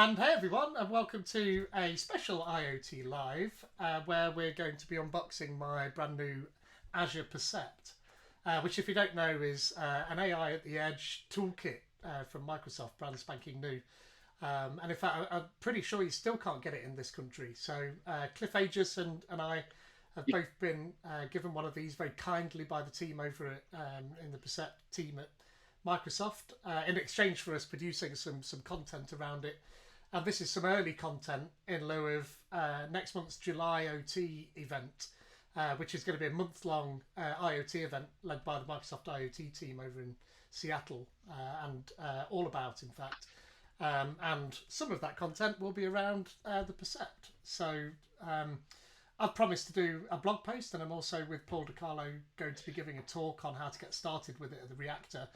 And hey everyone, and welcome to a special IoTeaLive where we're going to be unboxing my brand new Azure Percept, which if you don't know is an AI at the Edge toolkit from Microsoft, brand spanking new. And in fact, I'm pretty sure you still can't get it in this country. So Cliff Aegis and I have both been given one of these very kindly by the team over at, in the Percept team at Microsoft in exchange for us producing some content around it. And this is some early content in lieu of next month's July OT event, which is going to be a month-long IoT event led by the Microsoft IoT team over in Seattle and all about, in fact. And some of that content will be around the Percept. So I've promised to do a blog post, and I'm also with Paul DiCarlo going to be giving a talk on how to get started with it at the Reactor.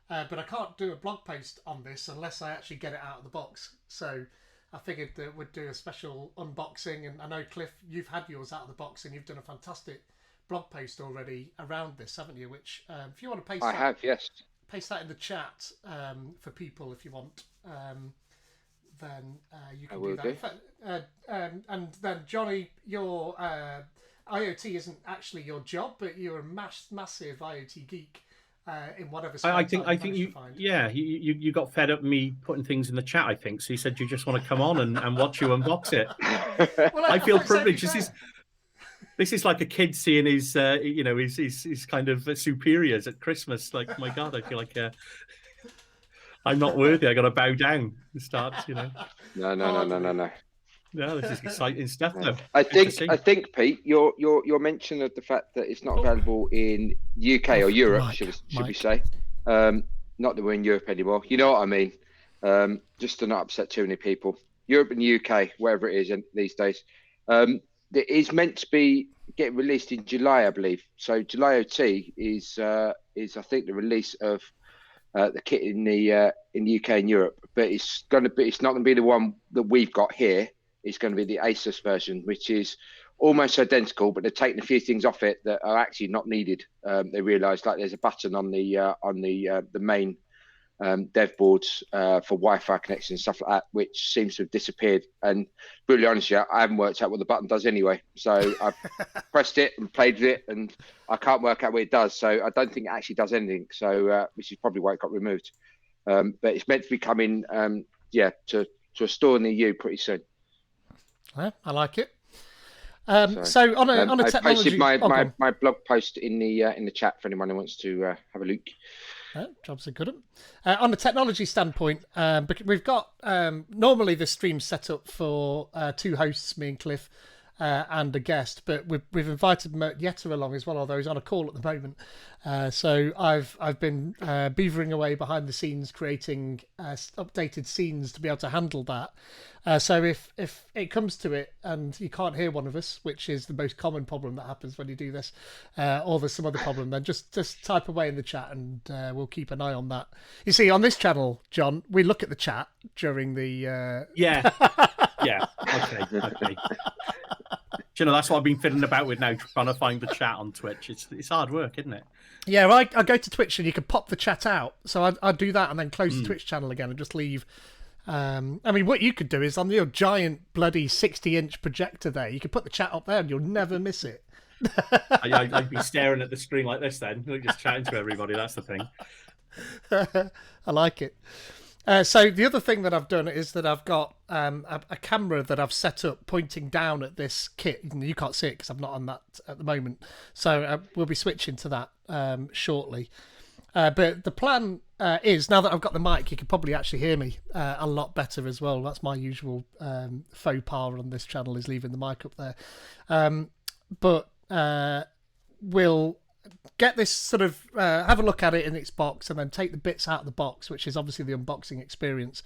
But I can't do a blog post on this unless I actually get it out of the box. So I figured that we'd do a special unboxing. And I know, Cliff, you've had yours out of the box and you've done a fantastic blog post already around this, haven't you? Which, if you want to paste I have, yes. Paste that in the chat for people if you want. Then you can do that. In fact, and then, Johnny, your IoT isn't actually your job, but you're a massive IoT geek. In whatever I think you got fed up with me putting things in the chat, I think. So you said you just want to come on and watch you unbox it. Well, I feel privileged. This is like a kid seeing his his kind of superiors at Christmas. Like, my God, I feel like I'm not worthy. I got to bow down and start, No. No, this is exciting stuff, though. I think, Pete, your mention of the fact that it's not available in UK or Europe, should we say? Not that we're in Europe anymore. You know what I mean? Just to not upset too many people. Europe and UK, wherever it is these days, it is meant to be getting released in July, I believe. So July OT is I think the release of the kit in the UK and Europe, but it's not going to be the one that we've got here. It's going to be the Asus version, which is almost identical, but they're taking a few things off it that are actually not needed. They realised, like, there's a button on the main dev boards for Wi-Fi connection and stuff like that, which seems to have disappeared. And brutally honest, I haven't worked out what the button does anyway. So I've pressed it and played with it, and I can't work out what it does. So I don't think it actually does anything. So which is probably why it got removed. But it's meant to be coming, to a store near you pretty soon. Yeah, I like it. So on a technology, I posted my blog post in the chat for anyone who wants to have a look. Jobs are good. On a technology standpoint, we've got normally the stream's set up for two hosts, me and Cliff, and a guest, but we've invited Yetta along as well, although he's on a call at the moment. So I've been beavering away behind the scenes, creating updated scenes to be able to handle that. So if it comes to it and you can't hear one of us, which is the most common problem that happens when you do this, or there's some other problem, then just type away in the chat and we'll keep an eye on that. You see, on this channel, John, we look at the chat during the... Yeah. Okay. That's what I've been fiddling about with now, trying to find the chat on Twitch. It's hard work, isn't it? Yeah, I go to Twitch and you can pop the chat out. So I'd do that and then close the Twitch channel again and just leave. I mean, what you could do is on your giant bloody 60-inch projector there, you could put the chat up there and you'll never miss it. I'd be staring at the screen like this then, just chatting to everybody. That's the thing. I like it. So the other thing that I've done is that I've got a camera that I've set up pointing down at this kit. You can't see it because I'm not on that at the moment. So we'll be switching to that shortly. But the plan is, now that I've got the mic, you can probably actually hear me a lot better as well. That's my usual faux pas on this channel, is leaving the mic up there. But we'll get this sort of have a look at it in its box and then take the bits out of the box, which is obviously the unboxing experience,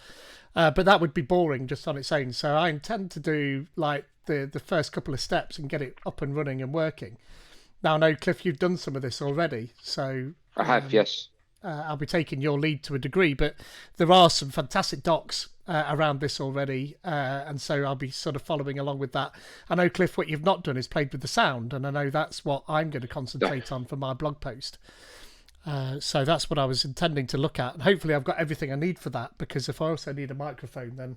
but that would be boring just on its own. So I intend to do like the first couple of steps and get it up and running and working. Now I know, Cliff, you've done some of this already, so I have, yes. I'll be taking your lead to a degree, but there are some fantastic docs around this already, and so I'll be sort of following along with that. I know, Cliff, what you've not done is played with the sound, and I know that's what I'm going to concentrate on for my blog post. So that's what I was intending to look at, and hopefully I've got everything I need for that, because if I also need a microphone, then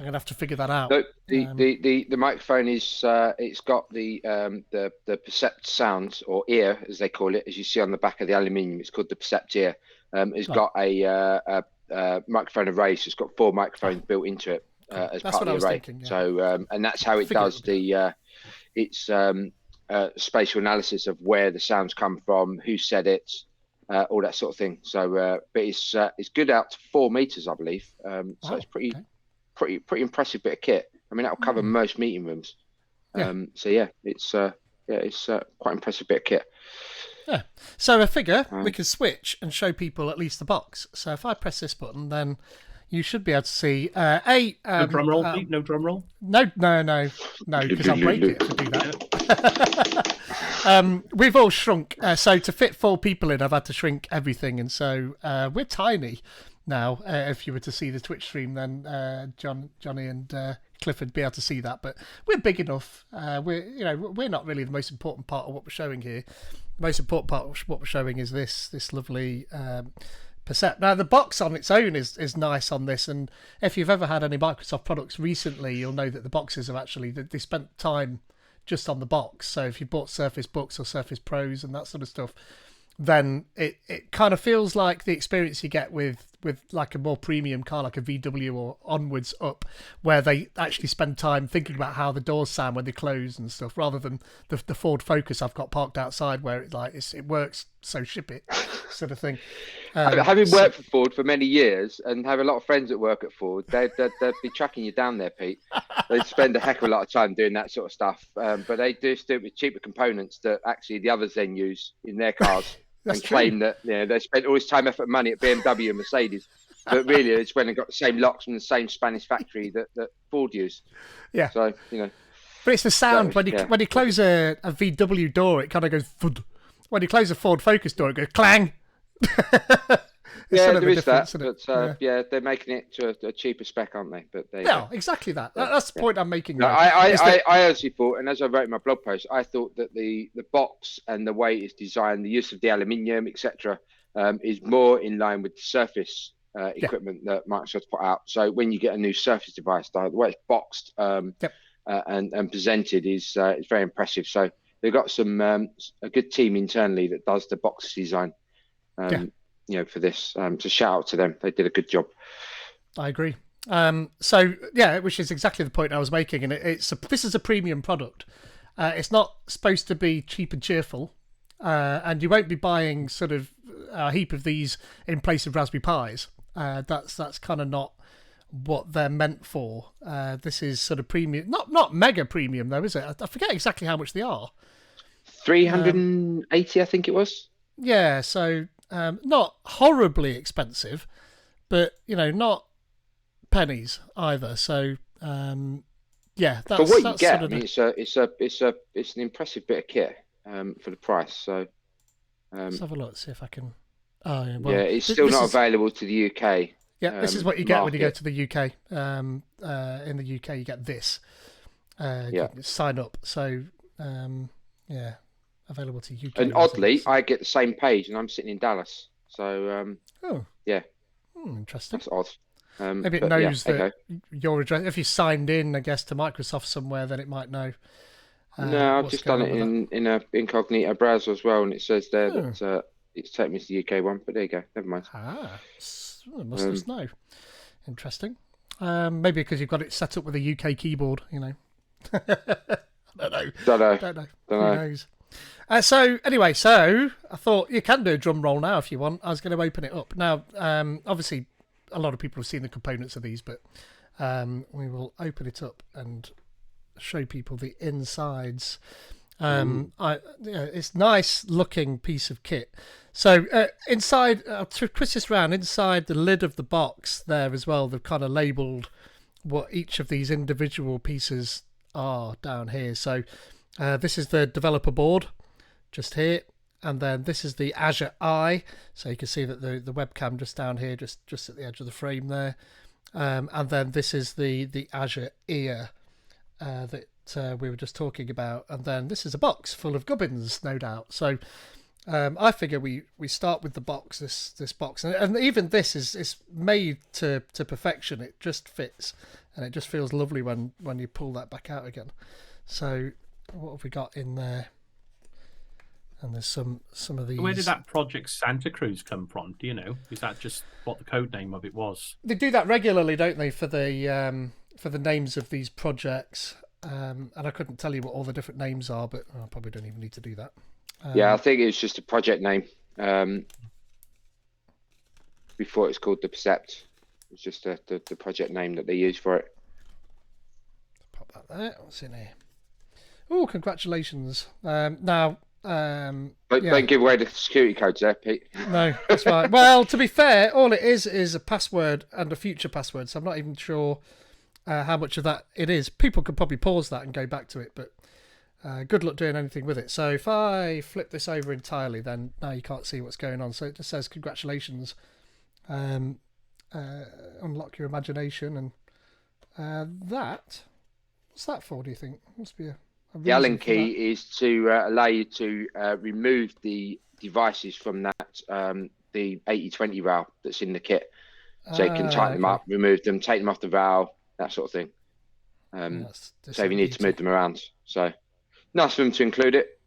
I'm gonna have to figure that out. No, the microphone is it's got the Percept sound, or ear as they call it, as you see on the back of the aluminium. It's called the Percept ear. It's got a microphone array, so it's got 4 microphones built into it as That's part of the array. Thinking, yeah. So and that's how it does its spatial analysis of where the sounds come from, who said it, all that sort of thing. So but it's good out to 4 meters, I believe. So it's pretty impressive bit of kit. I mean, that'll cover most meeting rooms. So yeah, it's quite impressive bit of kit. Yeah. So I figure we can switch and show people at least the box. So if I press this button, then you should be able to see no drum roll, Pete? No drum roll? No, because I'll break it to do that. We've all shrunk. So to fit 4 people in, I've had to shrink everything. And so we're tiny now. If you were to see the Twitch stream, then Johnny and Clifford would be able to see that. But we're big enough. We're not really the most important part of what we're showing here. The most important part of what we're showing is this lovely Percept. Now the box on its own is nice on this, and if you've ever had any Microsoft products recently, you'll know that the boxes have actually, they spent time just on the box. So if you bought Surface Books or Surface Pros and that sort of stuff, then it kind of feels like the experience you get with like a more premium car, like a VW or onwards up, where they actually spend time thinking about how the doors sound when they close and stuff, rather than the Ford Focus I've got parked outside, where it works, so ship it, sort of thing. Having worked for Ford for many years and have a lot of friends that work at Ford, they'd be tracking you down there, Pete. They spend a heck of a lot of time doing that sort of stuff, but they do it with cheaper components that actually the others then use in their cars. And claim that they spent all this time, effort, and money at BMW and Mercedes, but really it's when they got the same locks from the same Spanish factory that Ford used. Yeah. So but it's the sound when you close a VW door, it kind of goes thud. When you close a Ford Focus door, it goes clang. There is that, but they're making it to a cheaper spec, aren't they? But exactly that. That's the point I'm making. No, I actually thought, and as I wrote in my blog post, I thought that the box and the way it's designed, the use of the aluminium, etc., is more in line with the Surface equipment that Microsoft put out. So when you get a new Surface device, the way it's boxed and presented is very impressive. So they've got a good team internally that does the box design. For this, to shout out to them, they did a good job. I agree. Which is exactly the point I was making, and this is a premium product. It's not supposed to be cheap and cheerful, and you won't be buying sort of a heap of these in place of Raspberry Pis. That's kind of not what they're meant for. This is sort of premium, not mega premium though, is it? I forget exactly how much they are. 380, I think it was. Yeah, so not horribly expensive, but not pennies either. So that's for what you get. Sort of it's an impressive bit of kit for the price. So let's have a look, see if I can. It's still not available to the UK. Yeah, this is what you get when you go to the UK. In the UK, you get this. You can sign up. So available to UK. And oddly, I get the same page, and I'm sitting in Dallas. So interesting. That's odd. Maybe it knows that your address. If you signed in, I guess, to Microsoft somewhere, then it might know. No, I've just done it in a incognito browser as well, and it says there that it's taken me to the UK one. But there you go. Never mind. It must know. Interesting. Maybe because you've got it set up with a UK keyboard. I don't know. Who knows? So I thought you can do a drum roll now if you want. I was going to open it up now. Obviously, a lot of people have seen the components of these, but we will open it up and show people the insides. It's nice looking piece of kit. So inside, I'll twist this around. Inside the lid of the box there as well, they've kind of labelled what each of these individual pieces are down here. So this is the developer board, just here, and then this is the Azure Eye. So you can see that the webcam just down here, just at the edge of the frame there, and then this is the Azure Ear that we were just talking about, and then this is a box full of gubbins, no doubt. So I figure we start with the box, this box, and even this is made to perfection. It just fits, and it just feels lovely when you pull that back out again. So what have we got in there? And there's some of these. Where did that Project Santa Cruz come from? Do you know? Is that just what the code name of it was? They do that regularly, don't they, for the names of these projects? And I couldn't tell you what all the different names are, but I probably don't even need to do that. Yeah, I think it's just a project name. Before it's called the Percept, it's just the project name that they use for it. Pop that there. What's in here? Oh, congratulations! Now. Don't give away the security codes there, Pete. No, that's right. Well, to be fair, all it is a password and a future password, so I'm not even sure how much of that it is. People could probably pause that and go back to it, but good luck doing anything with it. So if I flip this over entirely, then now you can't see what's going on. So it just says congratulations, unlock your imagination, and what's that for, do you think? Must be a the Allen key is to allow you to remove the devices from that the 8020 valve that's in the kit, so you can tighten them up, remove them, take them off the valve, that sort of thing. So if you need to move them around, so nice for them to include it.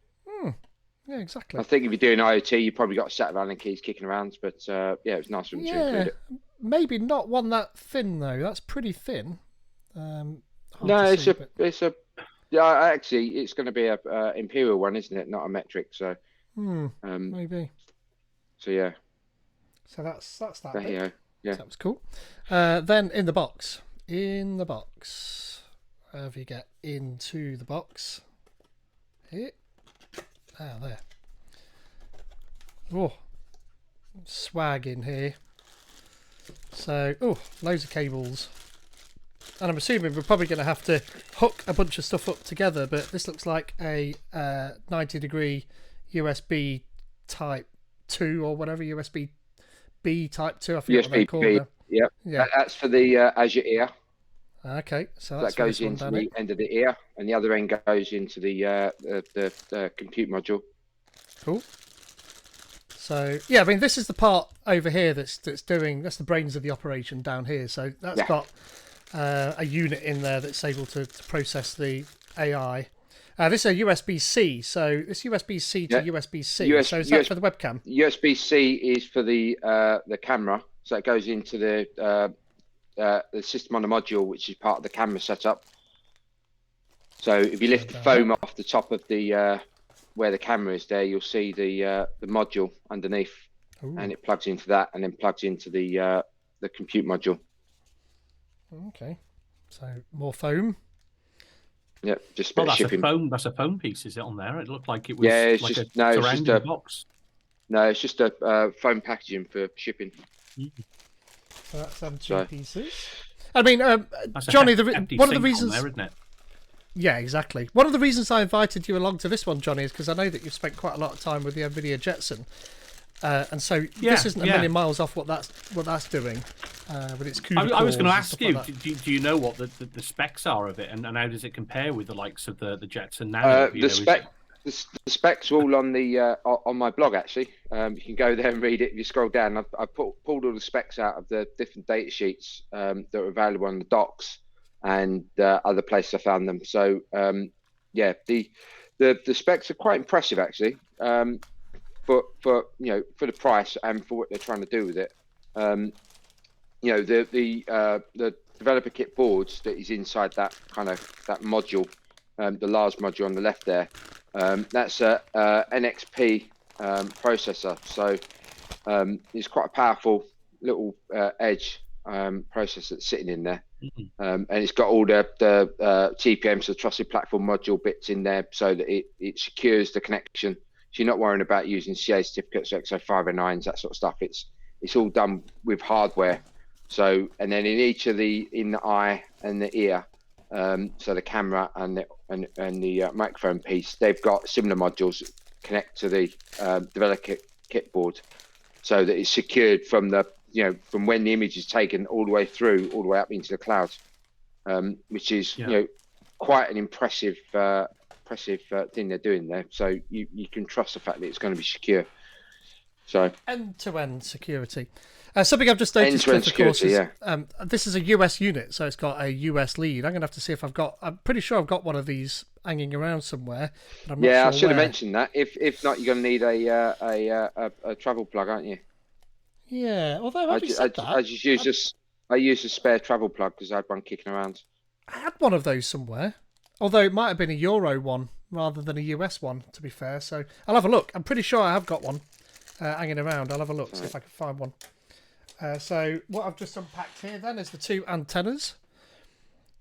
Yeah, exactly. I think if you're doing IoT, you've probably got a set of Allen keys kicking around, but yeah, it's nice for them to include it. Maybe not one that thin though. That's pretty thin. No, it's a yeah, actually, it's going to be a imperial one, isn't it? Not a metric. So, maybe. So yeah. So that's that. Yeah. So that was cool. Then in the box, however you get into the box. Here. There. Oh, swag in here. So, loads of cables. And I'm assuming we're probably going to have to hook a bunch of stuff up together, but this looks like a 90-degree USB Type 2 or whatever, USB B Type 2, I forget what they're called. USB B, yeah. That's for the Azure ear. Okay, so that goes into the end of the ear, and the other end goes into the compute module. Cool. So yeah, I mean, this is the part over here that's the brains of the operation down here. So that's got a unit in there that's able to process the AI. This is a USB-C, so it's USB-C to USB-C. So is that for the webcam? USB-C is for the camera, so it goes into the system on the module, which is part of the camera setup. So if you lift the foam off the top of the where the camera is there, you'll see the module underneath. Ooh. And it plugs into that, and then plugs into the compute module. Okay, so more foam. Yeah, just a bit of shipping. That's a foam piece, is it on there? It looked like it was. Yeah, it's like just it's just a box. No, it's just a foam packaging for shipping. So that's two pieces. I mean, Johnny, one of the reasons. There, isn't it? Yeah, exactly. One of the reasons I invited you along to this one, Johnny, is because I know that you've spent quite a lot of time with the NVIDIA Jetson. And so this isn't a million miles off what that's doing with its CUDA. I was going to ask you, like do you know what the specs are of it, and how does it compare with the likes of the Jetson now? The specs are all on the on my blog, actually. You can go there and read it if you scroll down. I've pulled all the specs out of the different data sheets that are available on the docs and other places I found them. So the specs are quite impressive, actually. For the price and for what they're trying to do with it. The developer kit boards that is inside that module, the large module on the left there, that's a NXP processor. So it's quite a powerful little edge processor that's sitting in there. And it's got all the TPM, so trusted platform module bits in there, so that it secures the connection. So you're not worrying about using CA certificates, XO509s, that sort of stuff. It's all done with hardware. So, and then in each of in the eye and the ear, so the camera and the microphone piece, they've got similar modules that connect to the developer kit board, so that it's secured from from when the image is taken all the way up into the cloud, which is quite an impressive impressive thing they're doing there. So you can trust the fact that it's going to be secure. So end-to-end security. Something I've just noticed, end-to-end of course, security, is this is a US unit, so it's got a US lead. I'm going to have to see if I'm pretty sure I've got one of these hanging around somewhere, but I'm not sure I should have where. mentioned that. If not, you're going to need a travel plug, aren't you? Yeah, although having said that, I use a spare travel plug because I had one kicking around. I had one of those somewhere, although it might have been a Euro one rather than a US one, to be fair. So I'll have a look. I'm pretty sure I have got one hanging around. I'll have a look, see if I can find one. So what I've just unpacked here then is the two antennas.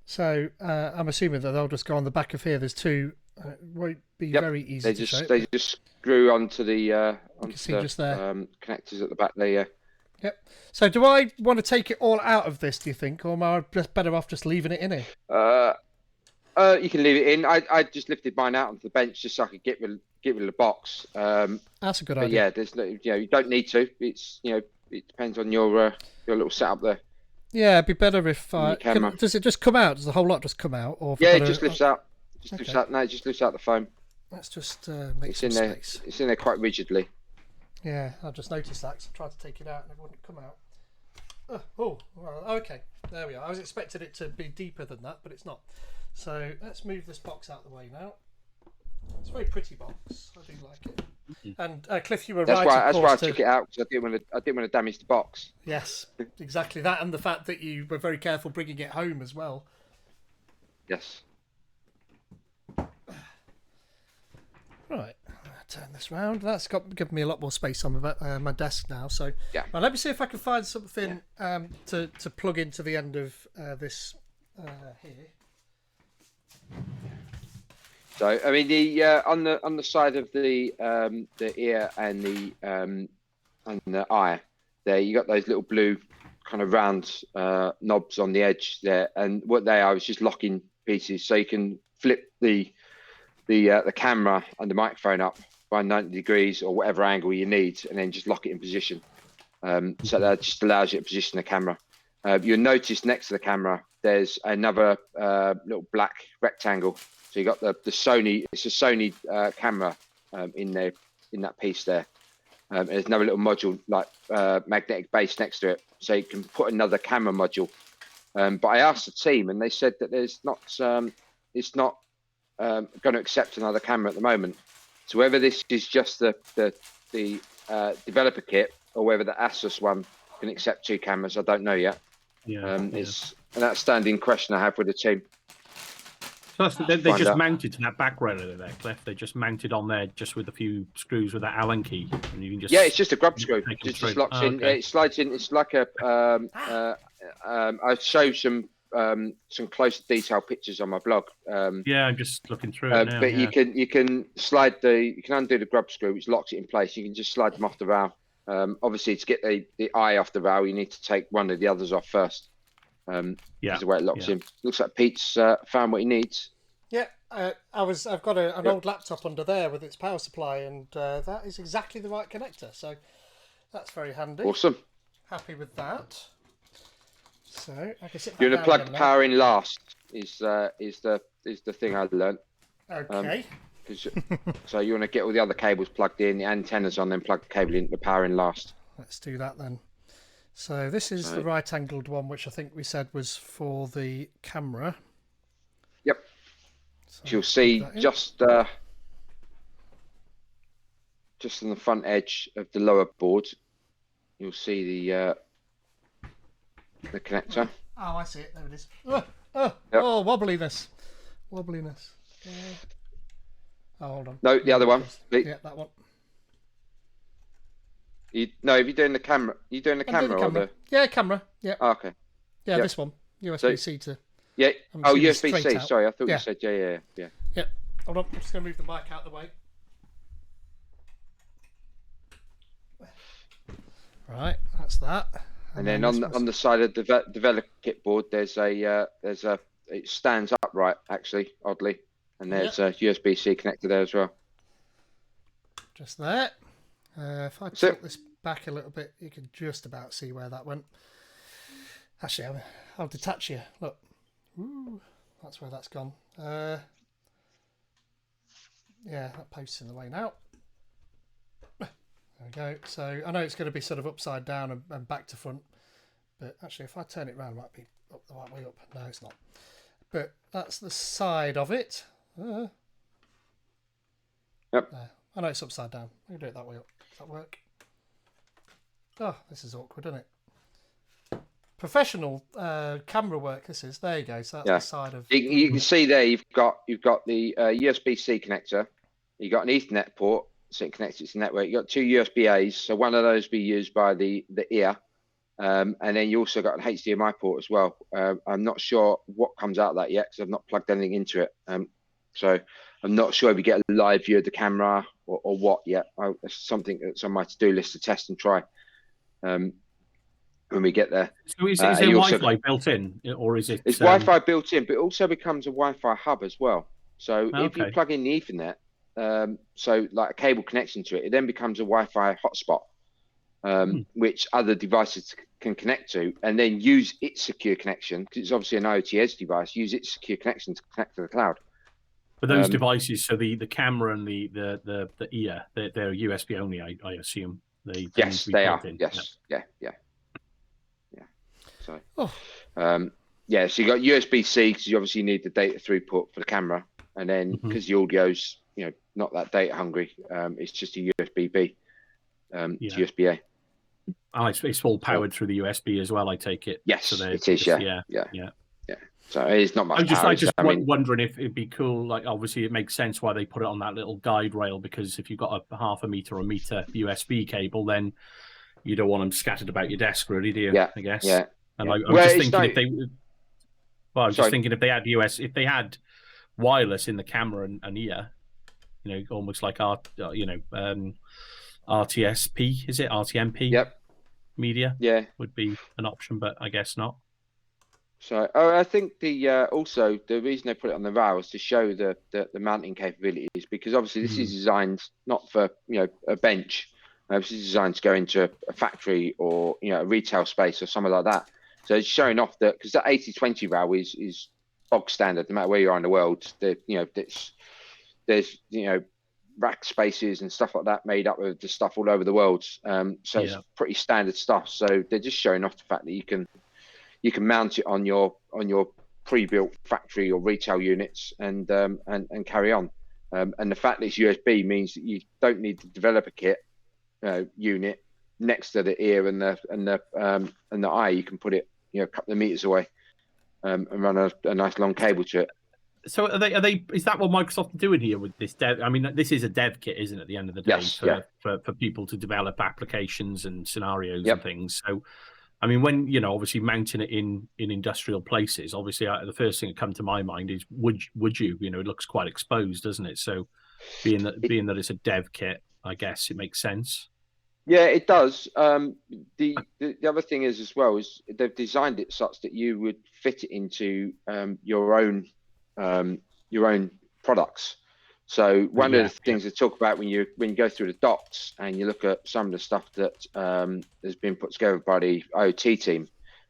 So I'm assuming that they'll just go on the back of here. There's two. It won't be very easy to show. They just screw onto the just there. Connectors at the back there. Yeah. Yep. So do I want to take it all out of this, do you think? Or am I just better off just leaving it in here? You can leave it in. I just lifted mine out onto the bench just so I could get rid of the box. That's a good idea. Yeah, there's no, you don't need to. It's it depends on your little setup there. Yeah, it'd be better if does it just come out? Does the whole lot just come out? Or yeah, it just lifts out. Lifts out. No, it just lifts out the foam. Let's just make some space. It's in there quite rigidly. Yeah, I just noticed that because I tried to take it out and it wouldn't come out. Well, okay. There we are. I was expecting it to be deeper than that, but it's not. So let's move this box out of the way now. It's a very pretty box. I do like it. And Cliff, you were right. That's why I took it out because I didn't want to damage the box. Yes, exactly that, and the fact that you were very careful bringing it home as well. Yes. Right, turn this round. That's given me a lot more space on my desk now. So yeah. Well, let me see if I can find something to plug into the end of this here. So I mean the on the side of the ear and the eye there, you got those little blue kind of round knobs on the edge there, and what they are is just locking pieces, so you can flip the camera and the microphone up by 90 degrees or whatever angle you need, and then just lock it in position. So that just allows you to position the camera. You'll notice next to the camera there's another little black rectangle. So you got the Sony. It's a Sony camera in that piece there. There's another little module like magnetic base next to it, so you can put another camera module. But I asked the team, and they said that it's not going to accept another camera at the moment. So whether this is just the developer kit or whether the Asus one can accept two cameras, I don't know yet. It's an outstanding question I have with the team. So they just mounted to that back roller there, Cliff. They just mounted on there just with a few screws with that Allen key, and you can just it's just a grub screw. It just locks in. Okay. It slides in. It's like a. I show some closer detailed pictures on my blog. I'm just looking through it now. But you can undo the grub screw, which locks it in place. You can just slide them off the valve. Obviously, to get the eye off the valve, you need to take one of the others off first. Is the way it locks in. Looks like Pete's found what he needs. Yeah, I've got an old laptop under there with its power supply, and that is exactly the right connector. So that's very handy. Awesome. Happy with that. So I can sit. You're gonna plug the power in last. Is the thing I learned. Okay. So you want to get all the other cables plugged in, the antennas on, then plug the cable in, the power in last. Let's do that then. So this is the right-angled one, which I think we said was for the camera. Yep. So you'll see just on the front edge of the lower board, you'll see the connector. Oh, I see it. There it is. Oh, wobbliness. Oh, hold on. No, the other one. Yeah, that one. If you're doing the camera, camera. Or the? Yeah, camera. Yeah. Oh, okay. Yeah, this one. USB-C to. Yeah. USB-C. Sorry, I thought you said yeah. Yeah. Hold on. I'm just going to move the mic out of the way. Right, that's that. And then on the side of the developer kit board, it stands upright actually, oddly, and there's a USB-C connector there as well. Just there. If I tilt this back a little bit, you can just about see where that went. Actually, I'll detach you. Look. Ooh, that's where that's gone. Yeah, that post's in the way now. There we go. So I know it's going to be sort of upside down and back to front, but actually if I turn it around, it might be up the right way up. No, it's not. But that's the side of it. Yep. There. I know it's upside down. I can do it that way up. Does that work? Oh, this is awkward, isn't it? Professional camera work. This is. There you go. So that's the side of. You can see there. You've got the USB-C connector. You've got an Ethernet port, so it connects it to the network. You've got two USB-As, so one of those be used by the ear, and then you also got an HDMI port as well. I'm not sure what comes out of that yet because I've not plugged anything into it. So I'm not sure if you get a live view of the camera or what yet. It's something that's on my to-do list to test and try. When we get there. So is there Wi-Fi built in, or is it? It's Wi-Fi built in, but it also becomes a Wi-Fi hub as well. So if you plug in the Ethernet, so like a cable connection to it, it then becomes a Wi-Fi hotspot, which other devices can connect to, and then use its secure connection, because it's obviously an IoT edge device, use its secure connection to connect to the cloud. But those devices, so the camera and the ear, they're USB only, I assume. Yes, they are. Yes, yeah. So, so you got USB-C because you obviously need the data throughput for the camera, and then because the audio's not that data hungry, it's just a USB-B to USB-A. Oh, it's all powered through the USB as well, I take it. Yes, so it is. Yeah. So it's not much. I'm just wondering if it'd be cool. Like, obviously, it makes sense why they put it on that little guide rail, because if you've got a half a meter or a meter USB cable, then you don't want them scattered about your desk, really, do you? Yeah, I guess. Yeah. And I'm just thinking if they, if they had if they had wireless in the camera and ear, almost like RTSP, is it RTMP? Yep. Media. Yeah. Would be an option, but I guess not. So, I think also the reason they put it on the rail is to show the mounting capabilities, because obviously this is designed not for a bench. This is designed to go into a factory or a retail space or something like that. So it's showing off that, because that 80/20 rail is bog standard no matter where you are in the world. There's rack spaces and stuff like that made up of the stuff all over the world. So it's pretty standard stuff. So they're just showing off the fact that you can mount it on your pre-built factory or retail units and carry on. And the fact that it's USB means that you don't need the developer kit unit next to the ear and the eye. You can put it a couple of meters away and run a nice long cable to it. So are they? Is that what Microsoft are doing here with this dev? I mean, this is a dev kit, isn't it? At the end of the day, for people to develop applications and scenarios and things. So, I mean, when obviously mounting it in industrial places, obviously the first thing that comes to my mind is would you? It looks quite exposed, doesn't it? So, being that it's a dev kit, I guess it makes sense. Yeah, it does. The other thing is as well is they've designed it such that you would fit it into your own products. So one of the things they talk about when you go through the docs and you look at some of the stuff that has been put together by the IoT team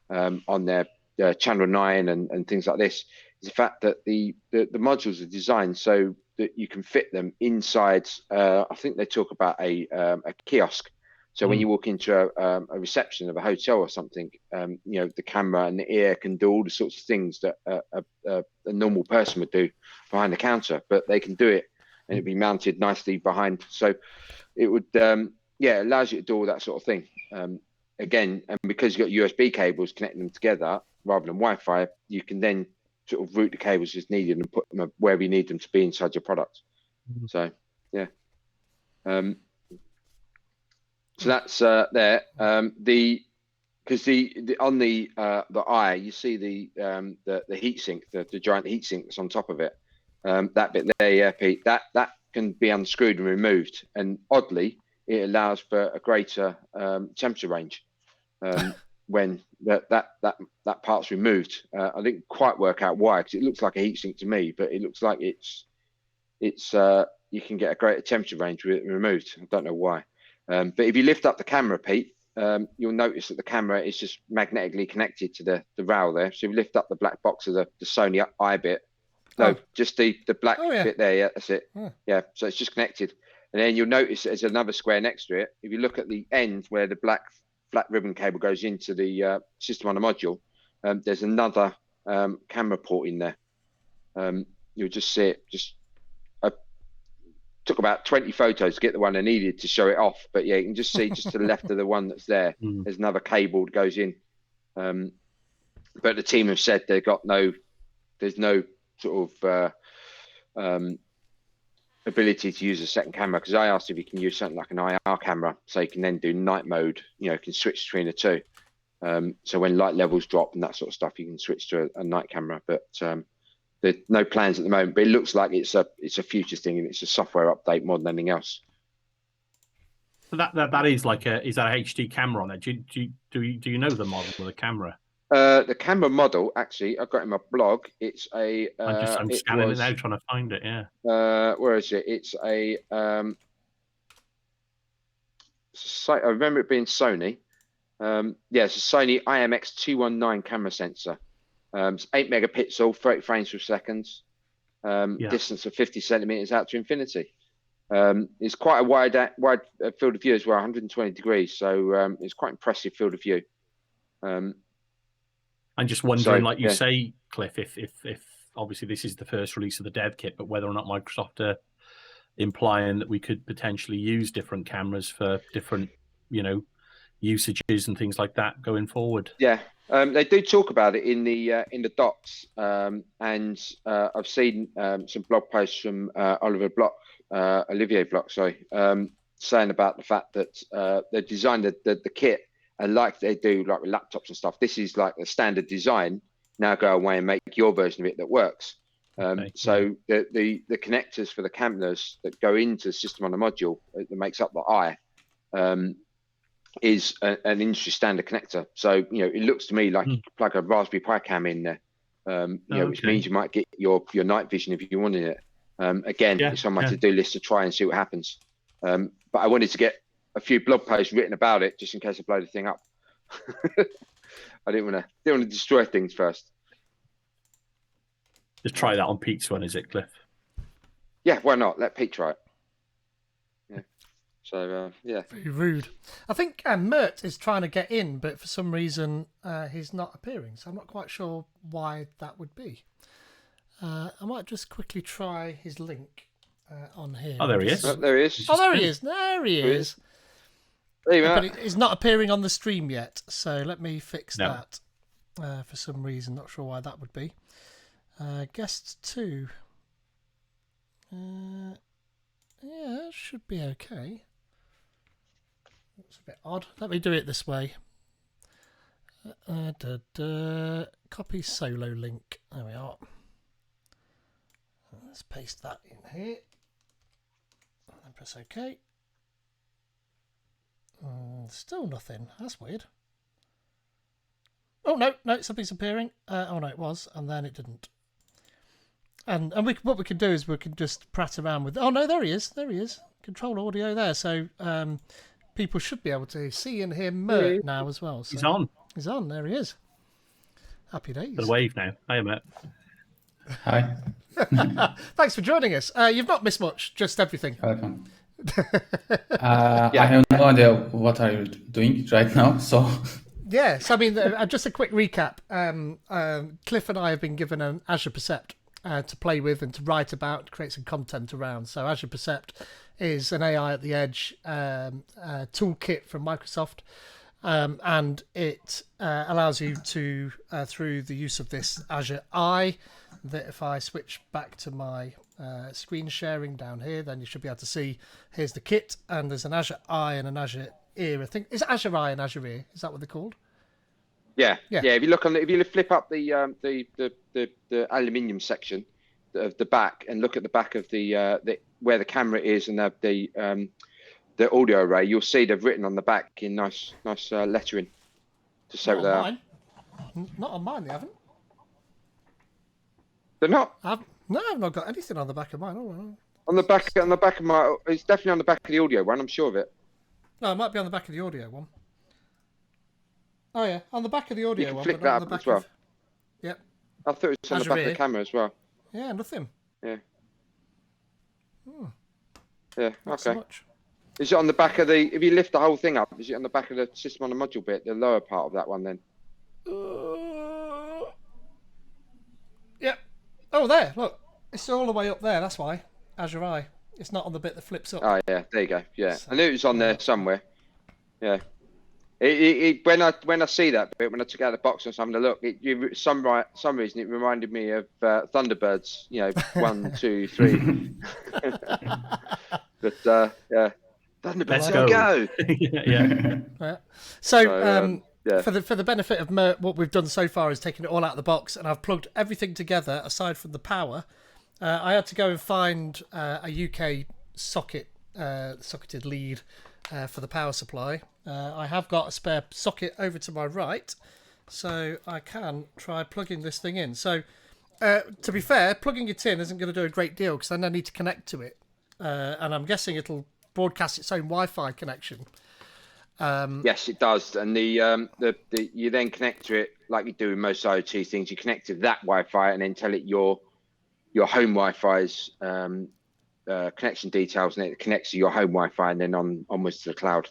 on their Channel 9 and things like this, is the fact that the modules are designed so that you can fit them inside. I think they talk about a kiosk. So when you walk into a reception of a hotel or something, the camera and the ear can do all the sorts of things that a normal person would do behind the counter, but they can do it and it'd be mounted nicely behind. So it would, it allows you to do all that sort of thing. Again, and because you've got USB cables connecting them together rather than Wi-Fi, you can then sort of route the cables as needed and put them wherever you need them to be inside your product. So, yeah. So that's there. Because on the eye, you see the heat sink, the giant heat sink that's on top of it. That bit there, Pete. That can be unscrewed and removed, and oddly, it allows for a greater temperature range when that part's removed. I didn't quite work out why, because it looks like a heat sink to me, but it looks like it's you can get a greater temperature range with it removed. I don't know why. But if you lift up the camera, Pete, you'll notice that the camera is just magnetically connected to the rail there. So if you lift up the black box of the Sony eye bit, No, Oh. just the black yeah. bit there. Yeah, that's it. Oh. Yeah, so it's just connected. And then you'll notice there's another square next to it. If you look at the end where the black flat ribbon cable goes into the system on the module, there's another camera port in there. You'll just see it. I took about 20 photos to get the one I needed to show it off. But yeah, you can just see just to the left of the one that's there, there's another cable that goes in. But the team have said there's no sort of ability to use a second camera, because I asked if you can use something like an IR camera, so you can then do night mode, can switch between the two. So when light levels drop and that sort of stuff, you can switch to a night camera. But there's no plans at the moment, but it looks like it's a future thing, and it's a software update more than anything else. So that is like is that a HD camera on it? Do you know the model of the camera? The camera model, actually, I've got it in my blog. It's a. I'm scanning it now, trying to find it. Yeah. Where is it? It's a. I remember it being Sony. It's a Sony IMX219 camera sensor. It's 8 megapixel, 30 frames per second. Distance of 50 centimeters out to infinity. It's quite a wide field of view as well, 120 degrees. So it's quite impressive field of view. I'm just wondering, like you say, Cliff, if obviously this is the first release of the dev kit, but whether or not Microsoft are implying that we could potentially use different cameras for different, usages and things like that going forward. Yeah, they do talk about it in the docs, and I've seen some blog posts from Olivier Bloch, saying about the fact that they designed the kit. And like they do, like with laptops and stuff, this is like the standard design. Now go away and make your version of it that works. So the connectors for the cameras that go into the system on the module that makes up the eye is an industry standard connector. So it looks to me like you could plug a Raspberry Pi cam in there, which means you might get your night vision if you wanted it. Again, it's on my to-do list to try and see what happens. But I wanted to get a few blog posts written about it just in case I blow the thing up. I didn't want to destroy things first. Just try that on Pete's one, is it, Cliff? Yeah, why not? Let Pete try it. Yeah. So Very rude. I think Mert is trying to get in, but for some reason he's not appearing. So I'm not quite sure why that would be. I might just quickly try his link on here. Oh, there he is. There he is. Oh, there he is. There he is. But he's not appearing on the stream yet, so let me fix that for some reason. Not sure why that would be. Guest 2. Yeah, it should be okay. It's a bit odd. Let me do it this way. Copy solo link. There we are. Let's paste that in here. And press OK. Still nothing. That's weird. Oh no, something's appearing. Oh no, it was, and then it didn't. And what we can do is we can just prat around with. Oh no, there he is. There he is. Control audio there. So people should be able to see and hear Mert now as well. So he's on. He's on. There he is. Happy days. The wave now. Hi, Mert. Hi. Thanks for joining us. You've not missed much. Just everything. Welcome. I have no idea what are you doing right now, so yes, I mean just a quick recap. Cliff and I have been given an Azure Percept to play with and to write about, create some content around. So Azure Percept is an AI at the edge toolkit from Microsoft, and it allows you to through the use of this Azure Eye, that if I switch back to my screen sharing down here, then you should be able to see here's the kit, and there's an Azure Eye and an Azure Ear. I think is it Azure Eye and Azure Ear? Is that what they're called? Yeah. If you look if you flip up the aluminium section of the back and look at the back of the where the camera is and the audio array, you'll see they've written on the back in nice lettering to say what they are. Not on mine, they haven't. They're not. No, I've not got anything on the back of mine. Oh, on the back of my, it's definitely on the back of the audio one. I'm sure of it. No, it might be on the back of the audio one. Oh yeah, on the back of the audio you can one. flick but that on the up back as well. Yep. I thought it was on the back of the camera as well. Yeah, nothing. Yeah. Hmm. Yeah. Not so Okay. much. Is it on the back of the? If you lift the whole thing up, is it on the back of the system on the module bit, the lower part of that one then? Yep. Oh, there. Look, it's all the way up there. That's why Azure Eye. It's not on the bit that flips up. Oh yeah, there you go. Yeah, So, I knew it was on there somewhere. Yeah. When I see that bit, when I took out the box and something to look, some reason it reminded me of Thunderbirds. 1, 2, 3. But yeah, Thunderbirds, Let's go. Yeah. So, yeah. for the benefit of what we've done so far is taking it all out of the box, and I've plugged everything together aside from the power. I had to go and find a UK socketed lead for the power supply. I have got a spare socket over to my right, so I can try plugging this thing in. So, to be fair, plugging it in isn't going to do a great deal because then I need to connect to it, and I'm guessing it'll broadcast its own Wi-Fi connection. Yes, it does, and the you then connect to it like you do with most IoT things. You connect to that Wi-Fi and then tell it your home Wi-Fi's connection details, and it connects to your home Wi-Fi and then onwards to the cloud.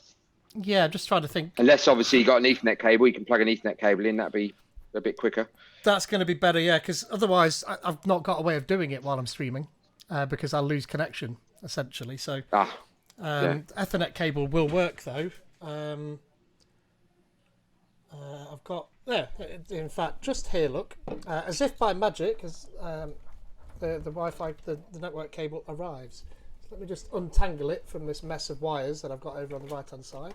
Yeah, I'm just trying to think. Unless obviously you got an Ethernet cable, you can plug an Ethernet cable in. That'd be a bit quicker. That's going to be better, yeah, because otherwise I've not got a way of doing it while I'm streaming because I'll lose connection essentially. So Ethernet cable will work though. I've got in fact, just here. Look, as if by magic, as the Wi-Fi, the network cable arrives. So let me just untangle it from this mess of wires that I've got over on the right-hand side,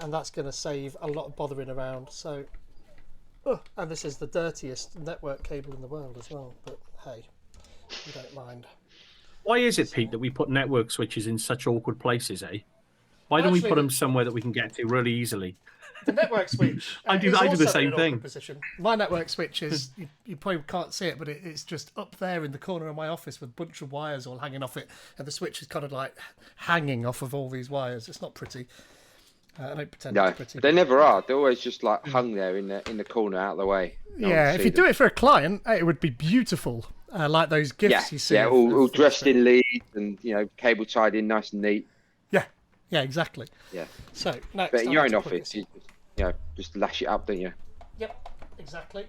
and that's going to save a lot of bothering around. So, and this is the dirtiest network cable in the world as well. But hey, you don't mind. Why is it, Pete, that we put network switches in such awkward places, eh? Why don't we put them somewhere that we can get to really easily? The network switch. I do the same thing. Position. My network switch is you probably can't see it, but it's just up there in the corner of my office with a bunch of wires all hanging off it, and the switch is kind of like hanging off of all these wires. It's not pretty. I don't pretend it's pretty. They never are. They're always just like hung there in the corner out of the way. If you do it for a client, it would be beautiful, like those gifts you see. Yeah, all dressed in leads and cable tied in nice and neat. Yeah, exactly. Yeah. So next, but in your own office, you just lash it up, don't you? Yep, exactly.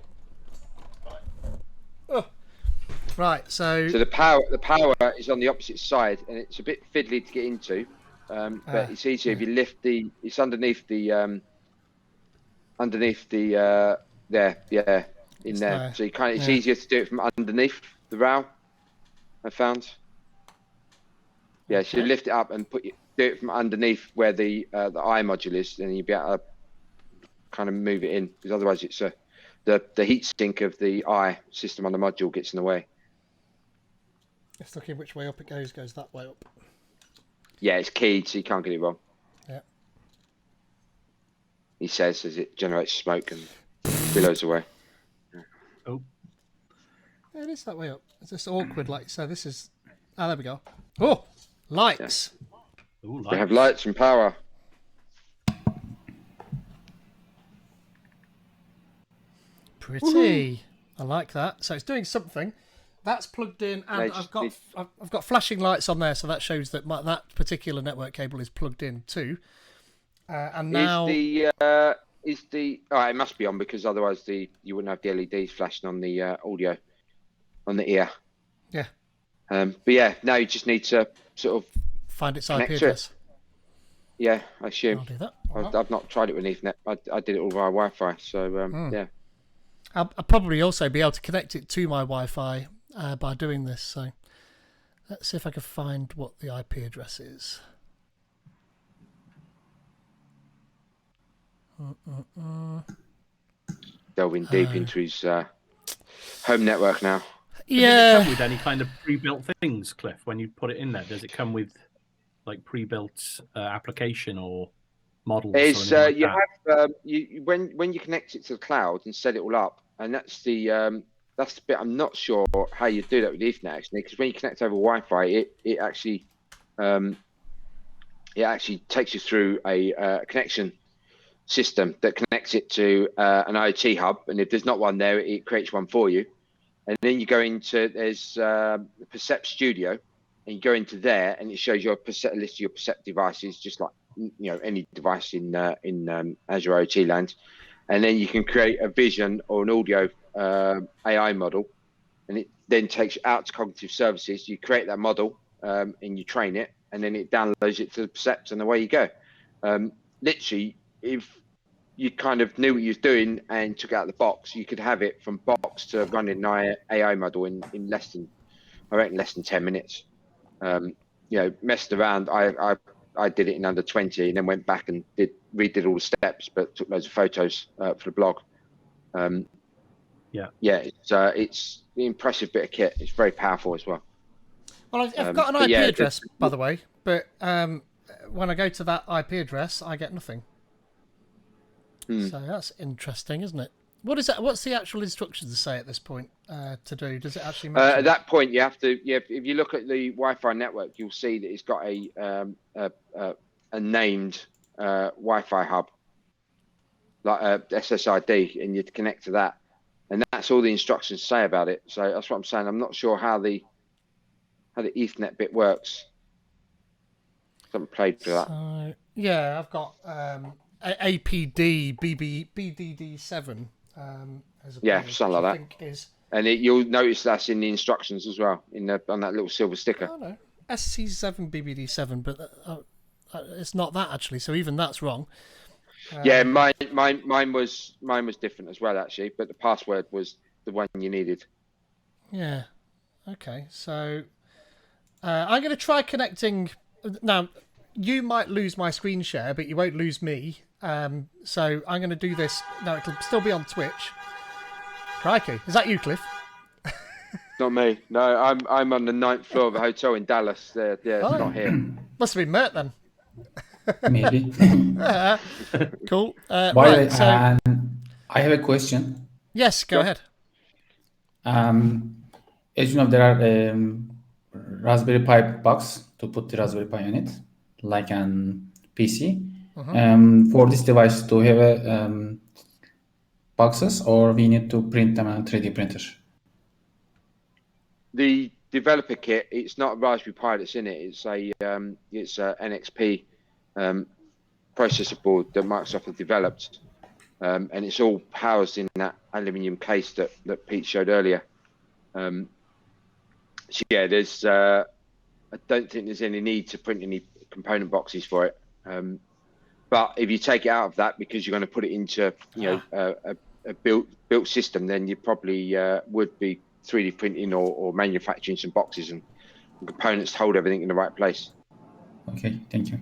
Right. So the power is on the opposite side, and it's a bit fiddly to get into. But it's easier if you lift it's underneath the there, in there. So it's easier to do it from underneath the rail, I found. Yeah, so you lift it up and do it from underneath where the eye module is, then you'll be able to kind of move it in, because otherwise it's the heat sink of the eye system on the module gets in the way. It's looking which way up it goes that way up. Yeah, it's keyed, so you can't get it wrong. Yeah. He says as it generates smoke and billows away. Oh. Yeah, it is that way up. It's just awkward, like so. This is. Ah, there we go. Oh, lights. Yeah. Ooh, lights. They have lights and power. Pretty. Woo-hoo. I like that. So it's doing something. That's plugged in, and I've got flashing lights on there, so that shows that that particular network cable is plugged in too. And now it must be on, because otherwise you wouldn't have the LEDs flashing on the audio on the ear. Yeah. But yeah, now you just need to sort of find its IP address. Yeah, I assume. I'll do that. I've not tried it with Ethernet. I did it all via Wi-Fi. So yeah. I'll probably also be able to connect it to my Wi-Fi by doing this. So let's see if I can find what the IP address is. Delving deep into his home network now. Yeah. Does it come with any kind of pre-built things, Cliff? When you put it in there, does it come with like pre-built application or models? It's you have when you connect it to the cloud and set it all up, and that's the bit I'm not sure how you do that with Ethernet actually, because when you connect over Wi-Fi, it actually takes you through a connection system that connects it to an IoT hub, and if there's not one there, it creates one for you. and then you go into there's Percept Studio, and you go into there, and it shows your Percept list of your Percept devices, just like any device in Azure IoT land, and then you can create a vision or an audio AI model, and it then takes you out to cognitive services. You create that model and you train it, and then it downloads it to the Percept, and away you go. Literally, if you kind of knew what you was doing and took it out of the box, you could have it from box to running an AI model in less than 10 minutes. Messed around. I did it in under 20, and then went back and redid all the steps, but took loads of photos for the blog. It's an impressive bit of kit. It's very powerful as well. Well, I've got an IP address, by the way, but when I go to that IP address, I get nothing. So that's interesting, isn't it? What is that? What's the actual instructions say at this point to do? Does it actually mention at that point, you have to. If you look at the Wi-Fi network, you'll see that it's got a named Wi-Fi hub, like a SSID, and you connect to that, and that's all the instructions say about it. So that's what I'm saying. I'm not sure how the Ethernet bit works. I haven't played for that. So, yeah, I've got APD BDD7. Something like that. And you'll notice that's in the instructions as well, on that little silver sticker. Oh no, SC7 BBD7, but it's not that actually. So even that's wrong. Mine was different as well actually, but the password was the one you needed. Yeah. Okay. So I'm going to try connecting. Now you might lose my screen share, but you won't lose me. So I'm going to do this. No, it'll still be on Twitch. Crikey. Is that you, Cliff? Not me. No, I'm on the 9th floor of a hotel in Dallas. It's not here. Must have been Mert then. Maybe. Cool. I have a question. Yes, go ahead. As you know, there are Raspberry Pi box to put the Raspberry Pi on it, like an PC. For this device, do we have boxes, or we need to print them on a 3D printer? The developer kit, it's not a Raspberry Pi that's in it. It's a NXP processor board that Microsoft have developed, and it's all housed in that aluminium case that Pete showed earlier. There's I don't think there's any need to print any component boxes for it. But if you take it out of that because you're going to put it into a built system, then you probably would be 3D printing or manufacturing some boxes and components to hold everything in the right place. Okay, thank you.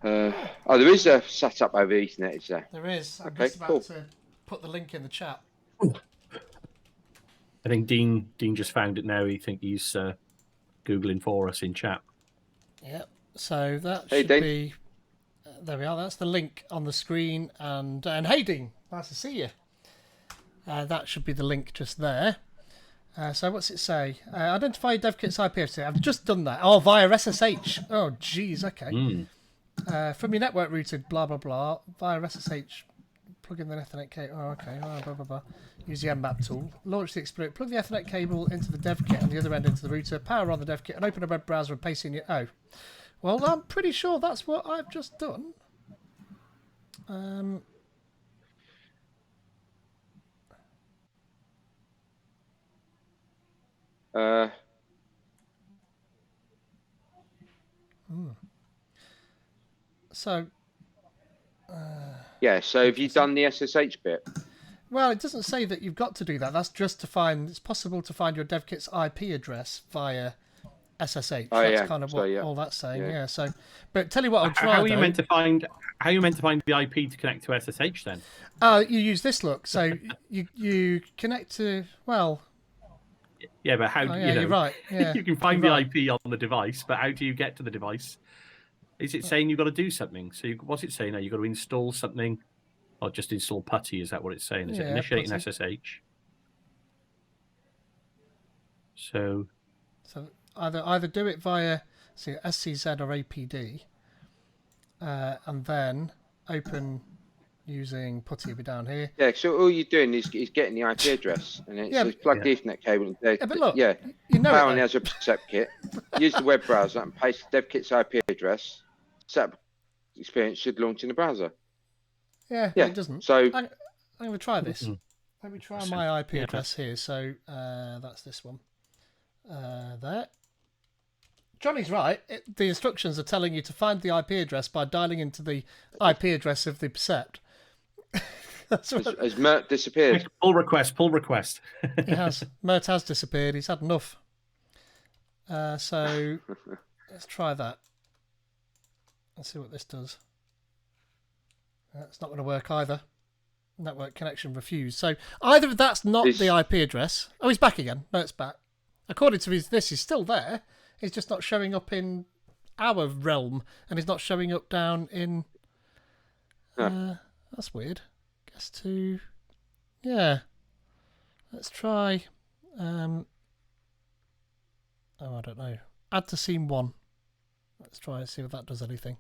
There is a setup over Ethernet, is there? There is. I'm just about to put the link in the chat. I think Dean just found it now. I think he's Googling for us in chat. Yep. So that should be. There we are. That's the link on the screen. And hey, Dean, nice to see you. That should be the link just there. So what's it say? Identify your dev kit's IP address. I've just done that. Oh, via SSH. Oh, geez. Okay. From your network router, blah blah blah. Via SSH, plug in the Ethernet cable. Oh, okay. Oh, blah blah blah. Use the nmap tool. Launch the exploit. Plug the Ethernet cable into the dev kit and the other end into the router. Power on the dev kit and open a web browser and paste in your. Oh, well, I'm pretty sure that's what I've just done. So. So have you done the SSH bit? Well, it doesn't say that you've got to do that. That's just to find. It's possible to find your dev kit's IP address via SSH. That's kind of what all that's saying. Yeah. So, but tell you what, I'll try. How are you meant to find the IP to connect to SSH then? You use this. Look, so you connect to Yeah, but how? You're right. Yeah, you can find the IP on the device, but how do you get to the device? Is it saying you've got to do something? So what's it saying now? You've got to install something, or just install PuTTY? Is that what it's saying? Is it initiating PuTTY? SSH? So either do it via SCZ or APD, and then open using putty will be down here. Yeah, so all you're doing is getting the IP address, and it says plug the Ethernet cable. Yeah, but look, you know power on the Azure Percept kit. Use the web browser and paste the dev kit's IP address. Setup experience should launch in the browser. Yeah, it doesn't. So I'm going to try this. Let me try my IP address here. So that's this one. There. Johnny's right. The instructions are telling you to find the IP address by dialing into the IP address of the Percept. Has Mert disappeared? Pull request. He has. Mert has disappeared. He's had enough. So let's try that. Let's see what this does. It's not going to work either. Network connection refused. So either that's not the IP address. Oh, he's back again. No, it's back. According to this, he's still there. He's just not showing up in our realm, and he's not showing up down in. That's weird. Guess to. Yeah. Let's try. Oh, I don't know. Add to scene 1. Let's try and see if that does anything.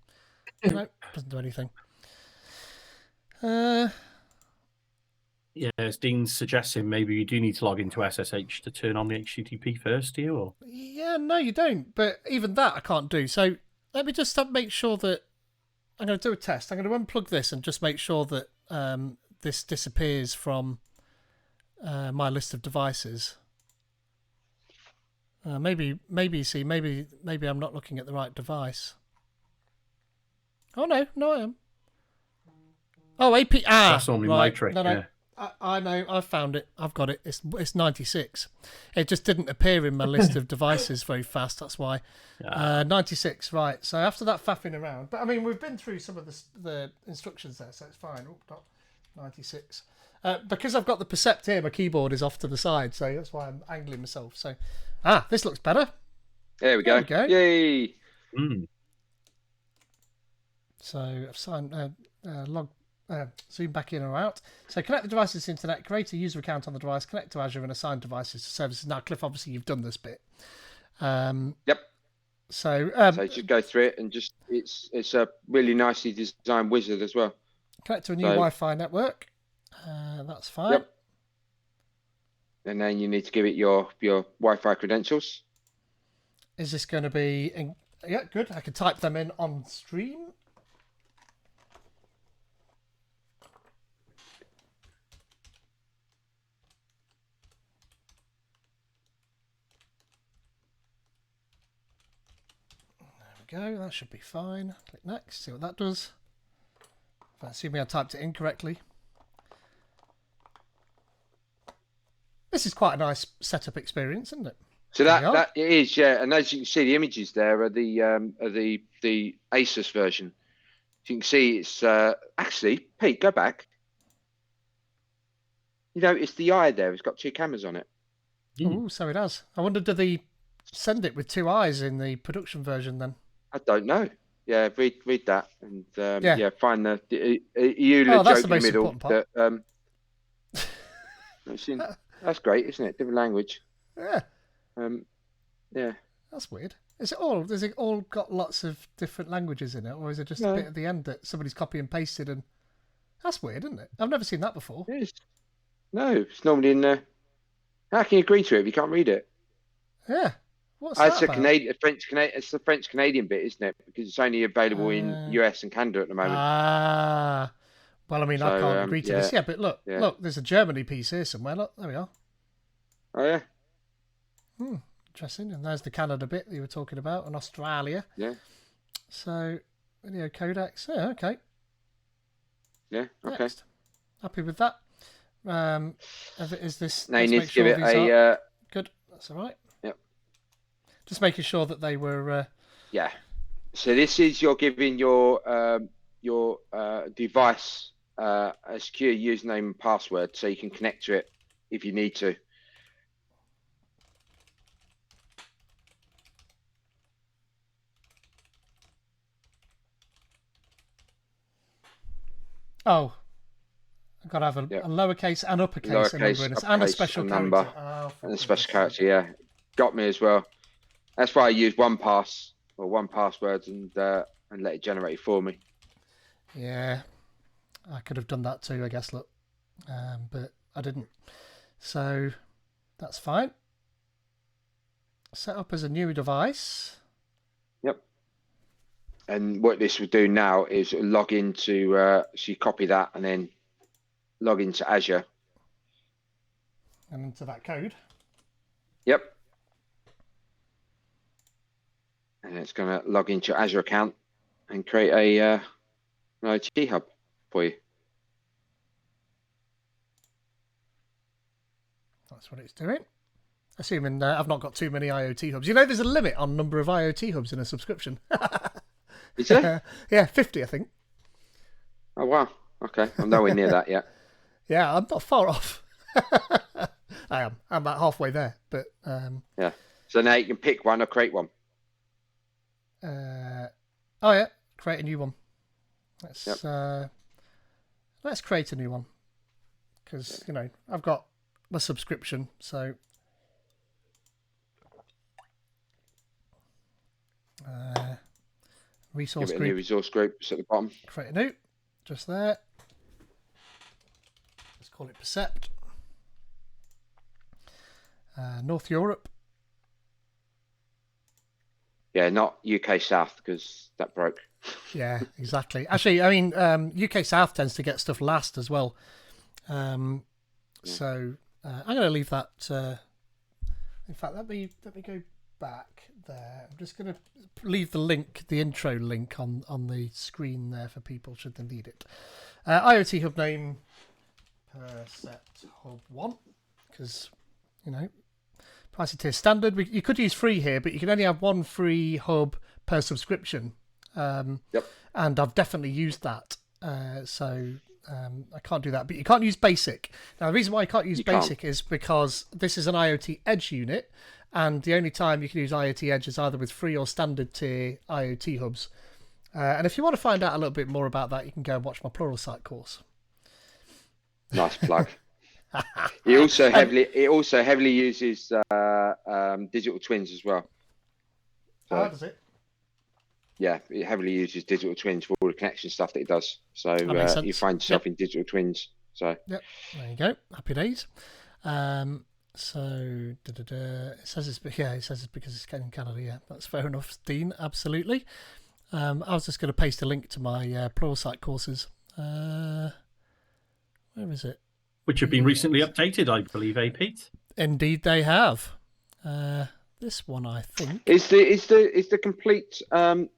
No, doesn't do anything. Yeah, as Dean's suggesting, maybe you do need to log into SSH to turn on the HTTP first, do you? Or? Yeah, no, you don't. But even that I can't do. So let me just make sure that I'm going to do a test. I'm going to unplug this and just make sure that this disappears from my list of devices. Maybe I'm not looking at the right device. Oh no, I am. Oh, AP. That's normally my trick. No. Yeah. I know. I've found it. I've got it. It's 96. It just didn't appear in my list of devices very fast. That's why. 96. Right. So after that faffing around, but I mean, we've been through some of the instructions there, so it's fine. Oh, not 96. Because I've got the Percept here, my keyboard is off to the side, so that's why I'm angling myself. So, this looks better. There we go. Yay! So I've signed zoom back in or out. So connect the devices to the internet, create a user account on the device, connect to Azure, and assign devices to services. Now, Cliff, obviously you've done this bit. Yep. So you should go through it and just it's a really nicely designed wizard as well. Connect to a new Wi-Fi network. That's fine. Yep. And then you need to give it your Wi-Fi credentials. Is this going to be? Yeah, good. I can type them in on stream. Go, that should be fine. Click next, see what that does. Assuming I typed it incorrectly. This is quite a nice setup experience, isn't it? So that it is, yeah. And as you can see, the images there are the Asus version. So you can see it's actually, Pete, go back. You know, it's the eye there. It's got 2 cameras on it. Oh, so it has. I wonder, do they send it with 2 eyes in the production version then? I don't know. Yeah, read that and find the that's joke in the middle. That's great, isn't it? Different language. Yeah. Yeah. That's weird. Has it all got lots of different languages in it, or is it just a bit at the end that somebody's copy and pasted? And that's weird, isn't it? I've never seen that before. It is. No, it's normally in there. How can you agree to it if you can't read it? Yeah. What's that about? It's the French Canadian bit, isn't it? Because it's only available in US and Canada at the moment. Well, I mean, I can't agree to this. Yeah, but look, there's a Germany piece here somewhere. Look, there we are. Oh yeah. Interesting. And there's the Canada bit that you were talking about, and Australia. Yeah. So video codecs. Yeah. Okay. Yeah. Okay. Next. Happy with that. Is this? Now you need to give it a. Good. That's all right. Just making sure that they were. Yeah. So this is you're giving your device a secure username and password, so you can connect to it if you need to. Oh, I've got to have a lowercase and uppercase and a special number and a special character. Yeah, got me as well. That's why I use one password and let it generate for me. Yeah. I could have done that too, I guess, look. But I didn't. So that's fine. Set up as a new device. Yep. And what this would do now is log into, so you copy that and then log into Azure. And into that code. Yep. And it's going to log into your Azure account and create an IoT hub for you. That's what it's doing. Assuming I've not got too many IoT hubs. You know, there's a limit on number of IoT hubs in a subscription. Is there? Yeah, 50, I think. Oh, wow. Okay. I'm nowhere near that yet. Yeah, I'm not far off. I am. I'm about halfway there. But yeah. So now you can pick one or create one. Oh, yeah. Create a new one. Let's create a new one. Because, you know, I've got my subscription, so... resource Give it group. a new resource group. It's at the bottom. Create a new. Just there. Let's call it Percept. North Europe. Yeah, not UK South because that broke. Yeah, exactly. Actually, I mean, UK South tends to get stuff last as well. So I'm going to leave that. In fact, let me go back there. I'm just going to leave the link, the intro link on the screen there for people should they need it. IoT Hub name Percept Hub 1 because, you know, pricing tier standard. You could use free here, but you can only have one free hub per subscription. Yep. And I've definitely used that. So I can't do that. But you can't use basic. Now, the reason why you can't use basic is because this is an IoT Edge unit. And the only time you can use IoT Edge is either with free or standard tier IoT hubs. And if you want to find out a little bit more about that, you can go and watch my Pluralsight course. Nice plug. It also heavily uses digital twins as well. So, how does it? Yeah, it heavily uses digital twins for all the connection stuff that it does. So you find yourself in digital twins. So yep, there you go. Happy days. So it says it's because it's in Canada. Yeah, that's fair enough, Dean. Absolutely. I was just going to paste a link to my Pluralsight courses. Where is it? Which have been recently updated, I believe, Pete? Indeed, they have. This one, I think, is the complete I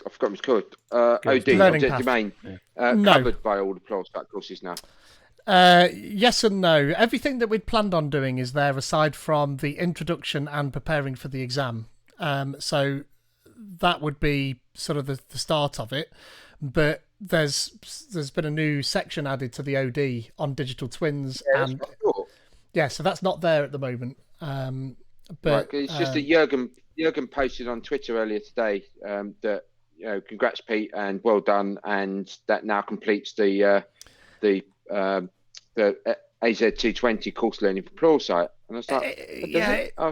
forgot what it's called. OD Learning path. domain No. covered by all the Pluralsight courses now. Yes and no. Everything that we'd planned on doing is there, aside from the introduction and preparing for the exam. So that would be sort of the start of it. But there's been a new section added to the OD on digital twins, and so that's not there at the moment. But it's just that Jürgen posted on Twitter earlier today that, you know, congrats Pete and well done, and that now completes the AZ220 course learning for Pluralsight. And I was like,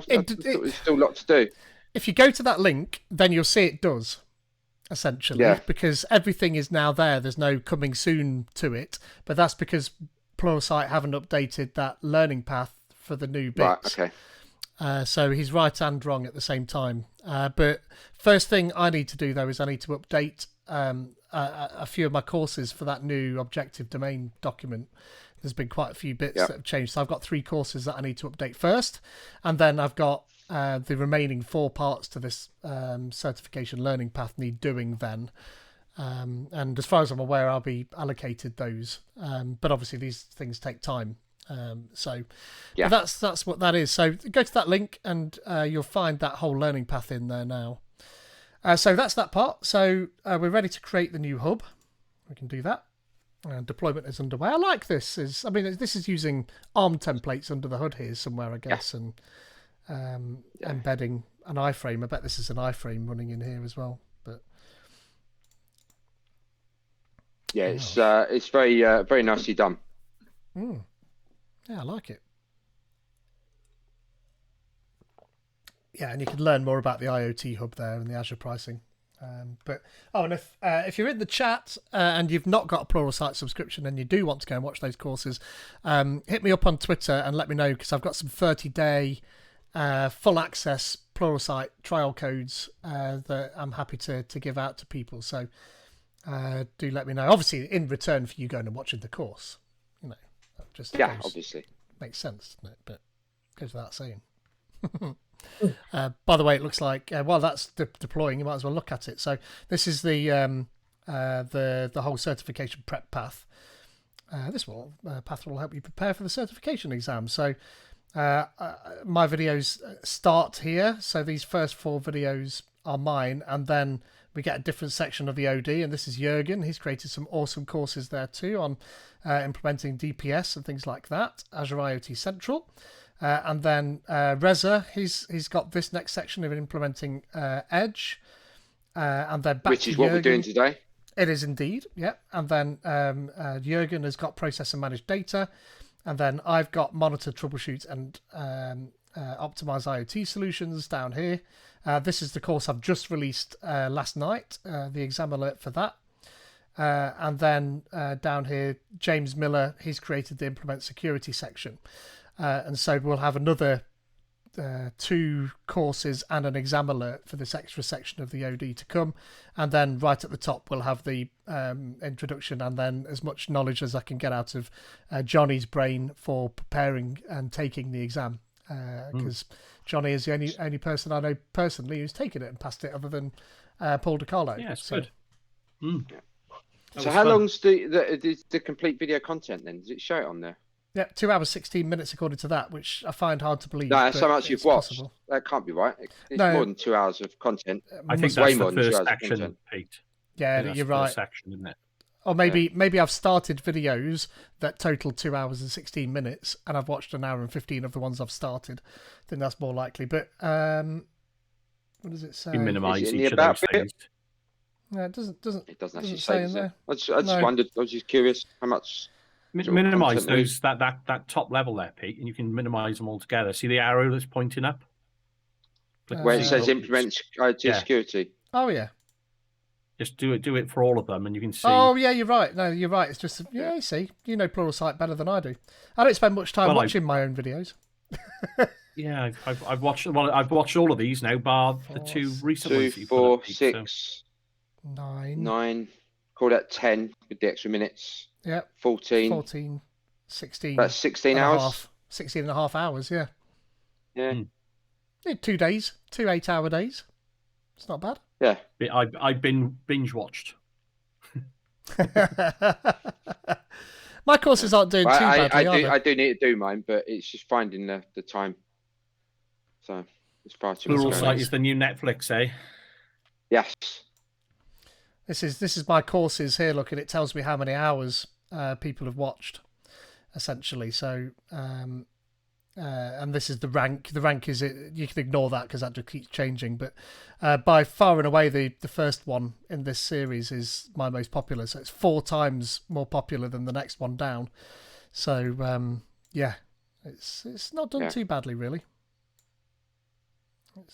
there's still a lot to do. If you go to that link, then you'll see it does, essentially, because everything is now there. There's no coming soon to it, but that's because Pluralsight haven't updated that learning path for the new bits. Right, okay. So he's right and wrong at the same time. But first thing I need to do, though, is I need to update a few of my courses for that new objective domain document. There's been quite a few bits that have changed. So I've got 3 courses that I need to update first. And then I've got the remaining 4 parts to this certification learning path need doing then. And as far as I'm aware, I'll be allocated those. But obviously these things take time. But that's what that is. So go to that link and you'll find that whole learning path in there now. So that's that part. So we're ready to create the new hub. We can do that. Deployment is underway. I like this. This is using ARM templates under the hood here somewhere, I guess, and embedding an iframe. I bet this is an iframe running in here as well. But yeah, it's very very nicely done. Yeah, I like it. Yeah, and you can learn more about the IoT hub there and the Azure pricing. And if you're in the chat and you've not got a Pluralsight subscription and you do want to go and watch those courses, hit me up on Twitter and let me know, because I've got some 30-day full access Pluralsight trial codes that I'm happy to give out to people. So do let me know. Obviously, in return for you going and watching the course, that just obviously makes sense, doesn't it? But goes without saying. By the way, it looks like while that's deploying, you might as well look at it. So this is the whole certification prep path. This path will help you prepare for the certification exam. So my videos start here. So these first 4 videos are mine, and then we get a different section of the OD. And this is Jürgen. He's created some awesome courses there too on implementing DPS and things like that. Azure IoT Central. And then Reza, he's got this next section of implementing Edge, and then back which to is what Jürgen. we're doing today. It is indeed, yeah. And then Jürgen has got process and manage data, and then I've got monitor, troubleshoot, and optimize IoT solutions down here. This is the course I've just released last night, the exam alert for that. And then down here, James Miller, he's created the implement security section. And so we'll have another 2 courses and an exam alert for this extra section of the OD to come. And then right at the top, we'll have the introduction, and then as much knowledge as I can get out of Johnny's brain for preparing and taking the exam. Because Johnny is the only person I know personally who's taken it and passed it, other than Paul DiCarlo. Yeah, it's good. So how long's the complete video content then? Does it show it on there? Yeah, 2 hours 16 minutes according to that, which I find hard to believe. No, that's how much you've watched. Possible. That can't be right. It's No. more than 2 hours of content. I think way that's more the than 2 first hours of section, content. Pete. Yeah, That's you're the right. first section, isn't it? Or maybe I've started videos that total 2 hours and 16 minutes, and I've watched an hour and 15 of the ones I've started. I think that's more likely. But what does it say? You minimise Is it in each the of those about bit? things. No, it doesn't It doesn't actually say say, in does it? there. I just No. wondered. I was just curious how much. Minimise content those that top level there, Pete, and you can minimise them all together. See the arrow that's pointing up? Where it says implement IoT security. Oh yeah. Just do it for all of them, and you can see. Oh yeah, you're right. No, you're right. It's just you see, you know Pluralsight better than I do. I don't spend much time watching my own videos. Yeah, I've watched. Well, I've watched all of these now, bar the 2 recent 2, ones. that you 4, put up, Pete, 6, 9. Call that 10 with the extra minutes. Yeah. 14. 16. That's 16 hours. 16 and a half hours. Yeah. Yeah. 2 days, 2 8-hour days. It's not bad. Yeah. I've been binge watched. My courses aren't doing too badly. I do need to do mine, but it's just finding the time. So it's far too much. Pluralsight is the new Netflix, eh? Yes. This is my courses here. Look, and it tells me how many hours people have watched, essentially. So, and this is the rank. The rank is it. You can ignore that because that just keeps changing. But by far and away, the first one in this series is my most popular. So it's 4 times more popular than the next one down. So yeah, it's not done too badly, really.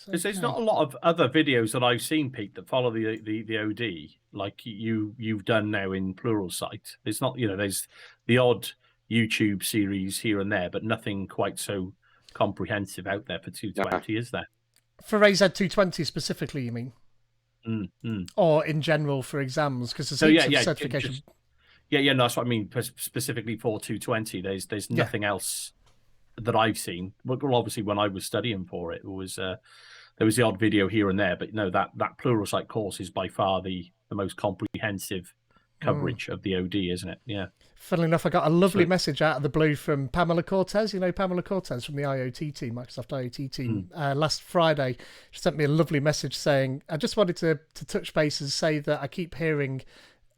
There's not a lot of other videos that I've seen, Pete, that follow the OD like you've done now in Pluralsight. There's not, there's the odd YouTube series here and there, but nothing quite so comprehensive out there for 220, is there? For AZ220 specifically, you mean? Or in general for exams? Because there's certification. No, that's what I mean. Specifically for 220, there's nothing else that I've seen. Well, obviously, when I was studying for it, was there was the odd video here and there, but no, that Pluralsight course is by far the most comprehensive coverage of the OD, isn't it? Yeah. Funnily enough, I got a lovely message out of the blue from Pamela Cortez. You know Pamela Cortez from the IoT team, Microsoft IoT team. Last Friday, she sent me a lovely message saying, I just wanted to touch base and say that I keep hearing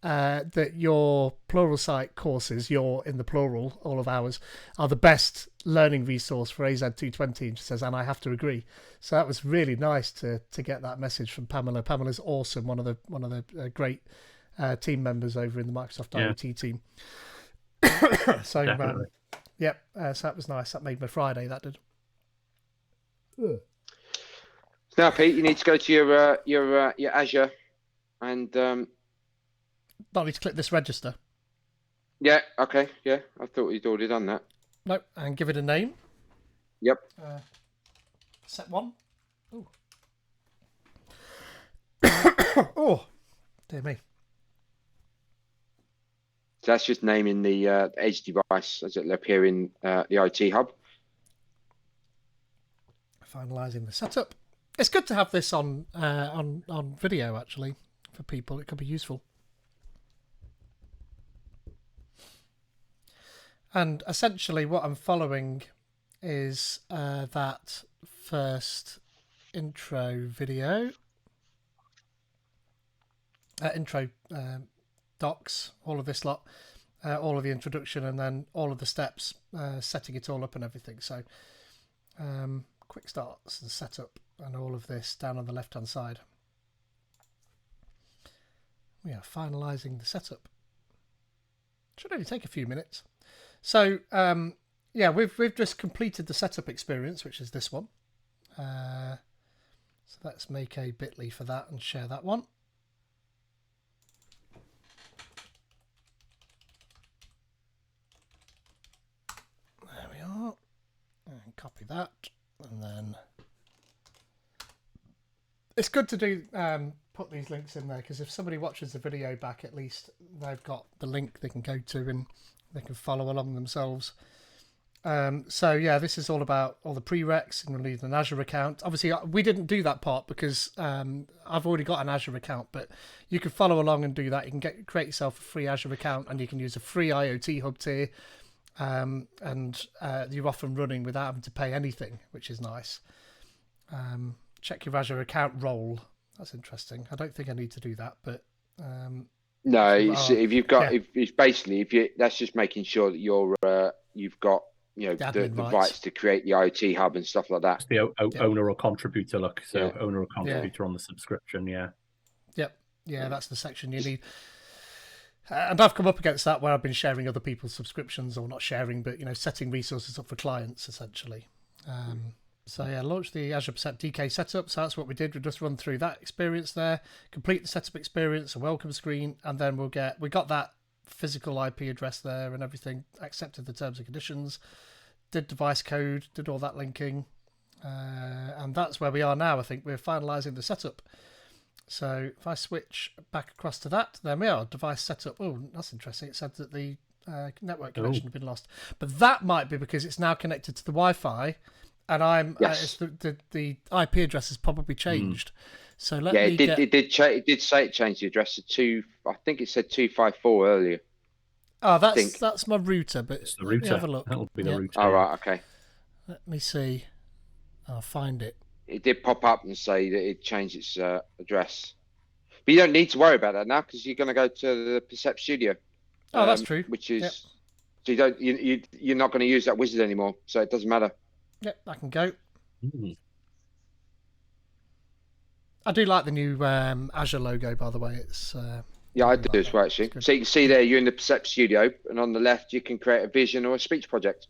that your Pluralsight courses, your in the plural, all of ours, are the best learning resource for AZ220. And she says, and I have to agree. So that was really nice to get that message from Pamela. Pamela's awesome, one of the great team members over in the Microsoft IoT team. So so that was nice. That made my Friday. That did. Now, Pete, you need to go to your Azure and Not need to click this register. yeah, okay, yeah. I thought you'd already done that. No, and give it a name. Yep. Set 1. Oh. Oh, dear me. So that's just naming the edge device as it'll appear in the IoT Hub. Finalizing the setup. It's good to have this on video, actually, for people. It could be useful. And essentially what I'm following is that first intro video. Intro docs, all of this lot, all of the introduction, and then all of the steps, setting it all up and everything. So quick starts and setup and all of this down on the left hand side. We are finalizing the setup. Should only take a few minutes. So yeah, we've just completed the setup experience, which is this one. So let's make a bit.ly for that and share that one. There we are. And copy that. And then it's good to do put these links in there, because if somebody watches the video back, at least they've got the link they can go to and they can follow along themselves. So yeah, this is all about all the prereqs, and we'll need an Azure account. Obviously, we didn't do that part because I've already got an Azure account, but you can follow along and do that. You can create yourself a free Azure account, and you can use a free IoT Hub tier, and you're off and running without having to pay anything, which is nice. Check your Azure account role. That's interesting. I don't think I need to do that, but no, if you've got, yeah. if it's basically, if you, that's just making sure that you've got, you know, the rights to create the IoT Hub and stuff like that. It's the owner or contributor look. So owner or contributor on the subscription. Yeah. Yep. Yeah, that's the section you need. And I've come up against that where I've been sharing other people's subscriptions, or not sharing, but, you know, setting resources up for clients essentially. So yeah, launch the Azure Percept DK setup. So that's what we did. We just run through that experience there, complete the setup experience, a welcome screen, and then we got that physical IP address there and everything, accepted the terms and conditions, did device code, did all that linking, and that's where we are now. I think we're finalizing the setup. So if I switch back across to that, there we are, device setup. Oh, that's interesting. It said that the network connection had been lost, but that might be because it's now connected to the Wi-Fi. And the IP address has probably changed. So it did say it changed the address to 2. I think it said 254 earlier. Oh, that's my router. But it's the router. Let me have a look. That'll be the router. Oh, right, okay. Let me see. I'll find it. It did pop up and say that it changed its address, but you don't need to worry about that now because you're going to go to the Percept Studio. Oh, that's true. Which is so you're not going to use that wizard anymore, so it doesn't matter. Yep, I can go. I do like the new Azure logo, by the way. It's yeah, I do as well, actually. So you can see there, you're in the Percept Studio, and on the left, you can create a vision or a speech project.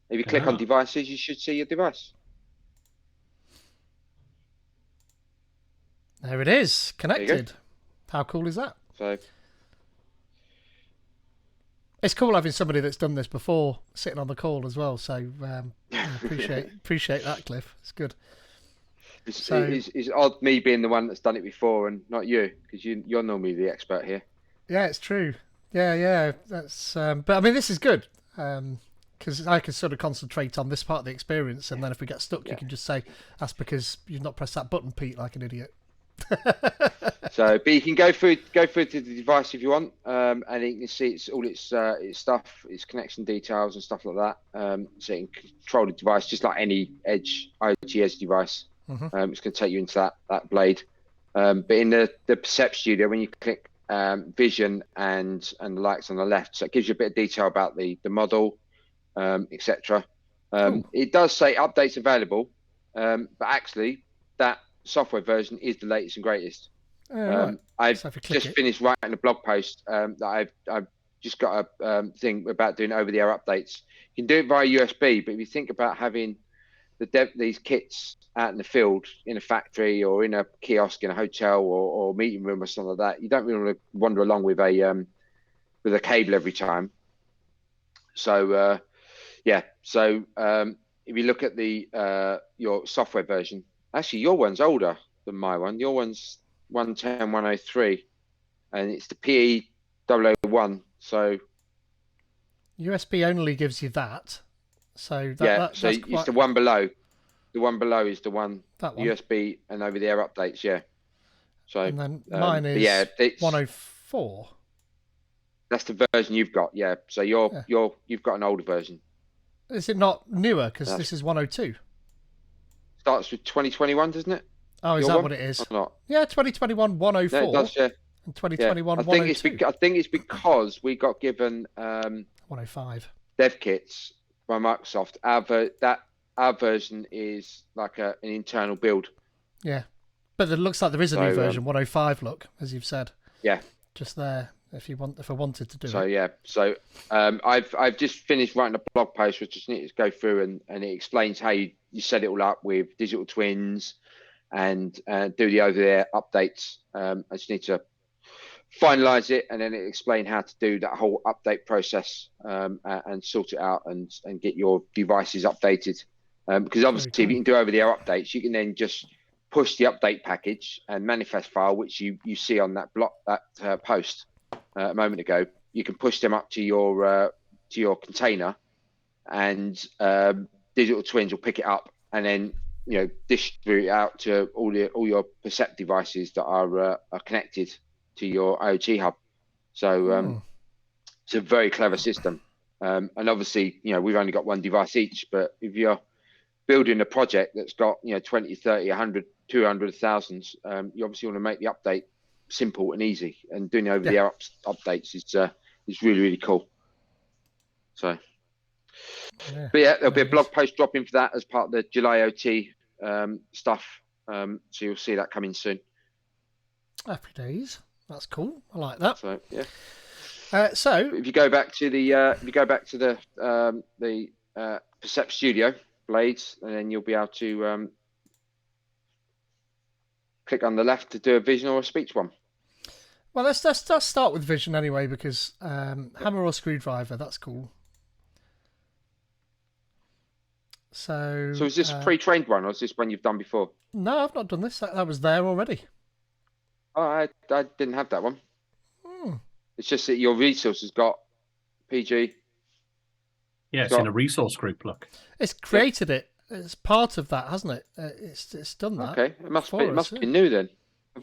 If you click on devices, you should see your device. There it is, connected. How cool is that? So it's cool having somebody that's done this before sitting on the call as well. So appreciate that, Cliff. It's good. It's odd me being the one that's done it before and not you, because you're normally the expert here. Yeah, it's true. Yeah. That's but I mean, this is good because I can sort of concentrate on this part of the experience, and then if we get stuck, you can just say that's because you've not pressed that button, Pete, like an idiot. So, but you can go through to the device if you want, and you can see its stuff, its connection details and stuff like that. So you can control the device just like any IoT edge device. It's going to take you into that blade. But in the Percept Studio, when you click vision and the likes on the left, so it gives you a bit of detail about the model, etc. It does say updates available, but actually that software version is the latest and greatest. I've just finished writing a blog post that I've just got a thing about doing over-the-air updates. You can do it via USB, but if you think about having these kits out in the field, in a factory or in a kiosk in a hotel or meeting room or something like that. You don't really want to wander along with a cable every time. So if you look at your software version, actually your one's older than my one. Your one's 110.103, and it's the PE001. So USB only gives you that. So it's the one below. The one below is the one, USB and over the air updates. Yeah. So and then mine is 104. That's the version you've got. Yeah. So you've got an older version. Is it not newer? Because this is 102. Starts with 2021, doesn't it? Oh, is that what it is? Or not? Yeah, 2021 104. No, it does, yeah. And 2021 I think it's because we got given 105 dev kits by Microsoft. Our version is like an internal build. Yeah, but it looks like there is a new version, 105. Look, as you've said. Yeah. Just there, if I wanted to do it. So yeah, I've just finished writing a blog post, which I just need to go through, and it explains how you set it all up with digital twins and do the over-the-air updates. I just need to finalize it, and then it explain how to do that whole update process and sort it out and get your devices updated. Because obviously, if you can do over-the-air updates, you can then just push the update package and manifest file, which you see on that post a moment ago. You can push them up to your container, and digital twins will pick it up and then distribute it out to all your Percept devices that are connected to your IoT hub. So it's a very clever system. And obviously, we've only got one device each, but if you're building a project that's got 20, 30, 100, 200 thousands, you obviously want to make the update simple and easy, and doing over the air updates is really, really cool. So but there'll be a blog post dropping for that as part of the July OT stuff, so you'll see that coming soon. Happy days. That's cool. I like that. So yeah. So if you go back to the Percept Studio blades, and then you'll be able to click on the left to do a vision or a speech one. Well, let's start with vision anyway, because hammer or screwdriver, that's cool. So is this a pre-trained one, or is this one you've done before? No, I've not done this. That was there already. Oh, I didn't have that one. It's just that your resource has got PG. Yeah, it's in a resource group. Look, it's created it. It's part of that, hasn't it? It's done that. Okay, it must be new then.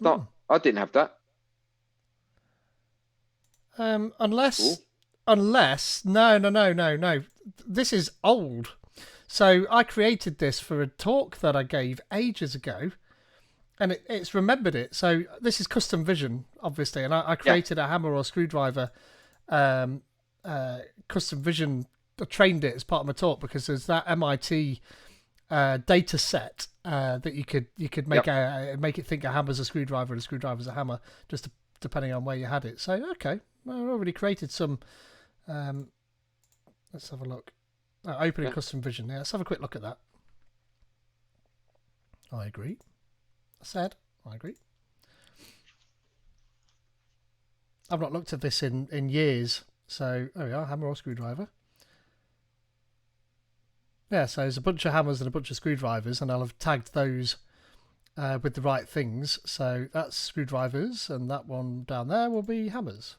I didn't have that. Unless no. This is old. So I created this for a talk that I gave ages ago, and it's remembered it. So this is custom vision, obviously, and I created a hammer or screwdriver custom vision. I trained it as part of my talk because there's that MIT data set that you could make make it think a hammer's a screwdriver and a screwdriver's a hammer, just depending on where you had it. So okay, I already created some. Let's have a look. Opening custom vision. Yeah, let's have a quick look at that. I agree. I agree. I've not looked at this in years. So there we are, hammer or screwdriver. Yeah, so there's a bunch of hammers and a bunch of screwdrivers, and I'll have tagged those with the right things. So that's screwdrivers, and that one down there will be hammers.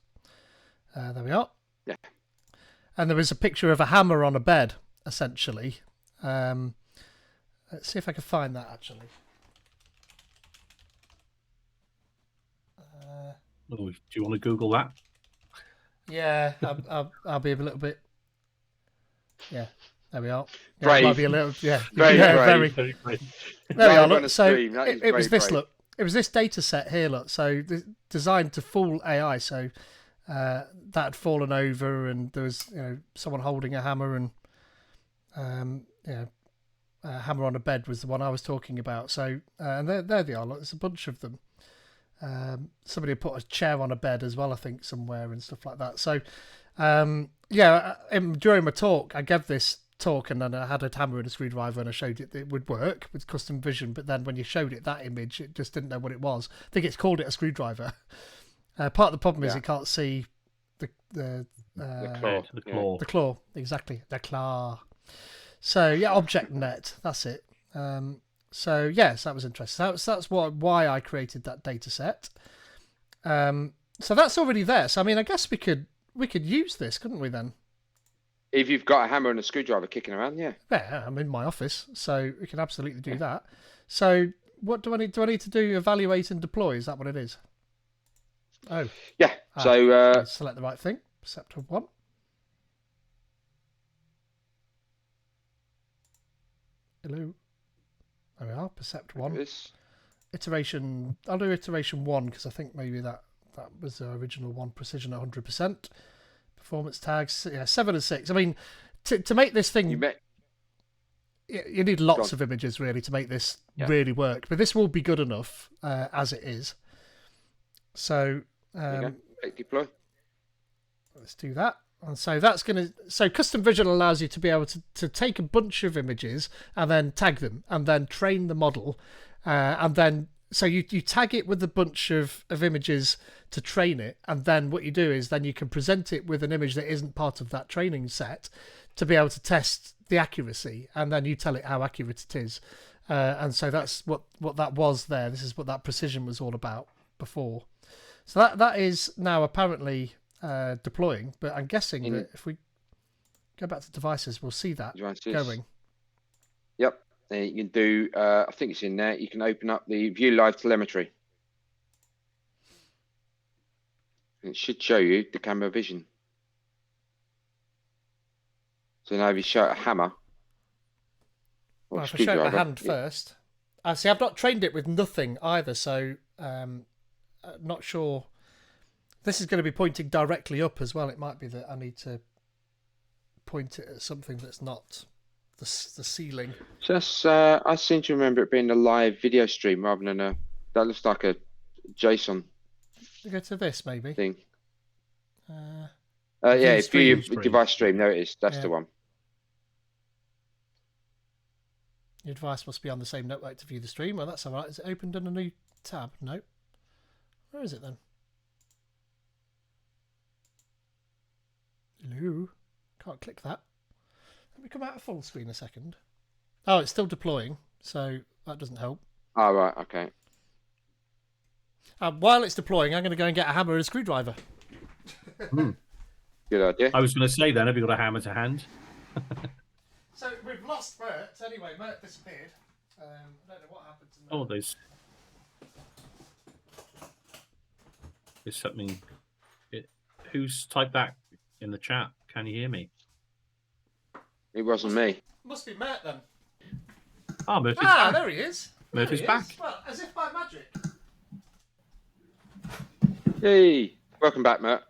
There we are. Yeah. And there is a picture of a hammer on a bed, essentially. Let's see if I can find that, actually. Do you want to Google that? Yeah, I'll be a little bit... Yeah, there we are. Yeah, brave. It might be a little... Yeah, very brave. There we are, look. So it was this, look. It was this data set here, look. So designed to fool AI, so... that had fallen over, and there was someone holding a hammer, and a hammer on a bed was the one I was talking about. So and there they are. Look, there's a bunch of them. Somebody put a chair on a bed as well, I think, somewhere, and stuff like that. So during my talk, I gave this talk, and then I had a hammer and a screwdriver, and I showed it that it would work with custom vision. But then when you showed it that image, it just didn't know what it was. I think it's called it a screwdriver. Part of the problem is it can't see the claw. The claw, exactly, the claw. So yeah, ObjectNet, that's it. So yes, that was interesting. That's why I created that data set. So that's already there. So I mean, I guess we could use this, couldn't we then? If you've got a hammer and a screwdriver kicking around, yeah. Yeah, I'm in my office, so we can absolutely do that. So what do I need? Do I need to do? Evaluate and deploy? Is that what it is? Oh. Yeah. So select the right thing. Percept 1. Hello. There we are. Percept 1. Iteration. I'll do iteration 1 because I think maybe that was the original one. Precision 100%. Performance tags. Yeah, 7 and 6. I mean, to make this thing, you need lots of images really to make this really work. But this will be good enough as it is. So deploy. Let's do that. And so that's so custom vision allows you to be able to take a bunch of images and then tag them and then train the model. And then, so you tag it with a bunch of images to train it. And then what you do is then you can present it with an image that isn't part of that training set to be able to test the accuracy. And then you tell it how accurate it is. And so that's what that was there. This is what that precision was all about before. So that is now apparently deploying, but I'm guessing that if we go back to devices, we'll see that going. Yep. You can do, I think it's in there, you can open up the View Live Telemetry. It should show you the camera vision. So now if you show a hammer. Well, if I show my hand first. See, I've not trained it with nothing either, so not sure. This is going to be pointing directly up as well. It might be that I need to point it at something that's not the ceiling. Just, I seem to remember it being a live video stream rather than that looks like a JSON. Go to this maybe. Thing. Yeah, view your device stream. There it is. That's the one. Your device must be on the same network to view the stream. Well, that's all right. Is it opened in a new tab? No. Where is it then? Hello. Can't click that. Let me come out of full screen a second. Oh, it's still deploying, so that doesn't help. Oh, right. Okay. While it's deploying, I'm going to go and get a hammer and a screwdriver. Good idea. I was going to say then, have you got a hammer to hand? So we've lost Mert. Anyway, Mert disappeared. I don't know what happened to Mert. Oh, there's something. Who's typed that in the chat? Can you hear me? It wasn't me. Must be Mert then. Ah, Murphy's back. There he is. Murphy's back. Well, as if by magic. Hey, welcome back, Mert.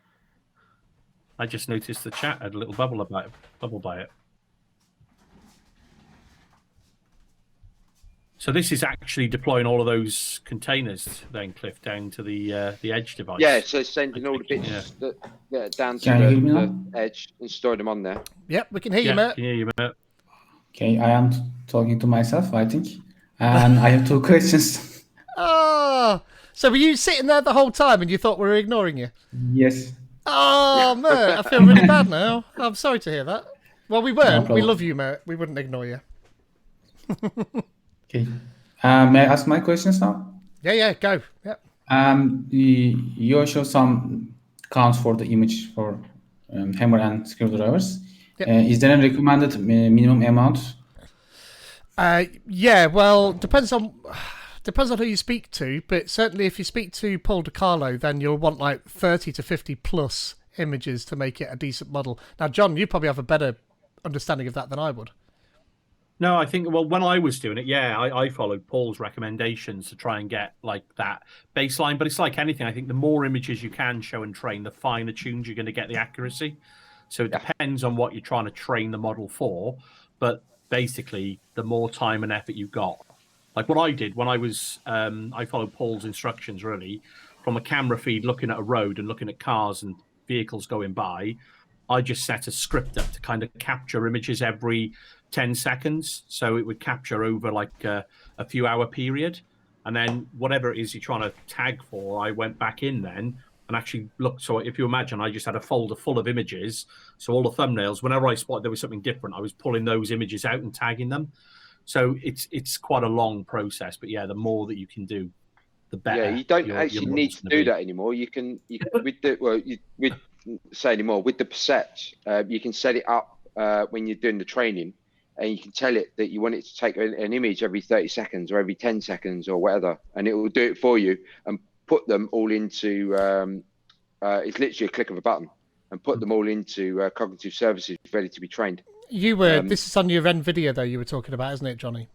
I just noticed the chat had a little bubble by it. So this is actually deploying all of those containers then, Cliff, down to the edge device. Yeah, so sending all the bits down to the edge and storing them on there. Yep, we can hear you, Mert. Can hear you, Mert. Okay, I am talking to myself, I think. And I have 2 questions. Oh, so were you sitting there the whole time and you thought we were ignoring you? Yes. Oh, Mert, I feel really bad now. I'm sorry to hear that. Well, we weren't. We love you, Mert. We wouldn't ignore you. Okay. May I ask my questions now? Yeah, go. Yep. You show some counts for the image for hammer and screwdrivers. Yep. Is there a recommended minimum amount? Yeah, well, depends on who you speak to, but certainly if you speak to Paul DiCarlo, then you'll want like 30 to 50 plus images to make it a decent model. Now, John, you probably have a better understanding of that than I would. No, I think, well, when I was doing it, I followed Paul's recommendations to try and get like that baseline. But it's like anything. I think the more images you can show and train, the finer tuned you're going to get the accuracy. So it depends on what you're trying to train the model for. But basically, the more time and effort you've got. Like what I did when I was, I followed Paul's instructions really from a camera feed, looking at a road and looking at cars and vehicles going by. I just set a script up to kind of capture images every 10 seconds. So it would capture over like a few hour period. And then whatever it is you're trying to tag for, I went back in then and actually looked. So if you imagine, I just had a folder full of images. So all the thumbnails, whenever I spotted there was something different, I was pulling those images out and tagging them. So it's quite a long process. But yeah, the more that you can do, the better. Yeah, you don't actually need to do that anymore. You can, we'd say anymore with the Percept, you can set it up when you're doing the training, and you can tell it that you want it to take an image every 30 seconds or every 10 seconds or whatever, and it will do it for you and put them all into. It's literally a click of a button, and put them all into cognitive services ready to be trained. You were. This is on your end video though. You were talking about, isn't it, Johnny?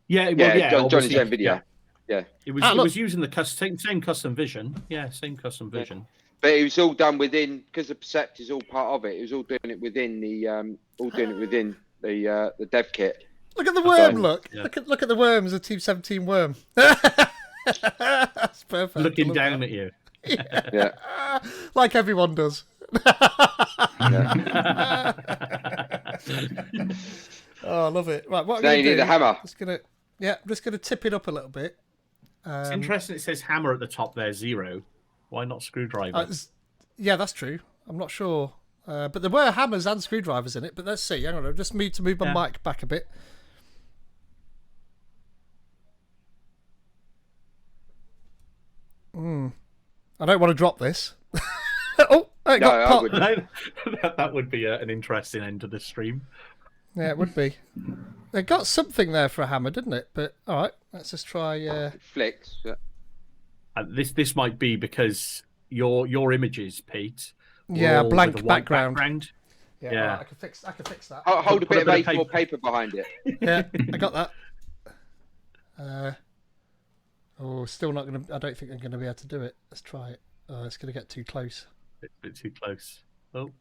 Yeah, well, yeah. Johnny's end video. Yeah. It was using the same custom vision. Yeah, same custom vision. Yeah. But it was all done within, because the Percept is all part of it. It was all doing it within the dev kit. Look at the worm! Look at the worm as a Team 17 worm. That's perfect. Looking down at you. Yeah. Like everyone does. Oh, I love it. Right, what now you need a hammer. I'm just gonna tip it up a little bit. It's interesting. It says hammer at the top there, 0. Why not screwdriver? Yeah, that's true. I'm not sure, but there were hammers and screwdrivers in it. But let's see. Hang on, I'll just move my mic back a bit. I don't want to drop this. Oh, that would be an interesting end to the stream. Yeah, it would be. They got something there for a hammer, didn't it? But all right, let's just try. Flicks. This might be because your images, Pete. Yeah, blank background. Yeah. Right, I can fix that. Hold a bit of A4 paper behind it. Yeah, I got that. Still not gonna. I don't think I'm gonna be able to do it. Let's try it. It's gonna get too close. A bit too close. Oh.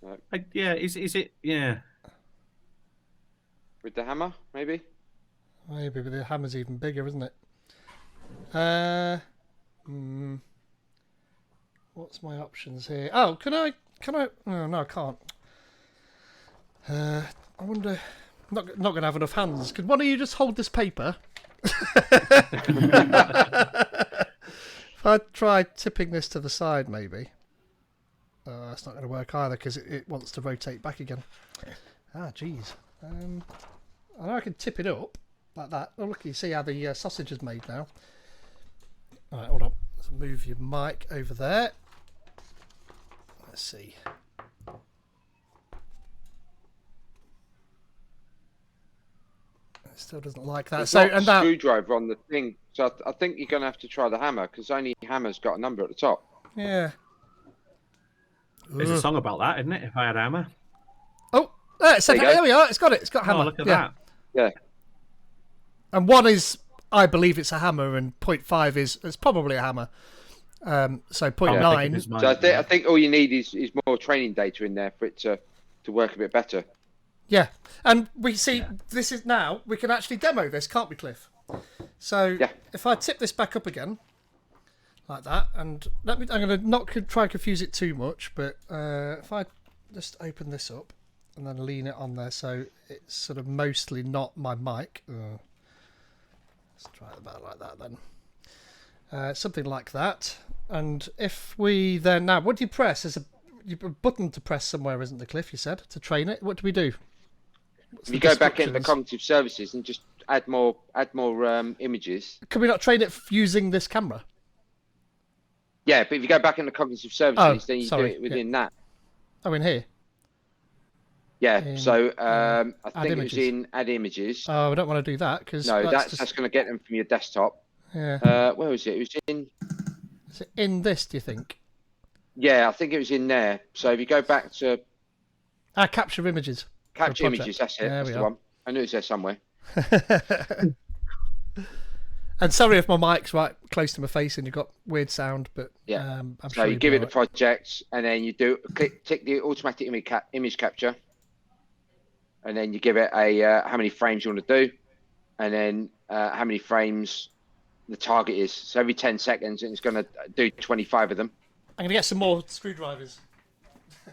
Right. Yeah. Is it? Yeah. With the hammer, maybe. Maybe, but the hammer's even bigger, isn't it? What's my options here? Oh, can I? Oh, no, I can't. I wonder. Not going to have enough hands. Could one of you just hold this paper? If I try tipping this to the side, maybe. It's not going to work either because it wants to rotate back again. Ah, jeez. I know I can tip it up like that. Oh, look, you see how the sausage is made now. All right, hold on. Let's move your mic over there. Let's see. It still doesn't like that. There's So not and a that screwdriver on the thing, so I think you're going to have to try the hammer because only hammer's got a number at the top. yeah. There's a song about that, isn't it? If I had a hammer. Oh, there we are. It's got it. It's got hammer. Oh, look at that. Yeah. And 1 is, I believe it's a hammer, and 0.5 is it's probably a hammer. So 0.9. So I think all you need is more training data in there for it to work a bit better. Yeah, and we see this is now we can actually demo this, can't we, Cliff? So if I tip this back up again, like that, and I'm going to not try and confuse it too much, but if I just open this up and then lean it on there, so it's sort of mostly not my mic. Let's try it about like that then. Something like that. And if we then now, what do you press? There's a button to press somewhere, isn't there, Cliff? You said to train it. What do we do? If you go back into the cognitive services and just add more images. Can we not train it using this camera? Yeah, but if you go back into cognitive services, then you do it within that. Oh, in here. Yeah. So I think it was in add images. Oh, I don't want to do that because that's going to get them from your desktop. Yeah. Where was it? It was in. Is it in this? Do you think? Yeah, I think it was in there. So if you go back to capture images. Capture images. That's it. That's the one. I knew it was there somewhere. And sorry if my mic's right close to my face and you've got weird sound, but yeah. I'm so sure you give it the project, and then you tick the automatic image capture, and then you give it a how many frames you want to do, and then how many frames the target is. So every 10 seconds, it's going to do 25 of them. I'm gonna get some more screwdrivers.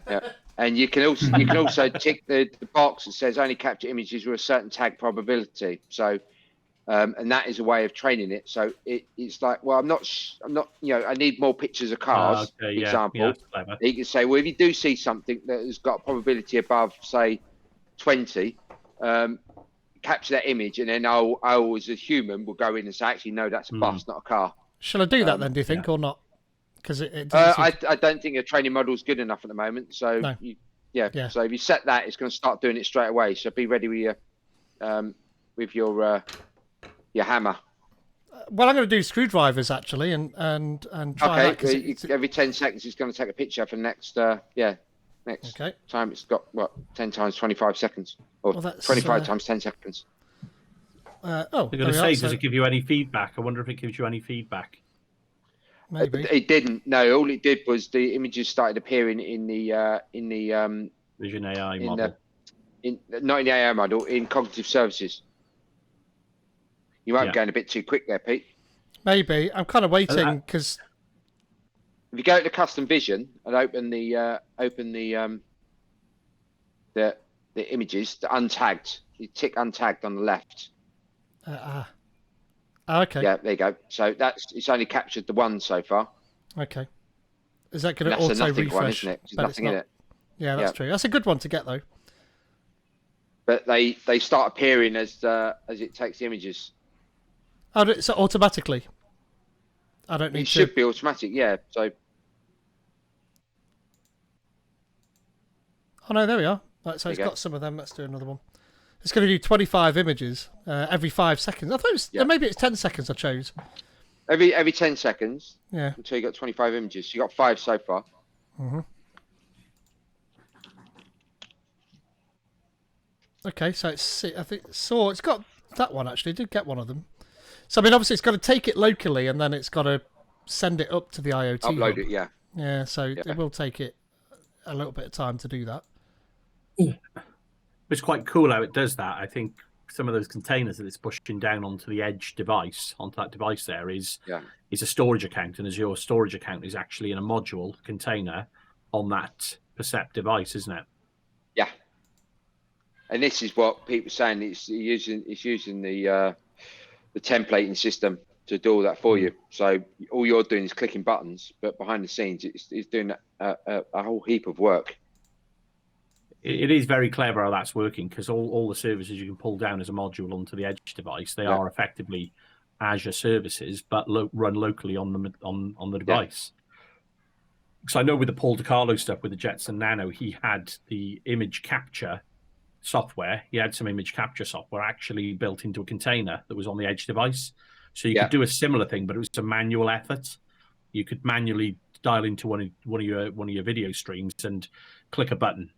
Yeah. And you can also tick the box that says only capture images with a certain tag probability. So, and that is a way of training it. So it's like, well, I'm not, I need more pictures of cars, for example. You can say, well, if you do see something that has got a probability above, say, 20, capture that image, and then I as a human will go in and say, actually, no, that's a bus, not a car. Shall I do that then? Do you think, or not? Because I don't think a training model is good enough at the moment. So No. So if you set that, it's going to start doing it straight away. So be ready with your hammer. Well, I'm going to do screwdrivers actually, and try that. Every 10 seconds, it's going to take a picture for next time. It's got 10 times 25 seconds, or 25 times 10 seconds. I'm going to say, does it give you any feedback? I wonder if it gives you any feedback. Maybe it didn't. No, all it did was the images started appearing in the Vision AI model. Not in the AI model, in cognitive services. You might be going a bit too quick there, Pete. Maybe. I'm kind of waiting because if you go to custom vision and open the images, the untagged, you tick untagged on the left. Okay. Yeah, there you go. So it's only captured the one so far. Okay. Is that going to auto refresh? One, isn't it? There's nothing in it. Yeah, that's true. That's a good one to get though. But they start appearing as it takes the images. Oh, so automatically. I don't need It should be automatic, yeah. So. Oh no, there we are. Right, so it's got some of them. Let's do another one. It's going to do 25 images every 5 seconds. I thought it was maybe it's 10 seconds I chose. Every 10 seconds. Yeah. Until you got 25 images. You got 5 so far. Mm-hmm. Okay, so it's got that one actually. It did get one of them. So I mean, obviously it's got to take it locally and then it's got to send it up to the IoT. Upload it, yeah. Yeah, so it will take it a little bit of time to do that. It's quite cool how it does that. I think some of those containers that it's pushing down onto the edge device, onto that device there, is a storage account, and Azure storage account is actually in a module container on that Percept device, isn't it? Yeah. And this is what people are saying. It's using the templating system to do all that for you. So all you're doing is clicking buttons, but behind the scenes, it's doing a whole heap of work. It is very clever how that's working, because all the services you can pull down as a module onto the edge device, they are effectively Azure services, but run locally on the device. Because I know with the Paul DiCarlo stuff with the Jetson Nano, he had the image capture software. He had some image capture software actually built into a container that was on the edge device. So you could do a similar thing, but it was a manual effort. You could manually dial into one of your video streams and click a button,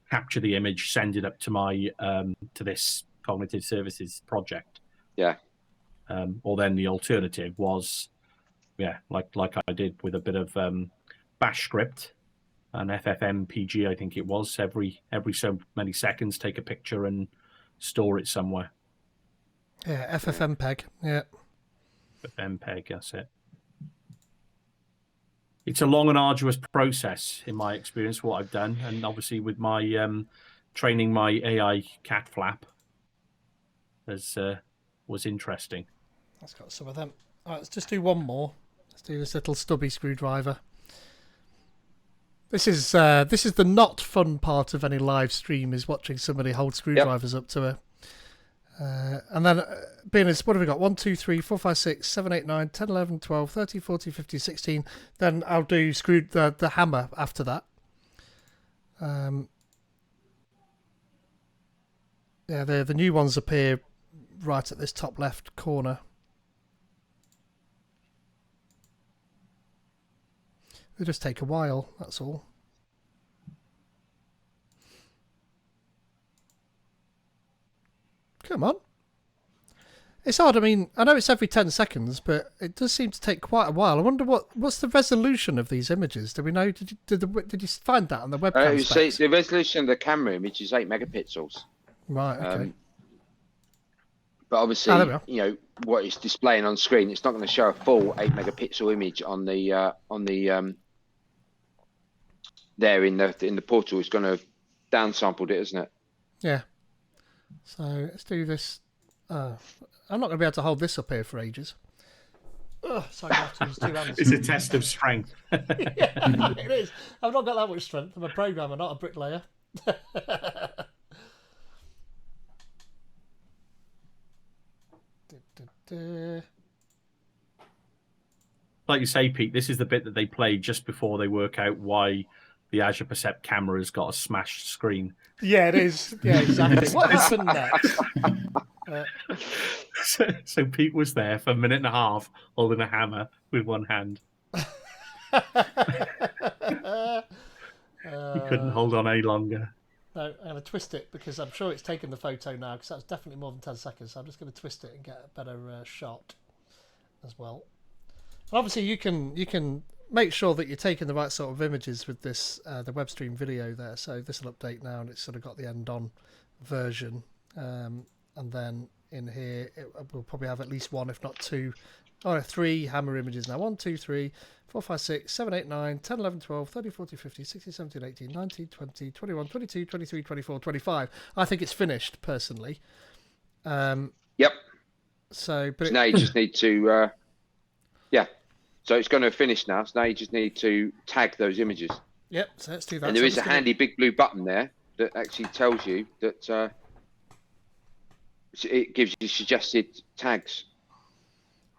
capture the image, send it up to my to this cognitive services project. Yeah. Or then the alternative was, like I did with a bit of Bash script, an FFmpeg, I think it was. Every so many seconds, take a picture and store it somewhere. Yeah, FFmpeg. Yeah. FFmpeg, that's it. It's a long and arduous process, in my experience, what I've done. And obviously with my training my AI cat flap was interesting. That's got some of them. All right, let's just do one more. Let's do this little stubby screwdriver. This is the not fun part of any live stream, is watching somebody hold screwdrivers up to a... and then being as, what have we got? 1, 2, 3, 4, 5, 6, 7, 8, 9, 10, 11, 12, 13, 14, 15, 16. Then I'll do the hammer after that. The new ones appear right at this top left corner. They just take a while, that's all. Come on. It's odd. I mean, I know it's every 10 seconds, but it does seem to take quite a while. I wonder what's the resolution of these images? Do we know? Did you find that on the webcam specs? The resolution of the camera image is 8 megapixels. Right. Okay. But obviously, what it's displaying on screen, it's not going to show a full 8 megapixel image on the there in the portal is going to have downsampled it, isn't it? Yeah. So let's do this. I'm not going to be able to hold this up here for ages. So I have to use 2 hands. It's a test of strength. Yeah, it is. I've not got that much strength. I'm a programmer, not a bricklayer. Like you say, Pete, this is the bit that they play just before they work out why the Azure Percept camera has got a smashed screen. Yeah, it is. Yeah, exactly. What happened next? So Pete was there for a minute and a half holding a hammer with one hand. He couldn't hold on any longer. No, I'm going to twist it because I'm sure it's taken the photo now because that's definitely more than 10 seconds. So I'm just going to twist it and get a better shot as well. And obviously, you can make sure that you're taking the right sort of images with this the web stream video there. So this will update now, and it's sort of got the end on version. And then in here, we'll probably have at least 1, if not 2, or 3 hammer images now. 1, 2, 3, 4, 5, 6, 7, 8, 9, 10, 11, 12, 13, 14, 15, 16, 17, 18, 19, 20, 21, 22, 23, 24, 25. I think it's finished, personally. Yep. So now you just need to, So it's going to finish now. So now you just need to tag those images. Yep. So let's do that. And there is a handy big blue button there that actually tells you that it gives you suggested tags.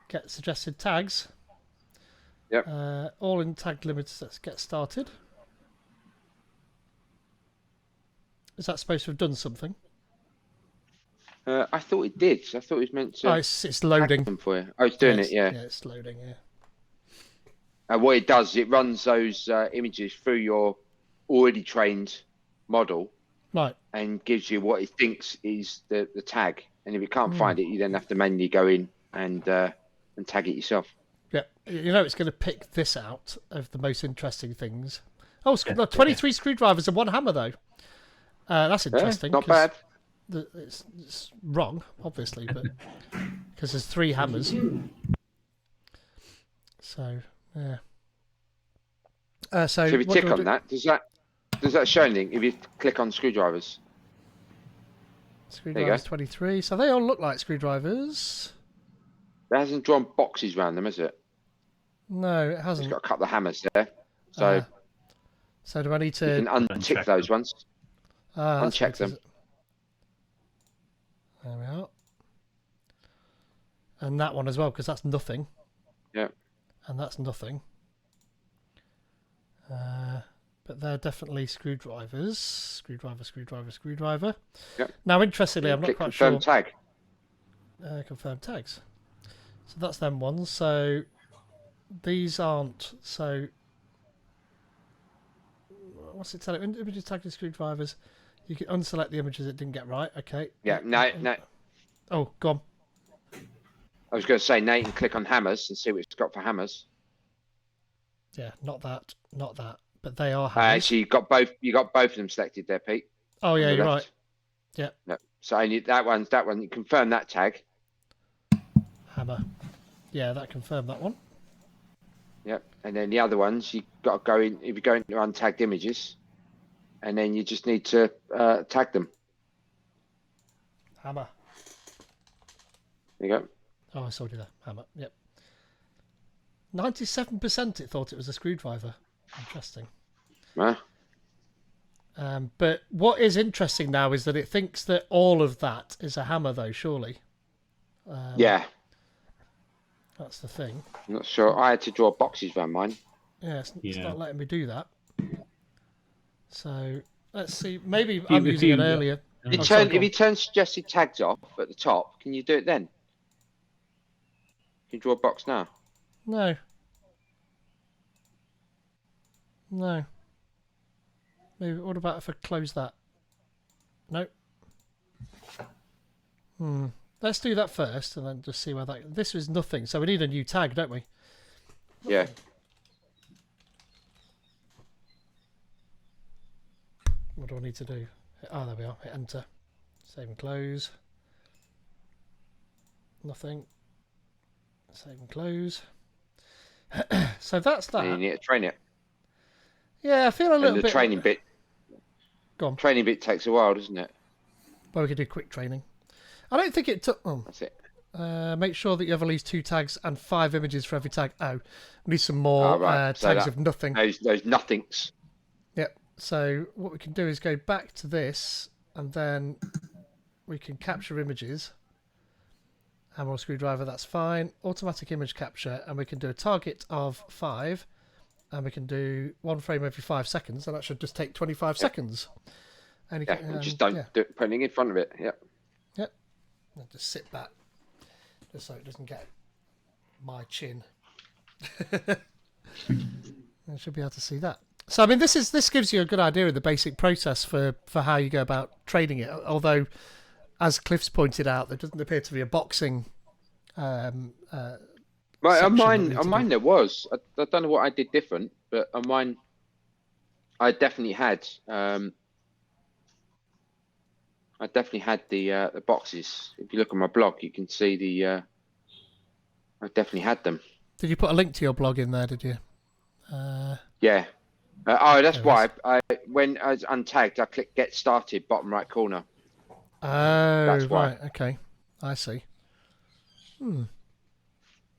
Get suggested tags. Yep. All in tag limits. Let's get started. Is that supposed to have done something? I thought it did. I thought it was meant to. Oh, it's loading. Them for you. Oh, it's doing it. Yeah. Yeah, it's loading. Yeah. What it does is it runs those images through your already trained model, right, and gives you what it thinks is the tag. And if it can't find it, you then have to manually go in and tag it yourself. Yeah, you know it's going to pick this out of the most interesting things. Oh, 23 screwdrivers and 1 hammer though. That's interesting. Not bad. It's wrong, obviously, but because there's 3 hammers. So yeah. So if you tick on that, does that show anything? If you click on screwdrivers. Screwdrivers 23. So they all look like screwdrivers. It hasn't drawn boxes around them, has it? No, it hasn't. It's got a couple of hammers there. So do I need to? You can untick those ones. Uncheck them. There we are. And that one as well, because that's nothing. Yeah. And that's nothing. But they're definitely screwdrivers. Screwdriver. Yep. Now, interestingly, I'm not quite sure. Confirm tag. Confirm tags. So that's them ones. So these aren't. So what's it telling? Images tagged as screwdrivers. You can unselect the images it didn't get right. Okay. Yeah. No. Oh, go on. I was going to say, now you can click on hammers and see what it's got for hammers. Yeah, not that, but they are hammers. Actually, you got both of them selected there, Pete. Oh yeah, you're right. Yeah. No. So I need that one. You confirm that tag. Hammer. Yeah, that confirmed that one. Yep. And then the other ones, you got to go in. If you go into untagged images, and then you just need to tag them. Hammer. There you go. Oh, I saw you there. Hammer. Yep. 97% it thought it was a screwdriver. Interesting. Huh? But what is interesting now is that it thinks that all of that is a hammer, though, surely. Yeah. That's the thing. I'm not sure. I had to draw boxes around mine. Yeah, it's not letting me do that. So, let's see. Maybe I'm using it earlier. If you turn suggested tags off at the top, can you do it then? Can you draw a box now? No. Maybe. What about if I close that? No. Let's do that first, and then just see where that. This was nothing, so we need a new tag, don't we? Yeah. What do I need to do? Oh, there we are. Hit enter. Save and close. Nothing. Save and close. So that's that. You need to train it. Yeah, I feel a little And the bit. training bit. Go on. Training bit takes a while, doesn't it? Well, we could do quick training. I don't think it took. Oh. That's it. Make sure that you have at least 2 tags and 5 images for every tag. Oh, we need some more tags of nothing. Those nothings. Yep. So what we can do is go back to this, and then we can capture images. Hammer or screwdriver, that's fine. Automatic image capture, and we can do a target of 5, and we can do 1 frame every 5 seconds, and that should just take 25 seconds. And just don't do it, putting in front of it. Yep. Yep. And just sit back, just so it doesn't get my chin. I should be able to see that. So I mean, this gives you a good idea of the basic process for how you go about training it. Although, as Cliff's pointed out, there doesn't appear to be a boxing. On mine there was. I don't know what I did different, but on mine, I definitely had. I definitely had the boxes. If you look on my blog, you can see the. I definitely had them. Did you put a link to your blog in there? Did you? Yeah. That's why when I was untagged, I clicked Get Started, bottom right corner. Oh, That's why. right. Okay, I see.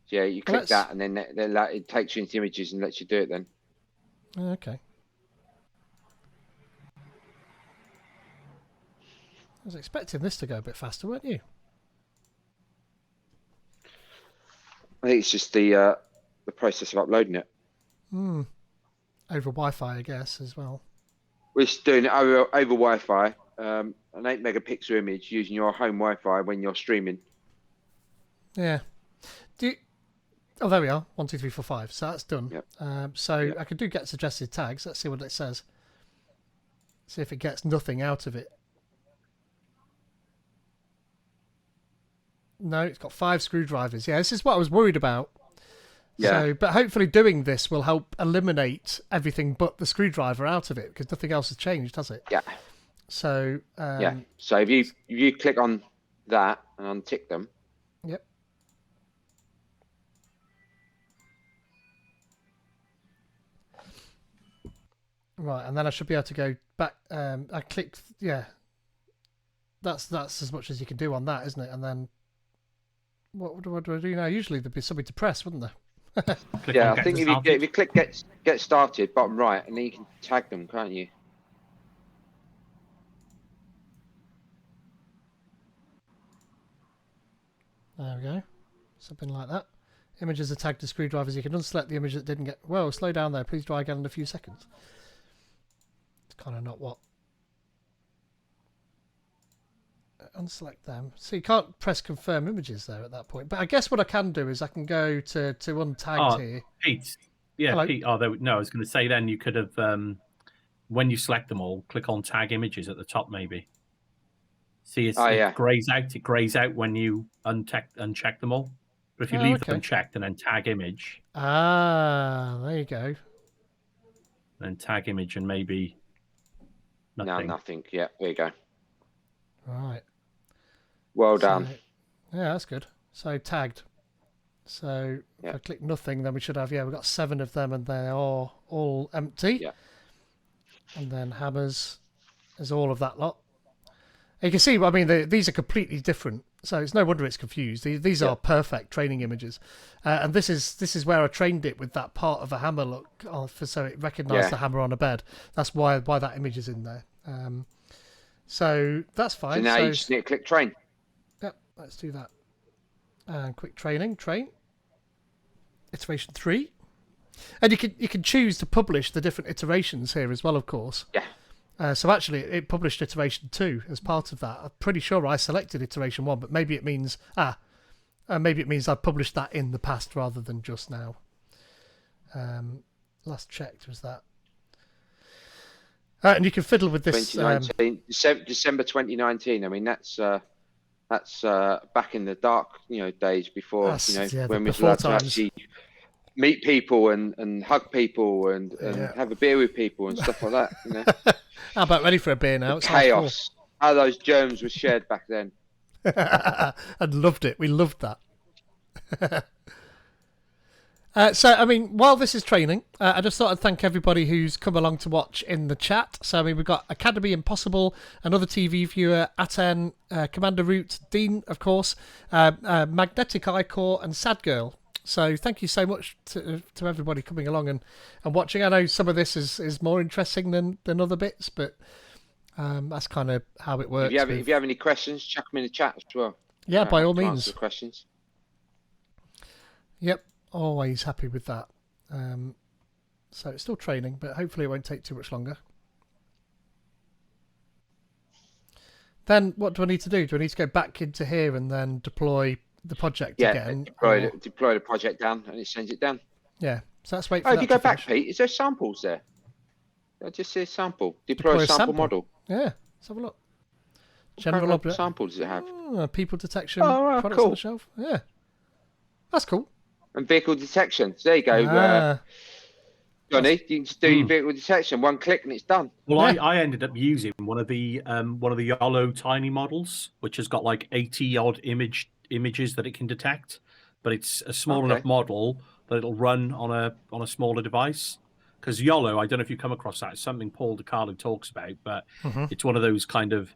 Yeah, you click that, and then it takes you into images and lets you do it. Then. Okay. I was expecting this to go a bit faster, weren't you? I think it's just the process of uploading it. Over Wi-Fi, I guess, as well. We're just doing it over Wi-Fi, an 8 megapixel image using your home Wi-Fi when you're streaming. Yeah. Oh, there we are. 1, 2, 3, 4, 5. So that's done. Yep. I could do get suggested tags. Let's see what it says. See if it gets nothing out of it. No, it's got 5 screwdrivers. Yeah, this is what I was worried about. Yeah. So, but hopefully doing this will help eliminate everything but the screwdriver out of it, because nothing else has changed, has it? Yeah. So. Yeah. So if you click on that and untick them. Yep. Right, and then I should be able to go back. I clicked. Yeah. That's as much as you can do on that, isn't it? And then. What do I do now? Usually there'd be something to press, wouldn't there? Yeah, I think if you click get started, bottom right, and then you can tag them, can't you? There we go. Something like that. Images are tagged to screwdrivers. You can unselect the image that didn't get... Well, slow down there. Please try again in a few seconds. It's kind of not what... Unselect them. So you can't press confirm images there at that point. But I guess what I can do is I can go to untagged here. Pete. Yeah, hello. Pete. No, I was going to say then you could have, when you select them all, click on tag images at the top maybe. See, it grays out. It grays out when you uncheck them all. But if you leave them checked and then tag image. Ah, there you go. Then tag image and maybe nothing. No, nothing. Yeah, there you go. Right. Well done. Yeah, that's good. So tagged. So if I click nothing, then we should have, we've got 7 of them and they are all empty. Yeah. And then hammers is all of that lot. And you can see, I mean, these are completely different. So it's no wonder it's confused. These are perfect training images. And this is where I trained it with that part of a hammer look, so it recognised the hammer on a bed. That's why that image is in there. So that's fine. So now you just need to click train. Yep, let's do that. And quick train. Iteration 3. And you can choose to publish the different iterations here as well, of course. Yeah. So actually, it published iteration 2 as part of that. I'm pretty sure I selected iteration 1, but maybe it means I published that in the past rather than just now. Last checked was that. And you can fiddle with this. 2019, December 2019. I mean, that's back in the dark, days before, when we were allowed to actually meet people and hug people and have a beer with people and stuff like that. How about ready for a beer now? It's chaos. How those germs were shared back then. And loved it. We loved that. So, I mean, while this is training, I just thought I'd thank everybody who's come along to watch in the chat. So, I mean, we've got Academy Impossible, another TV viewer, Aten, Commander Root, Dean, of course, Magnetic Eye Core, and Sad Girl. So, thank you so much to everybody coming along and watching. I know some of this is more interesting than other bits, but that's kind of how it works. If you have any questions, chuck them in the chat as well. Yeah, by all means. Answer the questions. Yep. Always happy with that. So it's still training, but hopefully it won't take too much longer. Then what do I need to do? Do I need to go back into here and then deploy the project again? Deploy the project down and it sends it down. Yeah, so let's wait for that. If you go back, Pete, is there samples there? I just see a sample. Deploy a sample model. Yeah, let's have a look. General object. Sample does it have? People detection, products on the shelf. Yeah, that's cool. And vehicle detection. So there you go. Johnny, you can just do your vehicle detection. One click and it's done. Well, I ended up using one of the YOLO tiny models, which has got like 80 odd images that it can detect, but it's a small enough model that it'll run on a smaller device. Because YOLO, I don't know if you come across that. It's something Paul DiCarlo talks about, but it's one of those kind of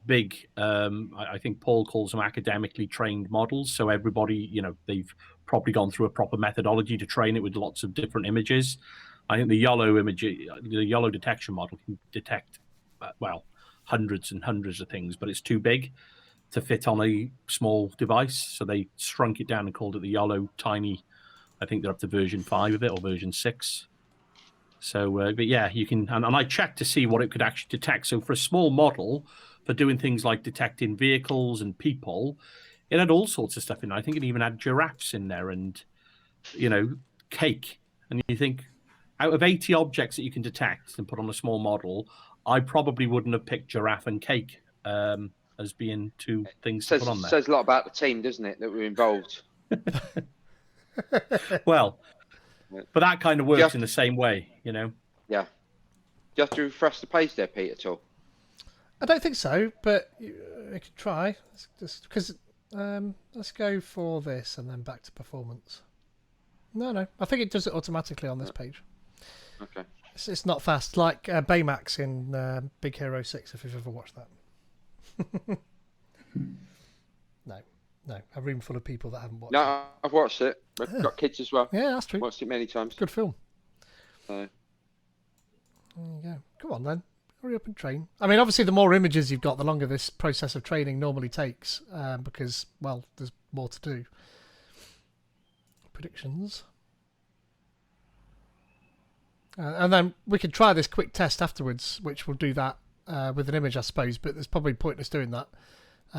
big. I think Paul calls them academically trained models. So everybody, they've probably gone through a proper methodology to train it with lots of different images. I think the YOLO detection model can detect, hundreds and hundreds of things, but it's too big to fit on a small device. So they shrunk it down and called it the YOLO Tiny. I think they're up to version 5 of it or version 6. So, but yeah, you can, and I checked to see what it could actually detect. So for a small model, for doing things like detecting vehicles and people, it had all sorts of stuff in there. I think it even had giraffes in there and, cake. And you think, out of 80 objects that you can detect and put on a small model, I probably wouldn't have picked giraffe and cake as being two things to put on there. Says a lot about the team, doesn't it, that were involved? Well, but that kind of works in the same way, Yeah. Do you have to refresh the page there, Pete, at all? I don't think so, but I could try. Just because let's go for this and then back to performance. No, I think it does it automatically on this page. Okay. It's not fast, like Baymax in Big Hero 6, if you've ever watched that. No, a room full of people that haven't watched it. No, I've watched it. I've got kids as well. Yeah, that's true. Watched it many times. Good film. So. There you go. Come on then. Hurry up and train. I mean, obviously, the more images you've got, the longer this process of training normally takes, because, well, there's more to do. Predictions. And then we could try this quick test afterwards, which will do that with an image, I suppose, but there's probably pointless doing that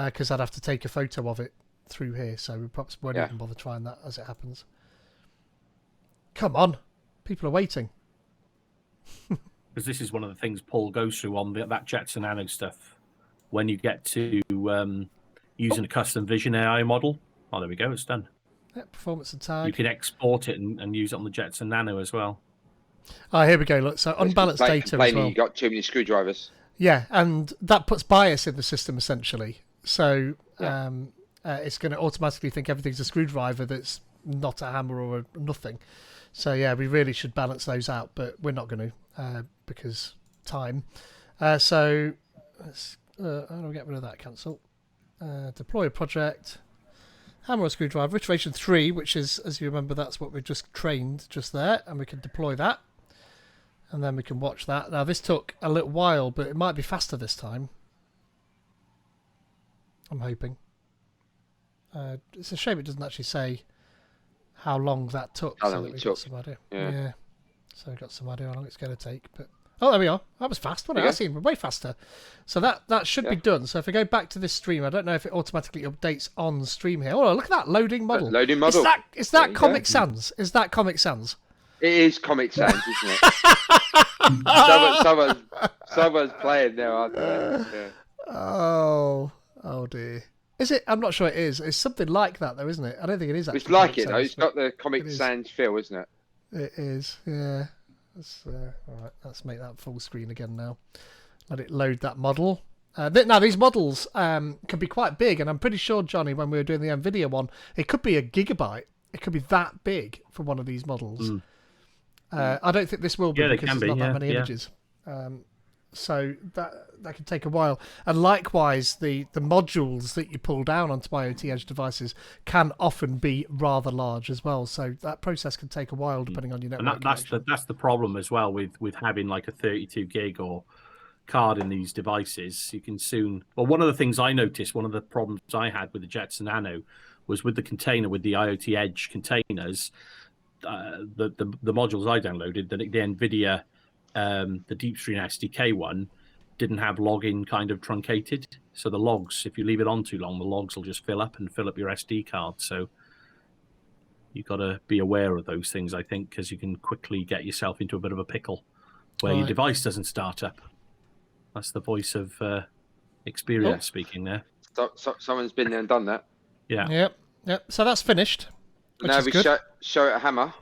because I'd have to take a photo of it through here, so we perhaps won't even bother trying that as it happens. Come on. People are waiting. Because this is one of the things Paul goes through on that Jetson Nano stuff. When you get to using a custom vision AI model, there we go, it's done. Yeah, performance and tag. You can export it and use it on the Jetson Nano as well. Oh, here we go. Look, so unbalanced data as well. You got too many screwdrivers. Yeah, and that puts bias in the system essentially. So it's going to automatically think everything's a screwdriver that's not a hammer or a nothing. So yeah, we really should balance those out, but we're not going to because time. So let's how do we get rid of that? Cancel. Deploy a project. Hammer or screwdriver. Iteration 3, which is, as you remember, that's what we just trained just there, and we can deploy that. And then we can watch that. Now, this took a little while, but it might be faster this time. I'm hoping. It's a shame it doesn't actually say how long that took. How long it took. Some idea. Yeah. So we've got some idea how long it's going to take. But oh, there we are. That was fast, wasn't it? That seemed way faster. So that should be done. So if I go back to this stream, I don't know if it automatically updates on stream here. Oh, look at that loading model. Loading model. Is that Comic Sans? Is that Comic Sans? It is Comic Sans, isn't it? someone's playing there, aren't they? Yeah. Oh dear. Is it? I'm not sure it is. It's something like that, though, isn't it? I don't think it is. It's like it, though. It's got the Comic Sans feel, isn't it? It is, yeah. All right, let's make that full screen again now. Let it load that model. Now, these models can be quite big, and I'm pretty sure, Johnny, when we were doing the NVIDIA one, it could be a gigabyte. it could be that big for one of these models. I don't think this will be because there's not that many images. So that could take a while. And likewise, the modules that you pull down onto IoT Edge devices can often be rather large as well. So that process can take a while depending on your network. And that's the problem as well with having like a 32 gig or card in these devices. You can soon. Well, one of the things I noticed, one of the problems I had with the Jetson Nano, was with the container, with the IoT Edge containers. The modules I downloaded, the NVIDIA, the DeepStream SDK one, didn't have login kind of truncated. So the logs, if you leave it on too long, the logs will just fill up your SD card. So you've got to be aware of those things, I think, because you can quickly get yourself into a bit of a pickle where your device doesn't start up. That's the voice of experience speaking there. So someone's been there and done that. Yeah. Yep. So that's finished. Now we show it a hammer.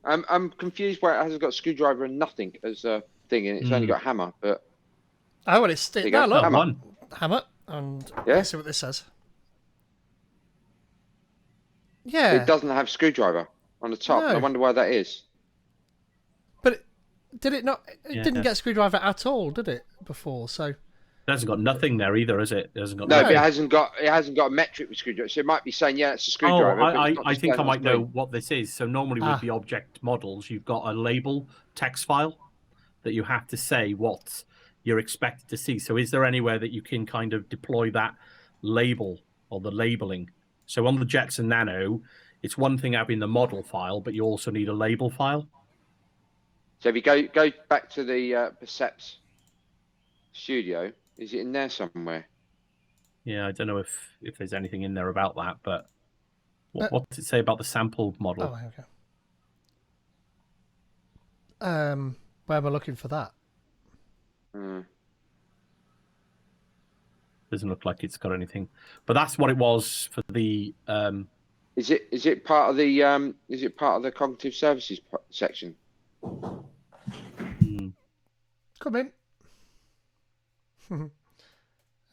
I'm confused why it hasn't got a screwdriver and nothing as a thing, and it's only got a hammer. But look, hammer, and let's see what this says. Yeah, it doesn't have screwdriver on the top. No. I wonder why that is. But did it not? It didn't get a screwdriver at all, did it? Before, so. It hasn't got nothing there either, has it? It hasn't got. No, but it hasn't got a metric with screwdriver. So it might be saying, it's a screwdriver. I think I might know what this is. So normally with the object models, you've got a label text file that you have to say what you're expected to see. So is there anywhere that you can kind of deploy that label or the labeling? So on the Jetson Nano, it's one thing having the model file, but you also need a label file. So if you go back to the Percept Studio. Is it in there somewhere? Yeah, I don't know if there's anything in there about that, but what does it say about the sample model? Oh, okay. Where am I looking for that? Doesn't look like it's got anything, but that's what it was for the. Is it part of the cognitive services section? Come in.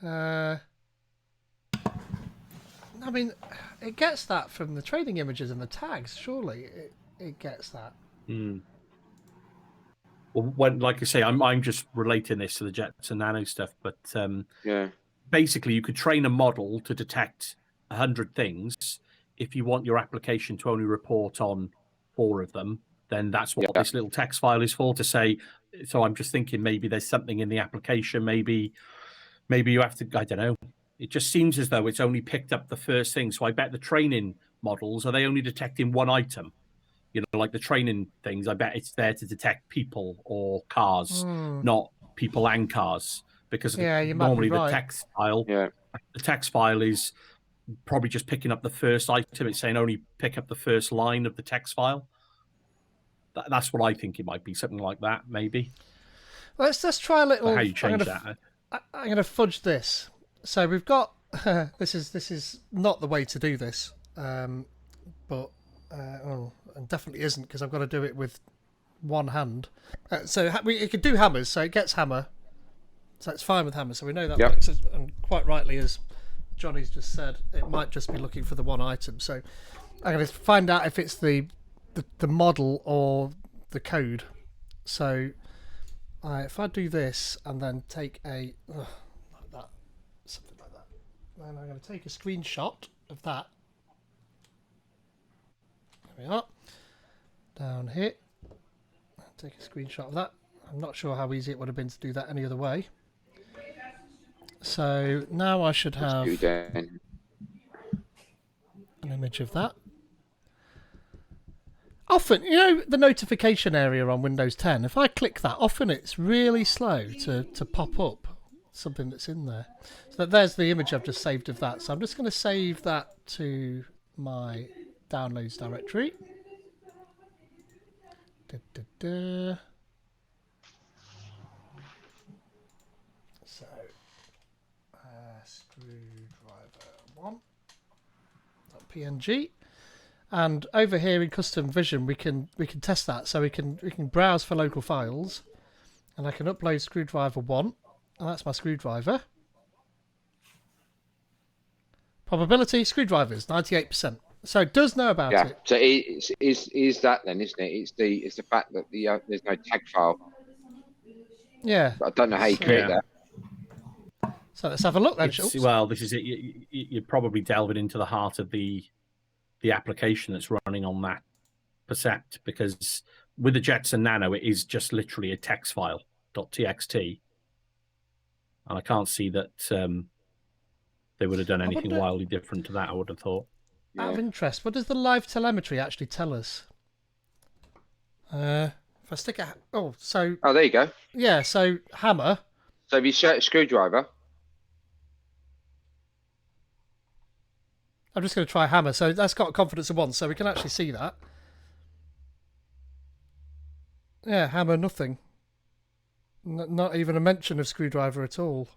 I mean, it gets that from the training images and the tags. Surely it gets that. Well, when, like I say, I'm just relating this to the Jetson Nano stuff, but basically, you could train a model to detect 100 things. If you want your application to only report on 4 of them, then that's what this little text file is for, to say. So I'm just thinking maybe there's something in the application. Maybe you have to, I don't know. It just seems as though it's only picked up the first thing. So I bet the training models, are they only detecting one item? You know, like the training things, I bet it's there to detect people or cars, not people and cars. Because normally the text file is probably just picking up the first item. It's saying only pick up the first line of the text file. That's what I think it might be, something like that, maybe. Let's try a little. How you change that? I'm going to fudge this. So we've got this is not the way to do this, but and definitely isn't, because I've got to do it with one hand. So it could do hammers, so it gets hammer, so it's fine with hammer. So we know that works, and quite rightly, as Johnny's just said, it might just be looking for the one item. So I'm going to find out if it's the model or the code. So if I do this and then take like that, something like that, then I'm going to take a screenshot of that. There we are. Down here. Take a screenshot of that. I'm not sure how easy it would have been to do that any other way. So now I should have an image of that. Often, you know, the notification area on Windows 10, if I click that, often it's really slow to pop up something that's in there. So there's the image I've just saved of that. So I'm just going to save that to my downloads directory. So, screwdriver1.png. And over here in custom vision, we can test that. So we can browse for local files, and I can upload screwdriver 1, and that's my screwdriver. Probability screwdrivers 98%. So it does know about Yeah. it. So is that then, isn't it? It's the fact that there's no tag file. Yeah. But I don't know how you create that. So let's have a look then. Well, this is it. You're probably delving into the heart of the application that's running on that Percept, because with the Jetson Nano, it is just literally a text file, .txt, and I can't see that they would have done anything wildly different to that, I would have thought. Out of interest, what does the live telemetry actually tell us? If I stick a... Oh, there you go. Yeah, so hammer. So if you set a screwdriver... I'm just going to try hammer. So that's got confidence of 1, so we can actually see that. Yeah, hammer, nothing. Not even a mention of screwdriver at all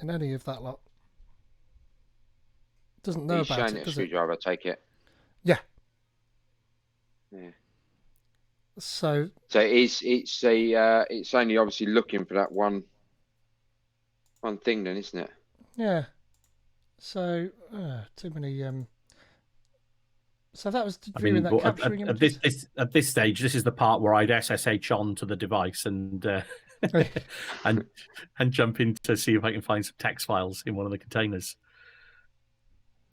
in any of that lot. Doesn't know about it, does it? Screwdriver, I take it. Yeah. Yeah. So it's only obviously looking for that one thing then, isn't it? Yeah. So too many. So that was viewing that capturing images. At this stage, this is the part where I'd SSH on to the device and and jump in to see if I can find some text files in one of the containers.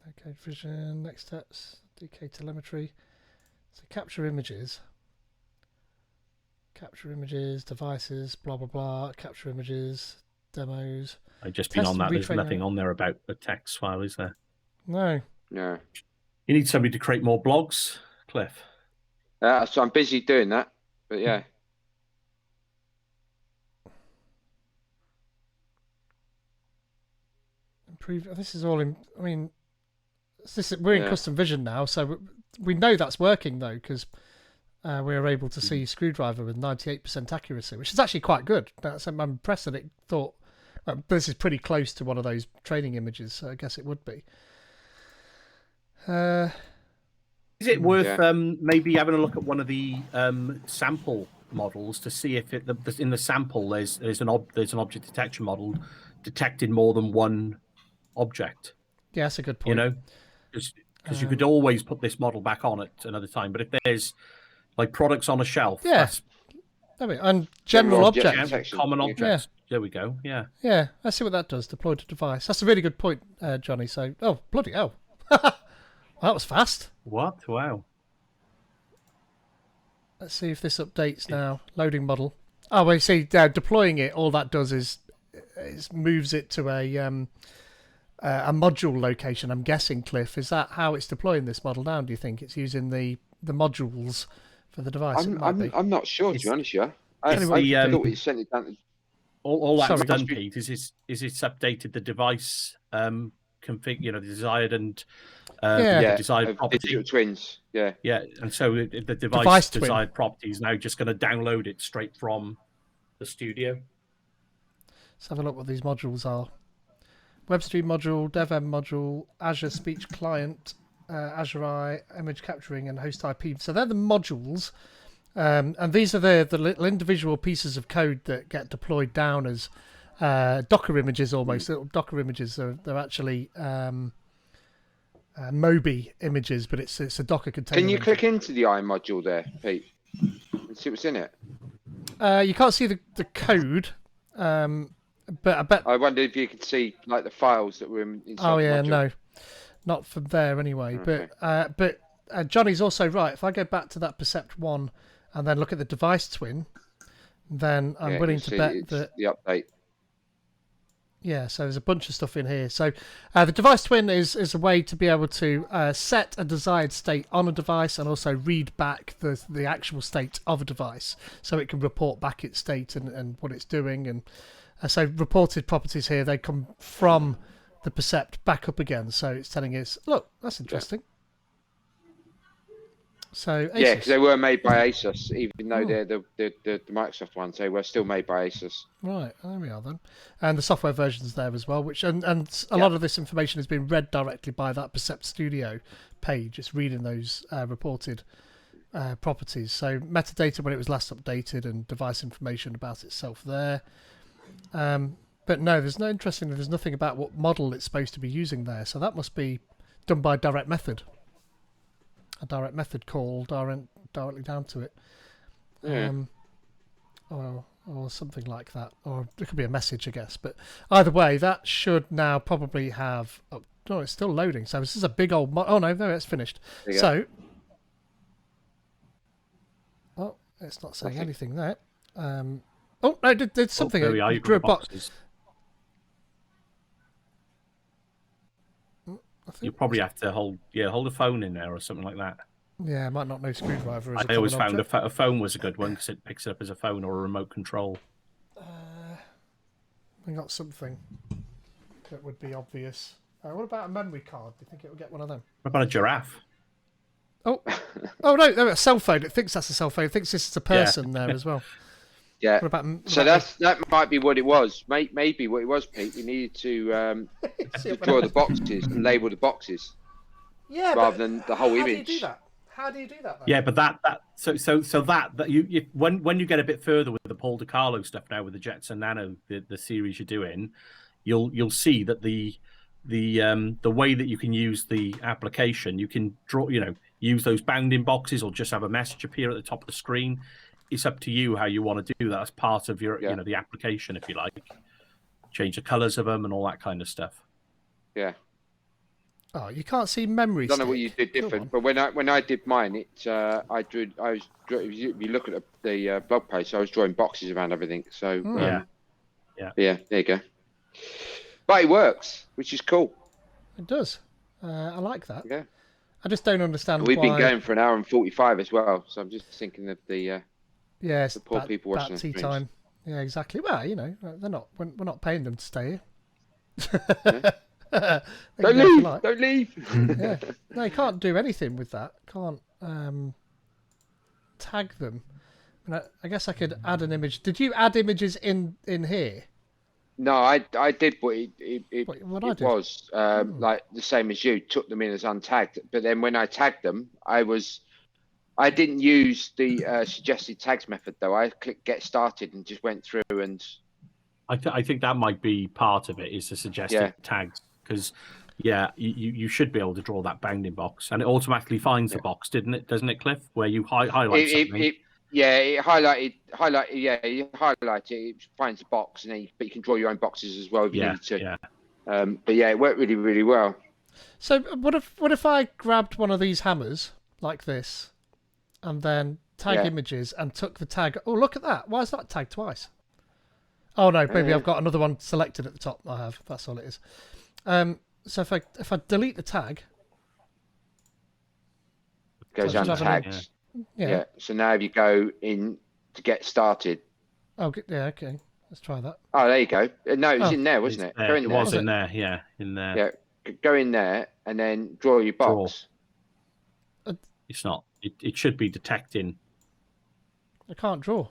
Okay, vision. Next steps. DK telemetry. So capture images. Capture images, devices, blah blah blah. Capture images, demos. I've just been on that. There's nothing on there about the text file, is there? No. No. You need somebody to create more blogs, Cliff. So I'm busy doing that, but yeah. Improve. This is all in. I mean, we're in custom vision now, so we know that's working though, because we're able to see screwdriver with 98% accuracy, which is actually quite good. I'm impressed that it thought this is pretty close to one of those training images, so I guess it would be. Is it worth maybe having a look at one of the sample models to see if in the sample there's an object detection model detecting more than one object? Yeah, that's a good point. You know, because you could always put this model back on at another time, but if there's like products on a shelf, and general objects, common objects. There we go. Yeah. Yeah, let's see what that does. Deploy to device. That's a really good point, Johnny. So, bloody hell. That was fast. What? Wow. Let's see if this updates now. Loading model. Oh, well, you see, deploying it, all that does is moves it to a module location. I'm guessing, Cliff. Is that how it's deploying this model now? Do you think it's using the modules for the device? I'm not sure, to be honest. Yeah, I thought it sent it down. All that's done, Pete, is it's updated the device config, the desired and desired property. Digital twins. Yeah. Yeah, and so the device desired property is now just going to download it straight from the studio. Let's have a look what these modules are. WebStream module, DevM module, Azure Speech Client, Azure I, image capturing, and host IP. So they're the modules. And these are the little individual pieces of code that get deployed down as Docker images almost. Little Docker images. They're actually Mobi images, but it's a Docker container. Can you click into the I module there, Pete, and see what's in it? You can't see the code, but I bet... I wonder if you could see like the files that were inside the module. No. Not from there anyway. Okay. But Johnny's also right. If I go back to that Percept 1 and then look at the device twin, then I'm willing to bet that the update. Yeah, so there's a bunch of stuff in here. So the device twin is a way to be able to set a desired state on a device and also read back the actual state of a device, so it can report back its state and what it's doing. And so reported properties here, they come from the Percept back up again. So it's telling us, look, that's interesting. So Asus. Yeah, because they were made by Asus, even though they're the Microsoft ones. They were still made by Asus. Right, there we are then. And the software version's there as well, which and a lot of this information has been read directly by that Percept Studio page. It's reading those reported properties. So metadata when it was last updated and device information about itself there. But no, there's nothing about what model it's supposed to be using there. So that must be done by direct method. a direct method call directly down to it. Yeah. Or something like that. Or it could be a message, I guess. But either way, that should now probably have... Oh, no, it's still loading. So this is a big old... Oh, no, it's finished. So... Oh, it's not saying anything there. Oh, no, it did something. There we are. It drew a box. You probably have to hold a phone in there or something like that. Yeah, I might not know screwdriver. As I always found a phone was a good one because it picks it up as a phone or a remote control. I got something that would be obvious. What about a memory card? Do you think it would get one of them? What about a giraffe? Oh, no, a cell phone. It thinks that's a cell phone. It thinks this is a person there as well. Yeah. What about, so that might be what it was. Maybe what it was, Pete. You needed to draw the boxes and label the boxes. Yeah, rather than the whole image. How do you do that? How do you do that? Then? Yeah, but that you when you get a bit further with the Paul DiCarlo stuff now with the Jetson Nano, the series you're doing, you'll see that the way that you can use the application, you can draw, use those bounding boxes or just have a message appear at the top of the screen. It's up to you how you want to do that as part of your the application, if you like. Change the colors of them and all that kind of stuff. Yeah. Oh, you can't see memory. I don't know what you did different, but when I did mine, if you look at the blog post, I was drawing boxes around everything. So there you go. But it works, which is cool. It does. I like that. Yeah. I just don't understand. We've been going for an hour and 45 as well, so I'm just thinking of the poor people watching tea time. Yeah, exactly. Well, they're not. We're not paying them to stay here. Don't leave. Yeah. No, you can't do anything with that. Can't tag them. I guess I could add an image. Did you add images in here? No, I did, but it was like the same as you. Took them in as untagged, but then when I tagged them, I didn't use the suggested tags method though. I clicked get started and just went through and. I think that might be part of it, is the suggested tags, because you should be able to draw that bounding box, and it automatically finds the box, doesn't it, Cliff? Where you highlight something. It highlighted. You highlight it. It finds the box, and then but you can draw your own boxes as well if you need to. Yeah. But it worked really, really well. So what if I grabbed one of these hammers like this, and then tag images and took the tag? Oh, look at that! Why is that tagged twice? Oh no, maybe I've got another one selected at the top. I have. That's all it is. So if I delete the tag, it goes untagged. Yeah. So now if you go in to get started. Oh yeah, okay. Let's try that. Oh, there you go. No, it was in there, wasn't it? Go in there. It was in there. Yeah, in there. Yeah, go in there and then draw your box. It's not. It should be detecting. I can't draw.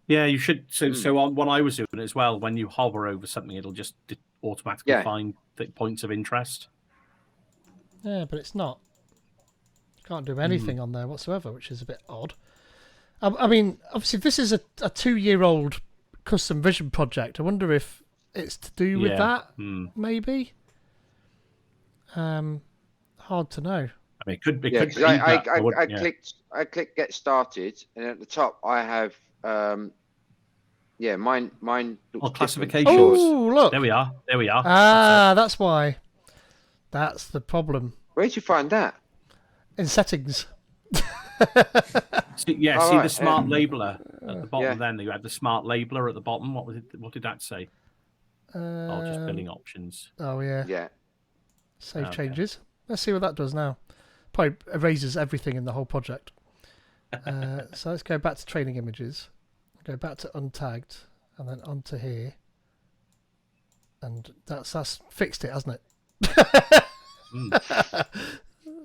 Yeah, you should. So on what I was doing as well, when you hover over something, it'll just automatically find the points of interest. Yeah, but it's not. Can't do anything on there whatsoever, which is a bit odd. I mean, obviously, this is a 2-year-old custom vision project. I wonder if it's to do with that, maybe. Hard to know. I mean, it could be. I clicked get started, and at the top I have mine. Classifications. Oh, look! There we are. That's why. That's the problem. Where'd you find that? In settings. See the smart labeler at the bottom. Then you had the smart labeler at the bottom. What was it? What did that say? Just billing options. Oh yeah. Yeah. Save changes. Let's see what that does now. Probably erases everything in the whole project. So let's go back to training images. Go back to untagged, and then onto here. And that's fixed it, hasn't it?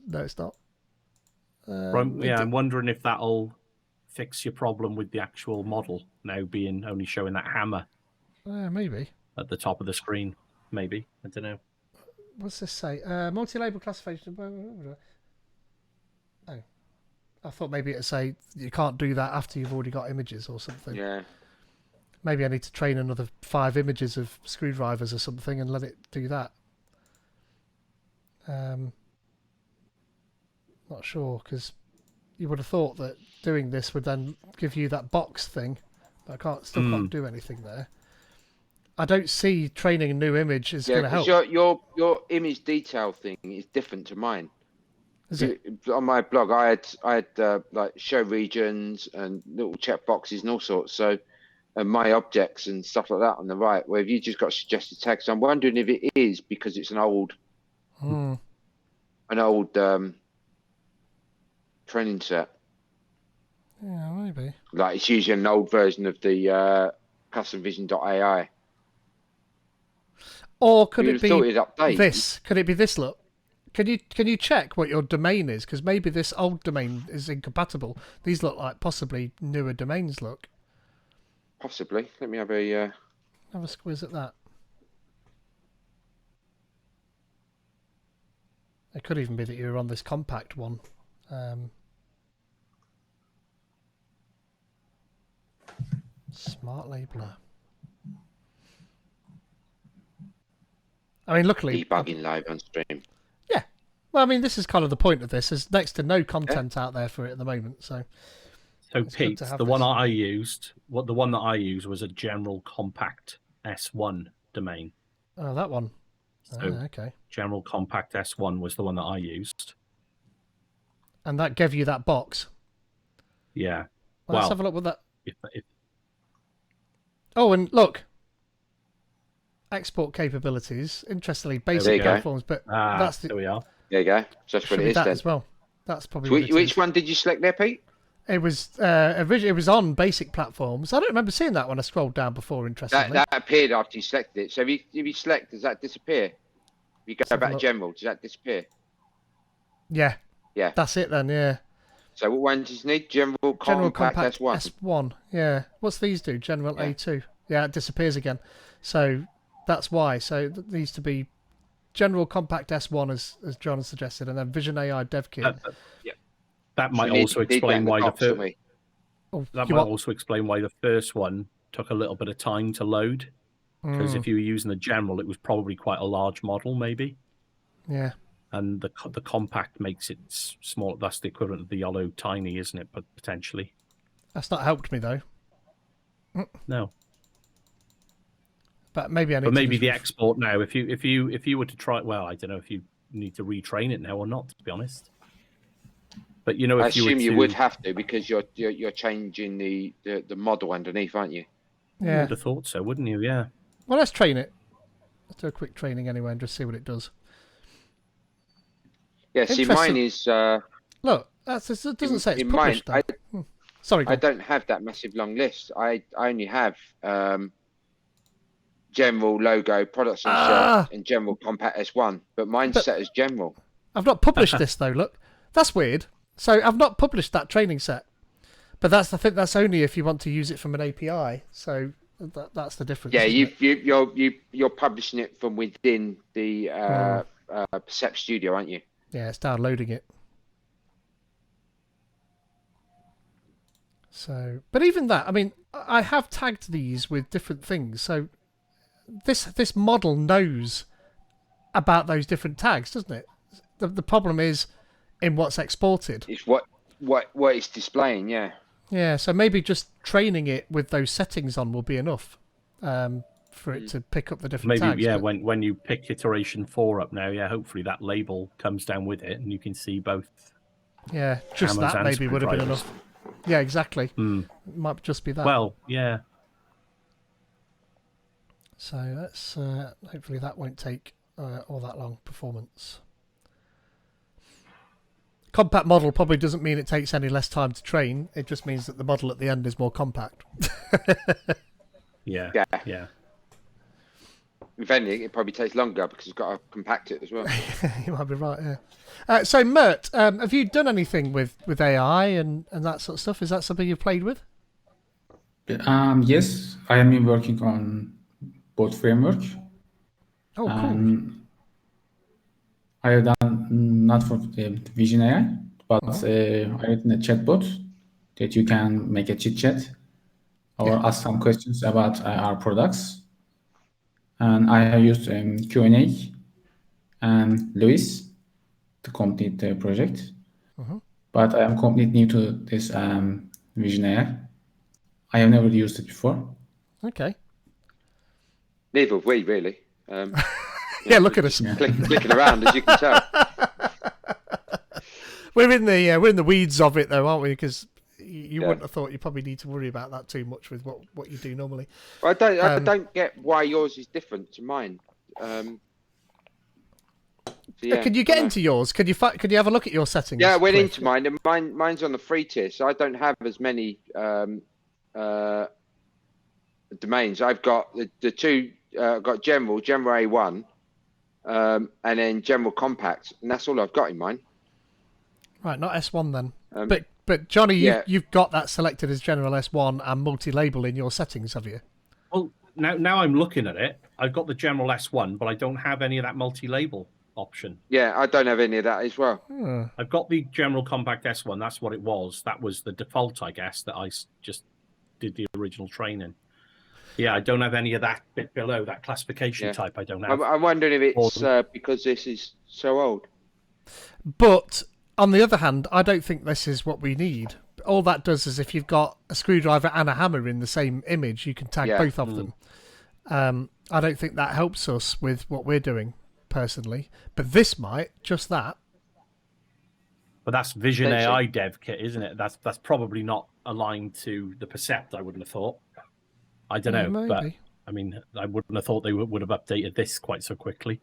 No, it's not. I'm wondering if that'll fix your problem with the actual model now being only showing that hammer. Maybe. At the top of the screen. Maybe. I don't know. What's this say? Multi-label classification. Oh. I thought maybe it'd say you can't do that after you've already got images or something. Yeah. Maybe I need to train another 5 images of screwdrivers or something and let it do that. Not sure, because you would have thought that doing this would then give you that box thing. But I still can't do anything there. I don't see training a new image is going to help. Your image detail thing is different to mine. Is it? On my blog, I had like show regions and little check boxes and all sorts. So, and my objects and stuff like that on the right. Where you just got suggested tags. So I'm wondering if it is because it's an old training set. Yeah, maybe. Like it's usually an old version of the customvision.ai. Or could it be update. this? Could it be this? Look, can you check what your domain is? Because maybe this old domain is incompatible. These look like possibly newer domains. Look. Possibly. Let me have a squiz at that. It could even be that you're on this compact one. Smart labeler. I mean, luckily... Debugging live on stream. Yeah. Well, I mean, this is kind of the point of this. There's next to no content out there for it at the moment, so... So, Pete, the one I used, the one that I used was a general compact S1 domain. Oh, that one. So okay. General compact S1 was the one that I used. And that gave you that box? Yeah. Well, let's have a look with that. If... Oh, and look. Export capabilities. Interestingly, basic platforms, but that's there we are. There you go. So that's what it is then. As well. That's probably so which one did you select there, Pete? It was originally it was on basic platforms. I don't remember seeing that when I scrolled down before. Interestingly, that appeared after you selected it. So if you select, does that disappear? If you go back to general, does that disappear? Yeah. Yeah. That's it then. Yeah. So what one do you need? General compact S1. S1. Yeah. What's these do? General A2. Yeah, it disappears again. So that's why. So it needs to be general compact S1 as John has suggested, and then Vision AI Dev Kit. Yeah. That might also explain why the first one took a little bit of time to load. Because if you were using the general, it was probably quite a large model, maybe. Yeah. And the compact makes it small. That's the equivalent of the yellow tiny, isn't it? But potentially. That's not helped me though. No. But maybe I need. But maybe the export now. If you were to try, well, I don't know if you need to retrain it now or not. To be honest. But if I assume you would have to because you're changing the model underneath, aren't you? Yeah. You would have thought so, wouldn't you? Yeah. Well, let's train it. Let's do a quick training anyway and just see what it does. Yeah. See, mine is. Look, it doesn't say it's published. Sorry. I don't have that massive long list. I only have general logo, products on shelf, and general compact S1. But mine's set as general. I've not published this though. Look, that's weird. So I've not published that training set, but that's the thing. That's only if you want to use it from an API. So that's the difference. Yeah, you're publishing it from within the Percept Studio, aren't you? Yeah, it's downloading it. So, but even that, I mean, I have tagged these with different things. So this model knows about those different tags, doesn't it? The problem is in what's exported. It's what it's displaying, yeah. Yeah, so maybe just training it with those settings on will be enough for it to pick up the different tags. Maybe, yeah, when you pick iteration 4 up now, yeah, hopefully that label comes down with it and you can see both. Yeah, just that maybe would have been enough. Yeah, exactly. It might just be that. Well, yeah. So let's hopefully that won't take all that long. Performance. Compact model probably doesn't mean it takes any less time to train. It just means that the model at the end is more compact. Yeah. If anything, it probably takes longer because it's got to compact it as well. You might be right, yeah. So, Mert, have you done anything with AI and that sort of stuff? Is that something you've played with? Yes, I have been working on both framework. Oh, cool. I have done not for the Vision AI, but I written a chatbot that you can make a chit chat or ask some questions about our products. And I have used Q&A and Luis to complete the project. but I am completely new to this Vision AI. I have never used it before. Okay. Neither have we, really. Yeah, look at us. Clicking around, as you can tell. We're in the weeds of it, though, aren't we? Because you wouldn't have thought you probably need to worry about that too much with what you do normally. Well, I don't get why yours is different to mine. Can you get into yours? Could you have a look at your settings? Yeah, I went Cliff? into mine, and mine's on the free tier, so I don't have as many domains. I've got the two. I've got General A1, and then General Compact, and that's all I've got in mine. Right, not S1 then. But Johnny, you've got that selected as General S1 and multi-label in your settings, have you? Well, now I'm looking at it. I've got the General S1, but I don't have any of that multi-label option. Yeah, I don't have any of that as well. I've got the General Compact S1. That's what it was. That was the default, I guess, that I just did the original training. Yeah, I don't have any of that bit below, that classification type. I don't have. I'm wondering if it's because this is so old. But on the other hand, I don't think this is what we need. All that does is if you've got a screwdriver and a hammer in the same image, you can tag both of them. I don't think that helps us with what we're doing personally, but this might, just that. But that's Vision AI dev kit, isn't it? That's probably not aligned to the Percept, I wouldn't have thought. I don't know, maybe. But I mean, I wouldn't have thought they would have updated this quite so quickly.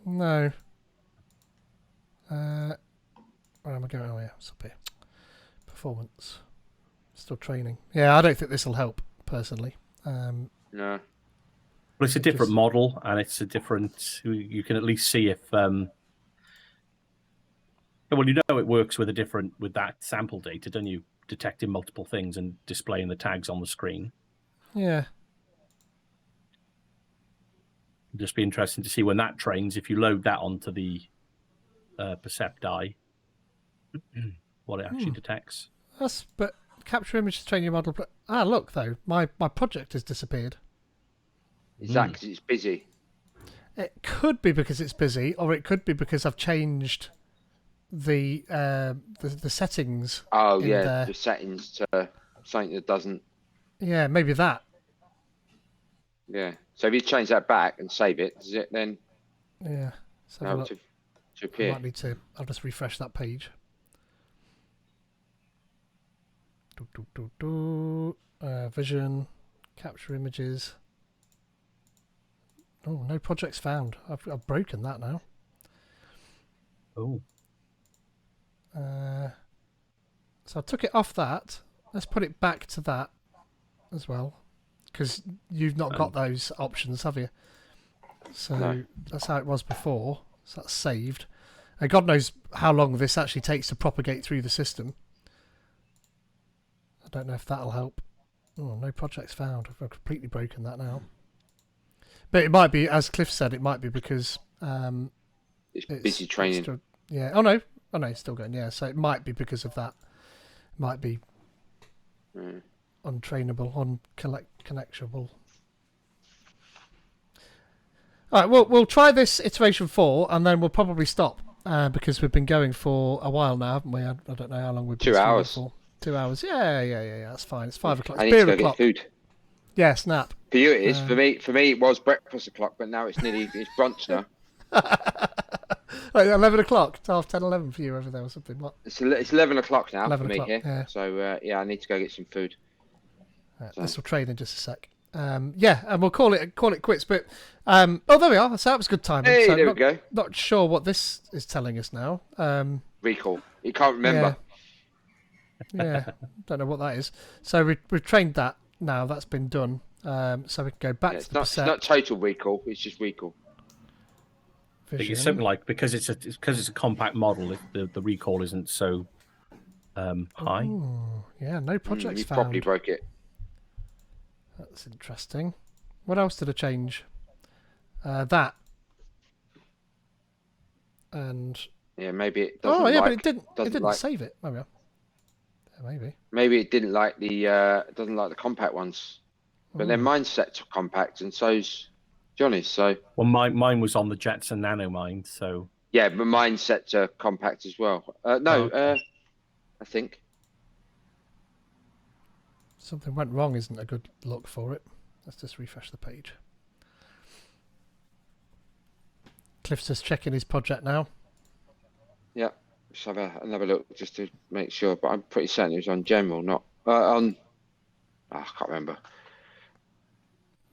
No. Where am I going? Oh, yeah, it's up here. Performance. Still training. Yeah, I don't think this will help, personally. No. Well, it's a different model, and it's a different... You can at least see if... Well, you know it works with that sample data, don't you? Detecting multiple things and displaying the tags on the screen. Yeah. It'd just be interesting to see when that trains, if you load that onto the Percept Eye, what it actually detects. But capture image to train your model. Look, though, my project has disappeared. Is that because it's busy? It could be because it's busy, or it could be because I've changed the settings. Oh, yeah, the settings to something that doesn't... Yeah, maybe that. Yeah. So if you change that back and save it, does it then... Yeah. To appear? I might need to... I'll just refresh that page. Vision. Capture images. Oh, no projects found. I've broken that now. Oh. So I took it off that. Let's put it back to that as well, because you've not got those options, have you? So that's how it was before. So that's saved. And God knows how long this actually takes to propagate through the system. I don't know if that'll help. Oh, no projects found. I've completely broken that now. But it might be, as Cliff said, it might be because it's busy training. Yeah. Oh no, it's still going. Yeah. So it might be because of that. It might be untrainable, unconnectable. All right. We'll try this iteration 4, and then we'll probably stop because we've been going for a while now, haven't we? I don't know how long we've been. 2 hours. For. 2 hours. Yeah. That's fine. It's 5 o'clock. I It's need to beer go o'clock. get food. Yeah, snap. For you it is. For me it was breakfast o'clock, but now it's it's brunch now. 11 o'clock. It's half 10, 11 for you over there or something. What? It's 11 o'clock now 11 for me o'clock, here. yeah. So I need to go get some food. This will trade in just a sec. And we'll call it quits. But there we are. So that was good timing. Hey, so there we go. Not sure what this is telling us now. Recall. You can't remember. Yeah, don't know what that is. So we've trained that now. That's been done. So we can go back to the It's not total recall. It's just recall. I think it's something like because it's a compact model. The recall isn't so high. Ooh, yeah, no projects You found. probably broke it. That's interesting. What else did I change? That. And yeah, maybe it doesn't. But it didn't save it. Oh, yeah. Maybe. Maybe it didn't like doesn't like the compact ones, but then mine's set to compact, and so's Johnny's. So well, mine was on the Jetson Nano Mind, so yeah, but mine's set to compact as well. I think. Something went wrong isn't a good look for it. Let's just refresh the page. Cliff's just checking his project now. Yeah, let's have another look just to make sure. But I'm pretty certain it was on general, not on. Oh, I can't remember.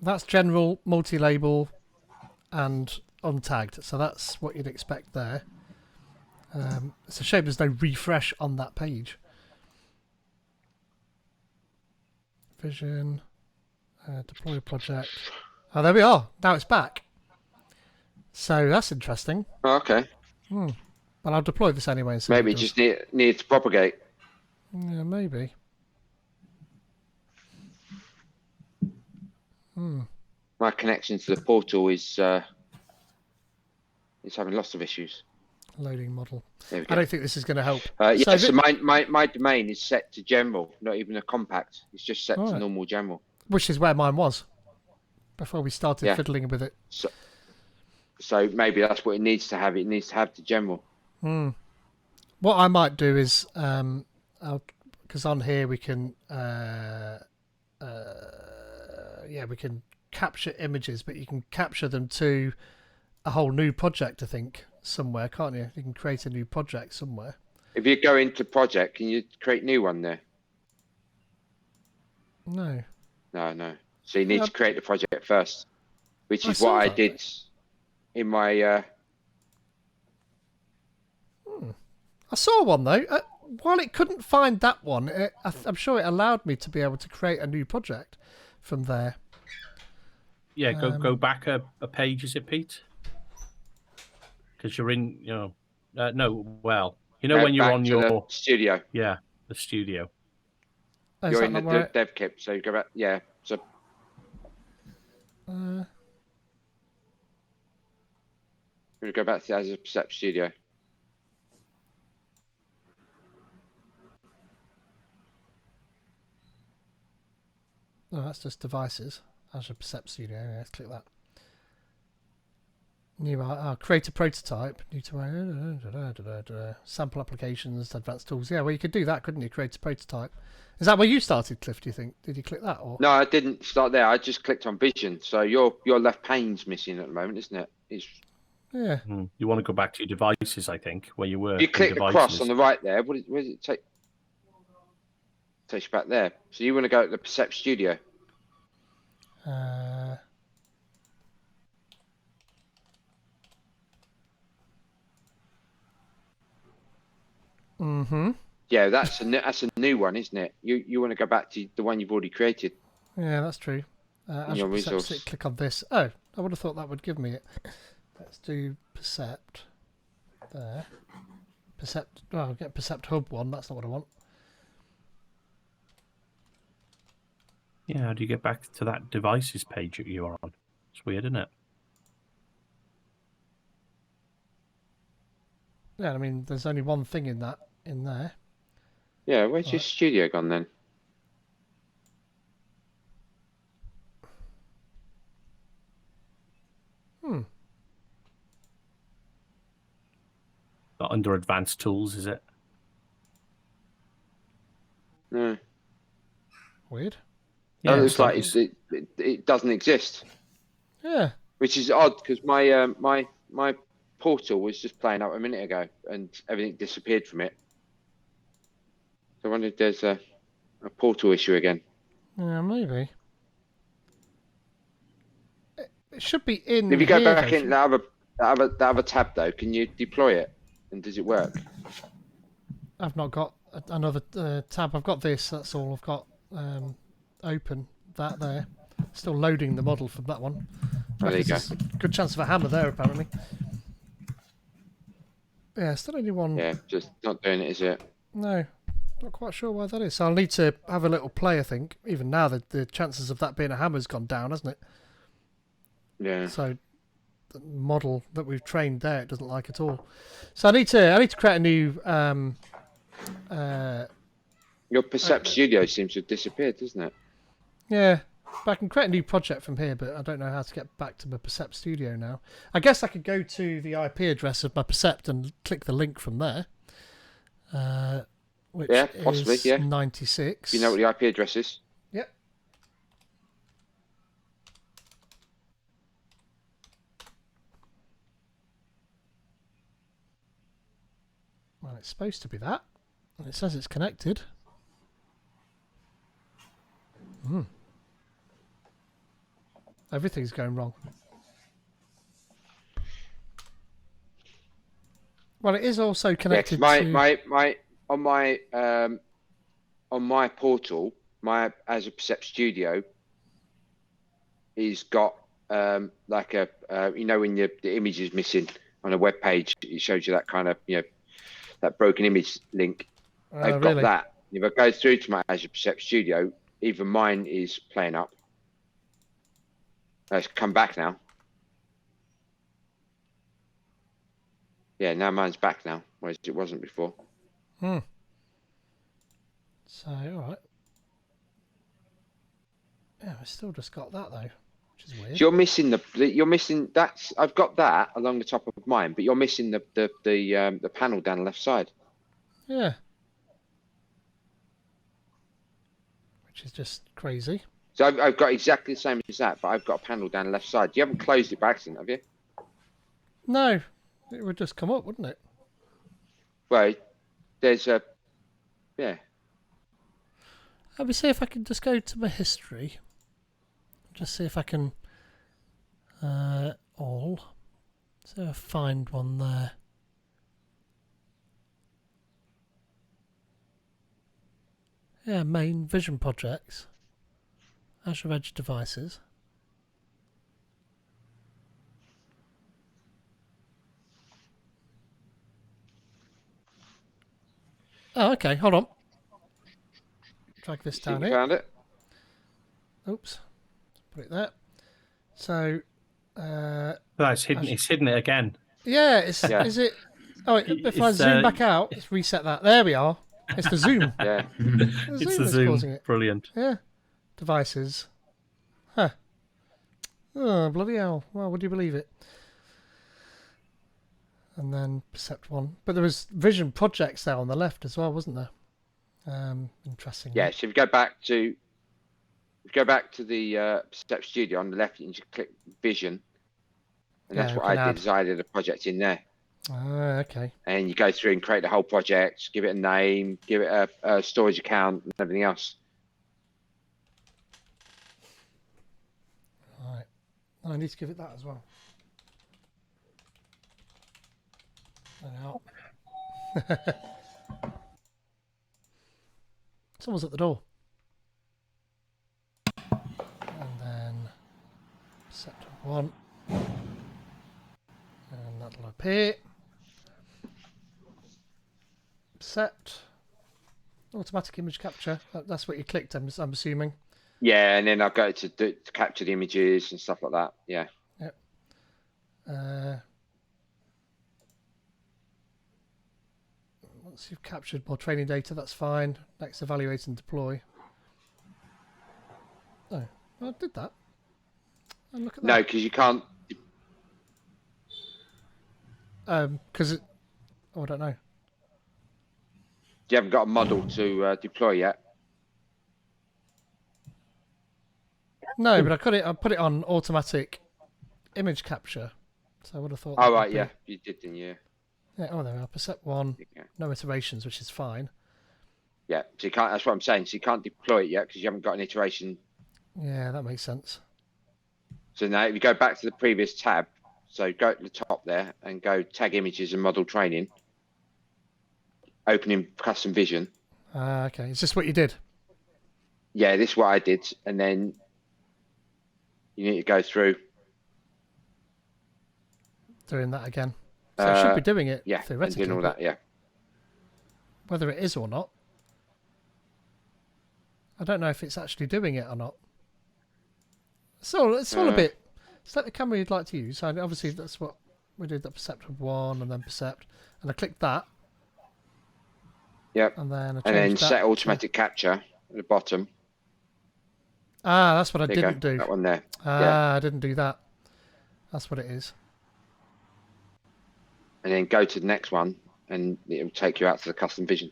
That's general, multi-label, and untagged. So that's what you'd expect there. It's a shame there's no refresh on that page. Vision, deploy project. Oh, there we are. Now it's back. So that's interesting. Oh, okay. Well, I'll deploy this anyway. And see Maybe what it just need to propagate. yeah, maybe. My connection to the portal is having lots of issues. Loading model. There we I go. don't think this is going to help. Yeah, so my domain is set to general, not even a compact. It's just set to normal general. Which is where mine was before we started fiddling with it. So maybe that's what it needs to have. It needs to have the general. What I might do is, because on here we can, we can capture images, but you can capture them to a whole new project, I think, somewhere, can't you? You can create a new project somewhere. If you go into project, can you create a new one there? No. No. So you need to create the project first, which is saw what I that. did in my. I saw one though. While it couldn't find that one, I'm sure it allowed me to be able to create a new project from there. Yeah, go back a page, is it, Pete? Because you're in, when you're on your studio. Yeah, the studio. Oh, You're in the dev kit, so you go back. Yeah, so. We're gonna go back to the Azure Percept Studio. Oh, that's just devices. Azure Percept Studio. Yeah, let's click that. New create a prototype. New to sample applications, advanced tools. Yeah, well, you could do that, couldn't you? Create a prototype. Is that where you started, Cliff? Do you think? Did you click that or? No, I didn't start there. I just clicked on Vision. So your left pane's missing at the moment, isn't it? Yeah. You want to go back to your devices, I think, where you were. If you click the cross on the right there, where does it take? Takes you back there. So you want to go to the Percept Studio. Yeah, that's a new one, isn't it? You want to go back to the one you've already created. Yeah, that's true. Azure Percept, click on this. Oh, I would have thought that would give me it. Let's do Percept. There. Percept. Oh, I'll get Percept Hub one. That's not what I want. Yeah, how do you get back to that devices page that you are on? It's weird, isn't it? Yeah, I mean, there's only one thing in there. Yeah, where's your studio gone then? Under advanced tools, is it? No. Weird. Yeah, it looks like it doesn't exist. Yeah. Which is odd because my portal was just playing up a minute ago and everything disappeared from it. So I wonder if there's a portal issue again. Yeah, maybe. It should be in. If you go here, back in the other tab though, can you deploy it and does it work? I've not got another tab. I've got this. That's all I've got open. That there. Still loading the model from that one. Oh, there you go. Good chance of a hammer there, apparently. Yeah, still only one. Yeah, just not doing it, is it? No, not quite sure why that is. So I'll need to have a little play, I think. Even now, the chances of that being a hammer's gone down, hasn't it? Yeah. So the model that we've trained there, it doesn't like at all. So I need to create a new. Your Percept Studio seems to have disappeared, doesn't it? Yeah, but I can create a new project from here, but I don't know how to get back to my Percept Studio now. I guess I could go to the IP address of my Percept and click the link from there. which Yeah, possibly, is yeah. 96. You know what the IP address is? Yep. Well, it's supposed to be that. It says it's connected. Everything's going wrong. Well, it is also connected to on my portal, my Azure Percept Studio is got like a you know when the image is missing on a web page, it shows you that kind of that broken image link. I've got really? that. If I go through to my Azure Percept Studio, even mine is playing up. It's come back now. Yeah, now mine's back now, whereas it wasn't before. So, all right. Yeah, I still just got that though, which is weird. So you're missing that's I've got that along the top of mine, but you're missing the panel down the left side. Yeah. Which is just crazy. So I've got exactly the same as that, but I've got a panel down the left side. You haven't closed it by accident, have you? No, it would just come up, wouldn't it? Well, there's a yeah. Let me see if I can just go to my history. Just see if I can all. So I find one there. Yeah, main vision projects. Azure Edge devices. Oh, okay, hold on. Drag this down You here. found it? Oops. Put it there. So That's hidden. It's hidden it again. yeah, is it? Oh, if I zoom back out, let's reset that. There we are. It's the zoom. Yeah. It's the is zoom. causing it. Brilliant. Yeah. Devices. Huh. Oh, bloody hell. Well, would you believe it? And then Percept 1. But there was Vision Projects there on the left as well, wasn't there? Interesting. Yeah, so if you go back to the Percept Studio on the left, you just click Vision. And that's what I did, is I added a project in there. Ah, okay. And you go through and create the whole project, give it a name, give it a storage account and everything else. Right. I need to give it that as well. Someone's at the door. And then Percept 1. And that'll appear. Percept. Automatic image capture. That's what you clicked, I'm assuming. Yeah, and then I'll go to capture the images and stuff like that. Yeah. Yep. Once you've captured more training data, that's fine. Next, evaluate and deploy. Oh, well, I did that. And look at that. No, because you can't. Because it. Oh, I don't know. You haven't got a model to deploy yet. No, but I put it on automatic image capture. So I would have thought. Oh right, yeah, you did, didn't you? Yeah. Oh, there we are. Percept 1. No iterations, which is fine. Yeah, so you can't. That's what I'm saying. So you can't deploy it yet because you haven't got an iteration. Yeah, that makes sense. So now, if you go back to the previous tab, so go to the top there and go tag images and model training. Opening custom vision. Okay. Is this what you did? Yeah, this is what I did, and then you need to go through. Doing that again. So it should be doing it, yeah, theoretically. and doing all that, yeah. Whether it is or not, I don't know if it's actually doing it or not. So it's all a bit. It's like the camera you'd like to use. So obviously that's what we did. The Percept 1 and then Percept, and I clicked that. Yep. And then set automatic capture at the bottom. Ah, that's what I didn't do. That one there. Ah, I didn't do that. That's what it is. And then go to the next one, and it'll take you out to the custom vision.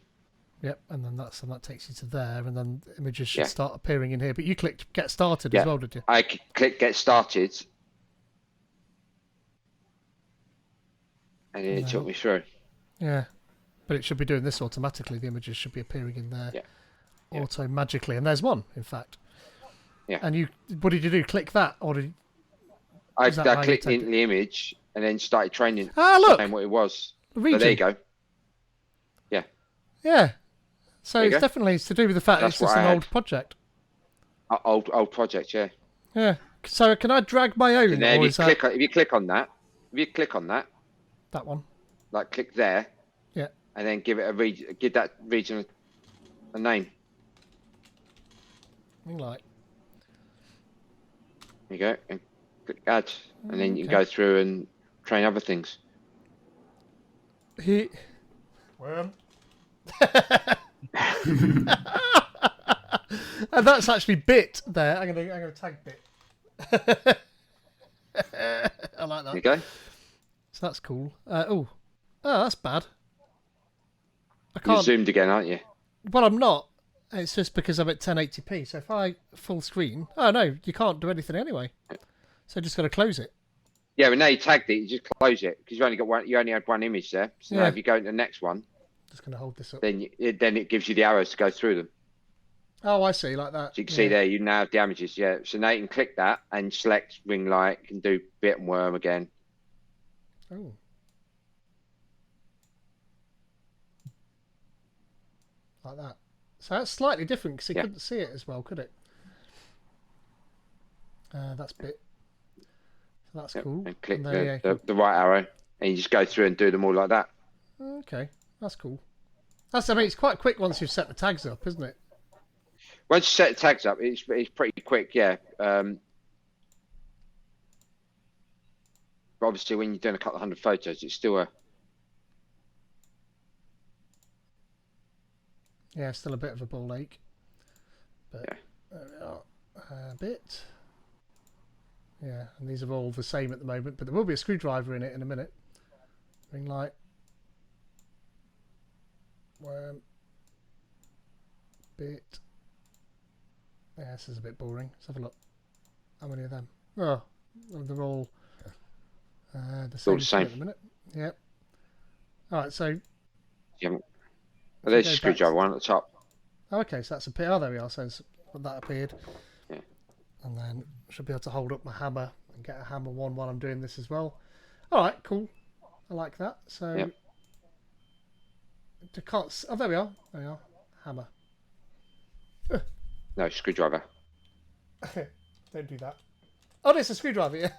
Yep, and then that takes you to there, and then images should start appearing in here. But you clicked Get Started as well, did you? I click Get Started, and it took me through. Yeah, but it should be doing this automatically. The images should be appearing in there auto magically, and there's one, in fact. Yeah. And what did you do? Click that, or did I clicked into the image and then started training. Look, what it was. Region. So there you go. Yeah. Yeah. So it's definitely to do with the fact that it's just an old project. Old project, yeah. Yeah. So can I drag my own? And then if you click on that, that one, like click there, and then give that region a name. Like. There you go, and click add, and then you can go through and train other things. Worm. And that's actually Bit there. I'm gonna tag Bit. I like that. There you go. So that's cool. Oh, that's bad. I can't. You're zoomed again, aren't you? Well, I'm not. It's just because I'm at 1080p. So if I full screen, oh no, you can't do anything anyway. So just got to close it. Yeah, but now you tagged it, you just close it because you only got one. You only had one image there. So now if you go to the next one, just going to hold this up. Then it gives you the arrows to go through them. Oh, I see, like that. So you can see there, you now have the images. Yeah. So now you can click that and select ring light. You can do Bit and worm again. Oh. Like that. So that's slightly different because you couldn't see it as well, could it? That's Bit. So that's cool. And click the right arrow, and you just go through and do them all like that. Okay, that's cool. I mean, it's quite quick once you've set the tags up, isn't it? Once you set the tags up, it's pretty quick, yeah. But obviously, when you're doing a couple of hundred photos, it's still still a bit of a ball ache. But there we are. Bit. Yeah, and these are all the same at the moment, but there will be a screwdriver in it in a minute. Ring light. Worm. Bit. Yeah, this is a bit boring. Let's have a look. How many of them? Oh, they're all the same at the minute. Yep. All right, so. There's a screwdriver one at the top. Oh, okay, so that's oh, there we are. So that appeared. Yeah. And then I should be able to hold up my hammer and get a hammer one while I'm doing this as well. All right, cool. I like that. So. Oh, there we are. There we are. Hammer. No, screwdriver. Don't do that. Oh, there's a screwdriver, yeah.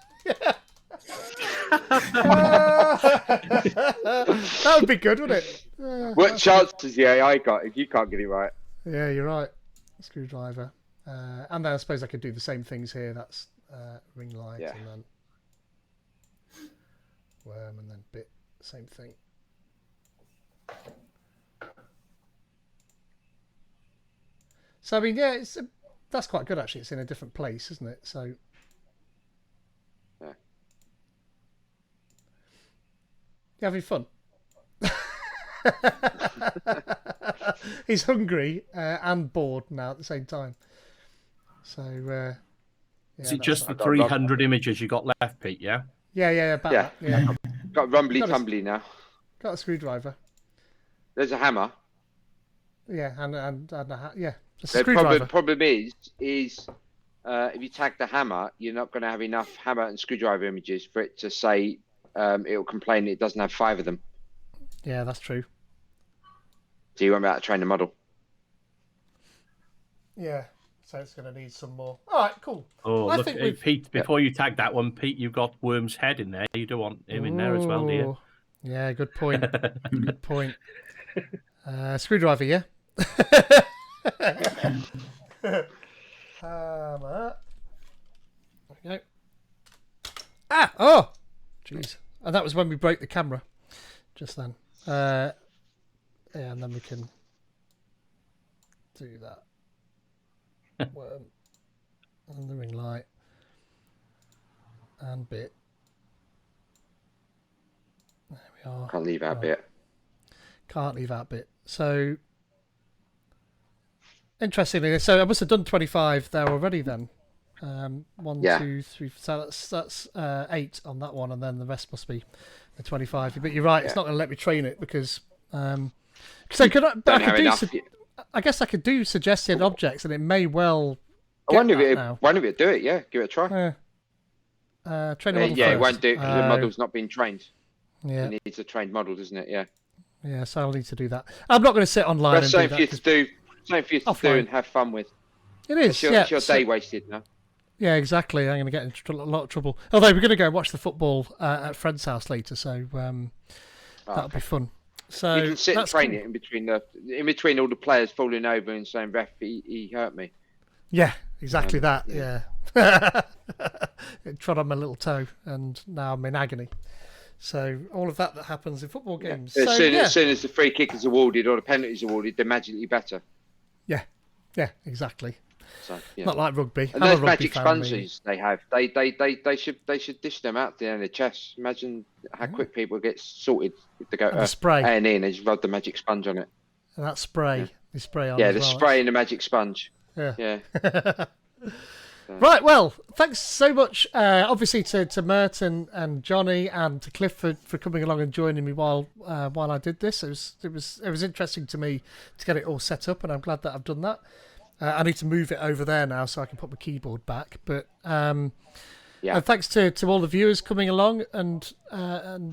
That would be good, wouldn't it? What chances the AI got if you can't get it right? Yeah, you're right. Screwdriver. And then I suppose I could do the same things here. That's ring light and then worm and then Bit. Same thing. So I mean, yeah, that's quite good actually. It's in a different place, isn't it? So yeah, you having fun? He's hungry and bored now at the same time. So is it just the 300 images you got left, Pete? Yeah. Yeah. That, yeah. Got rumbly tumbly now. Got a screwdriver. There's a hammer. Yeah, and a yeah. The problem is if you tag the hammer, you're not going to have enough hammer and screwdriver images for it to say it'll complain it doesn't have 5 of them. Yeah, that's true. So you won't be able to train the model. Yeah, so it's going to need some more. All right, cool. Oh, well, look, Pete, before you tag that one, Pete, you've got Worm's head in there. You don't want him in there as well, do you? Yeah, good point. Good point. Screwdriver, yeah? There we go. Ah! Oh! Jeez. And that was when we broke the camera. Just then. Yeah, and then we can do that. Worm. And the ring light. And Bit. There we are. Can't leave out Bit. Can't leave out Bit. So interestingly, so I must have done 25 there already then. One, Yeah. 2, 3. So that's 8 on that one, and then the rest must be the 25. But you're right; it's not going to let me train it because. So could I? But I Don't have could do. enough. I guess I could do suggested objects, and it may well. I wonder if now. it do it. Yeah, give it a try. Train a model Yeah, first. it won't do it because the model's not been trained. Yeah. It needs a trained model, doesn't it? Yeah. Yeah, so I'll need to do that. I'm not going to sit online That's and something do for you that. to do. Something for you to do Offline. and have fun with. It is. It's your day wasted now. Yeah, exactly. I'm going to get in a lot of trouble. Although we're going to go watch the football at a friend's house later, so that'll be fun. So you can sit and train cool. it in between all the players falling over and saying, "Ref, he hurt me." Yeah, exactly that. Yeah. It trod on my little toe, and now I'm in agony. So all of that happens in football games. Yeah. So, As soon as the free kick is awarded or the penalty is awarded, they're magically better. Yeah, exactly. So, yeah. Not like rugby. And those magic sponges they have, they should dish them out there in the chest. Imagine how quick people get sorted if they go and the spray. A&E and they just rub the magic sponge on it. And that spray, the spray on. Yeah, as the well. spray and the magic sponge. Yeah. Yeah. Right, well, thanks so much, obviously to Mert and Johnny and to Cliff for coming along and joining me while I did this. It was interesting to me to get it all set up, and I'm glad that I've done that. I need to move it over there now so I can put my keyboard back. But and thanks to all the viewers coming along and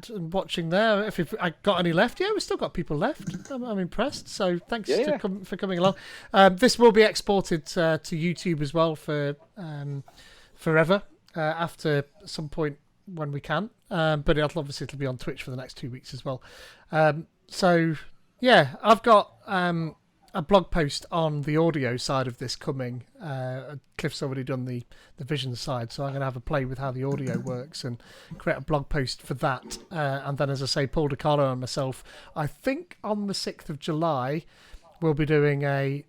watching there. If I got any left, we've still got people left. I'm impressed. So thanks for coming along. This will be exported to YouTube as well for forever after some point when we can. But it'll be on Twitch for the next 2 weeks as well. So yeah, I've got a blog post on the audio side of this coming. Cliff's already done the vision side, so I'm going to have a play with how the audio works and create a blog post for that. And then, as I say, Paul DiCarlo and myself, I think on the 6th of July, we'll be doing a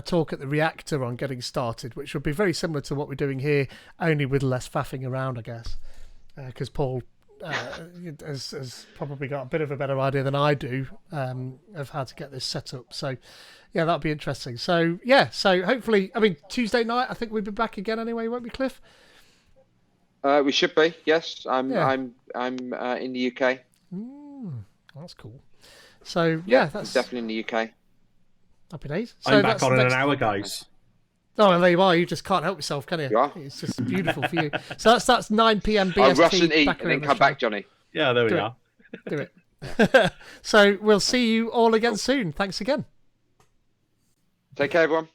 talk at the Reactor on getting started, which will be very similar to what we're doing here, only with less faffing around, I guess. Because Paul has probably got a bit of a better idea than I do of how to get this set up. So yeah, that'll be interesting. So yeah, so hopefully, Tuesday night I think we'll be back again anyway, won't we, Cliff? We should be. Yes, I'm in the UK. That's cool. So yeah, that's definitely in the UK. Happy days. So I'm back on in an hour, guys. Oh, well, there you are. You just can't help yourself, can you? You are. It's just beautiful for you. So that's 9 p.m. BST. I'll rush and eat back and then around come the back, show. Johnny. Yeah, there we are. Do it. So we'll see you all again soon. Thanks again. Take care, everyone.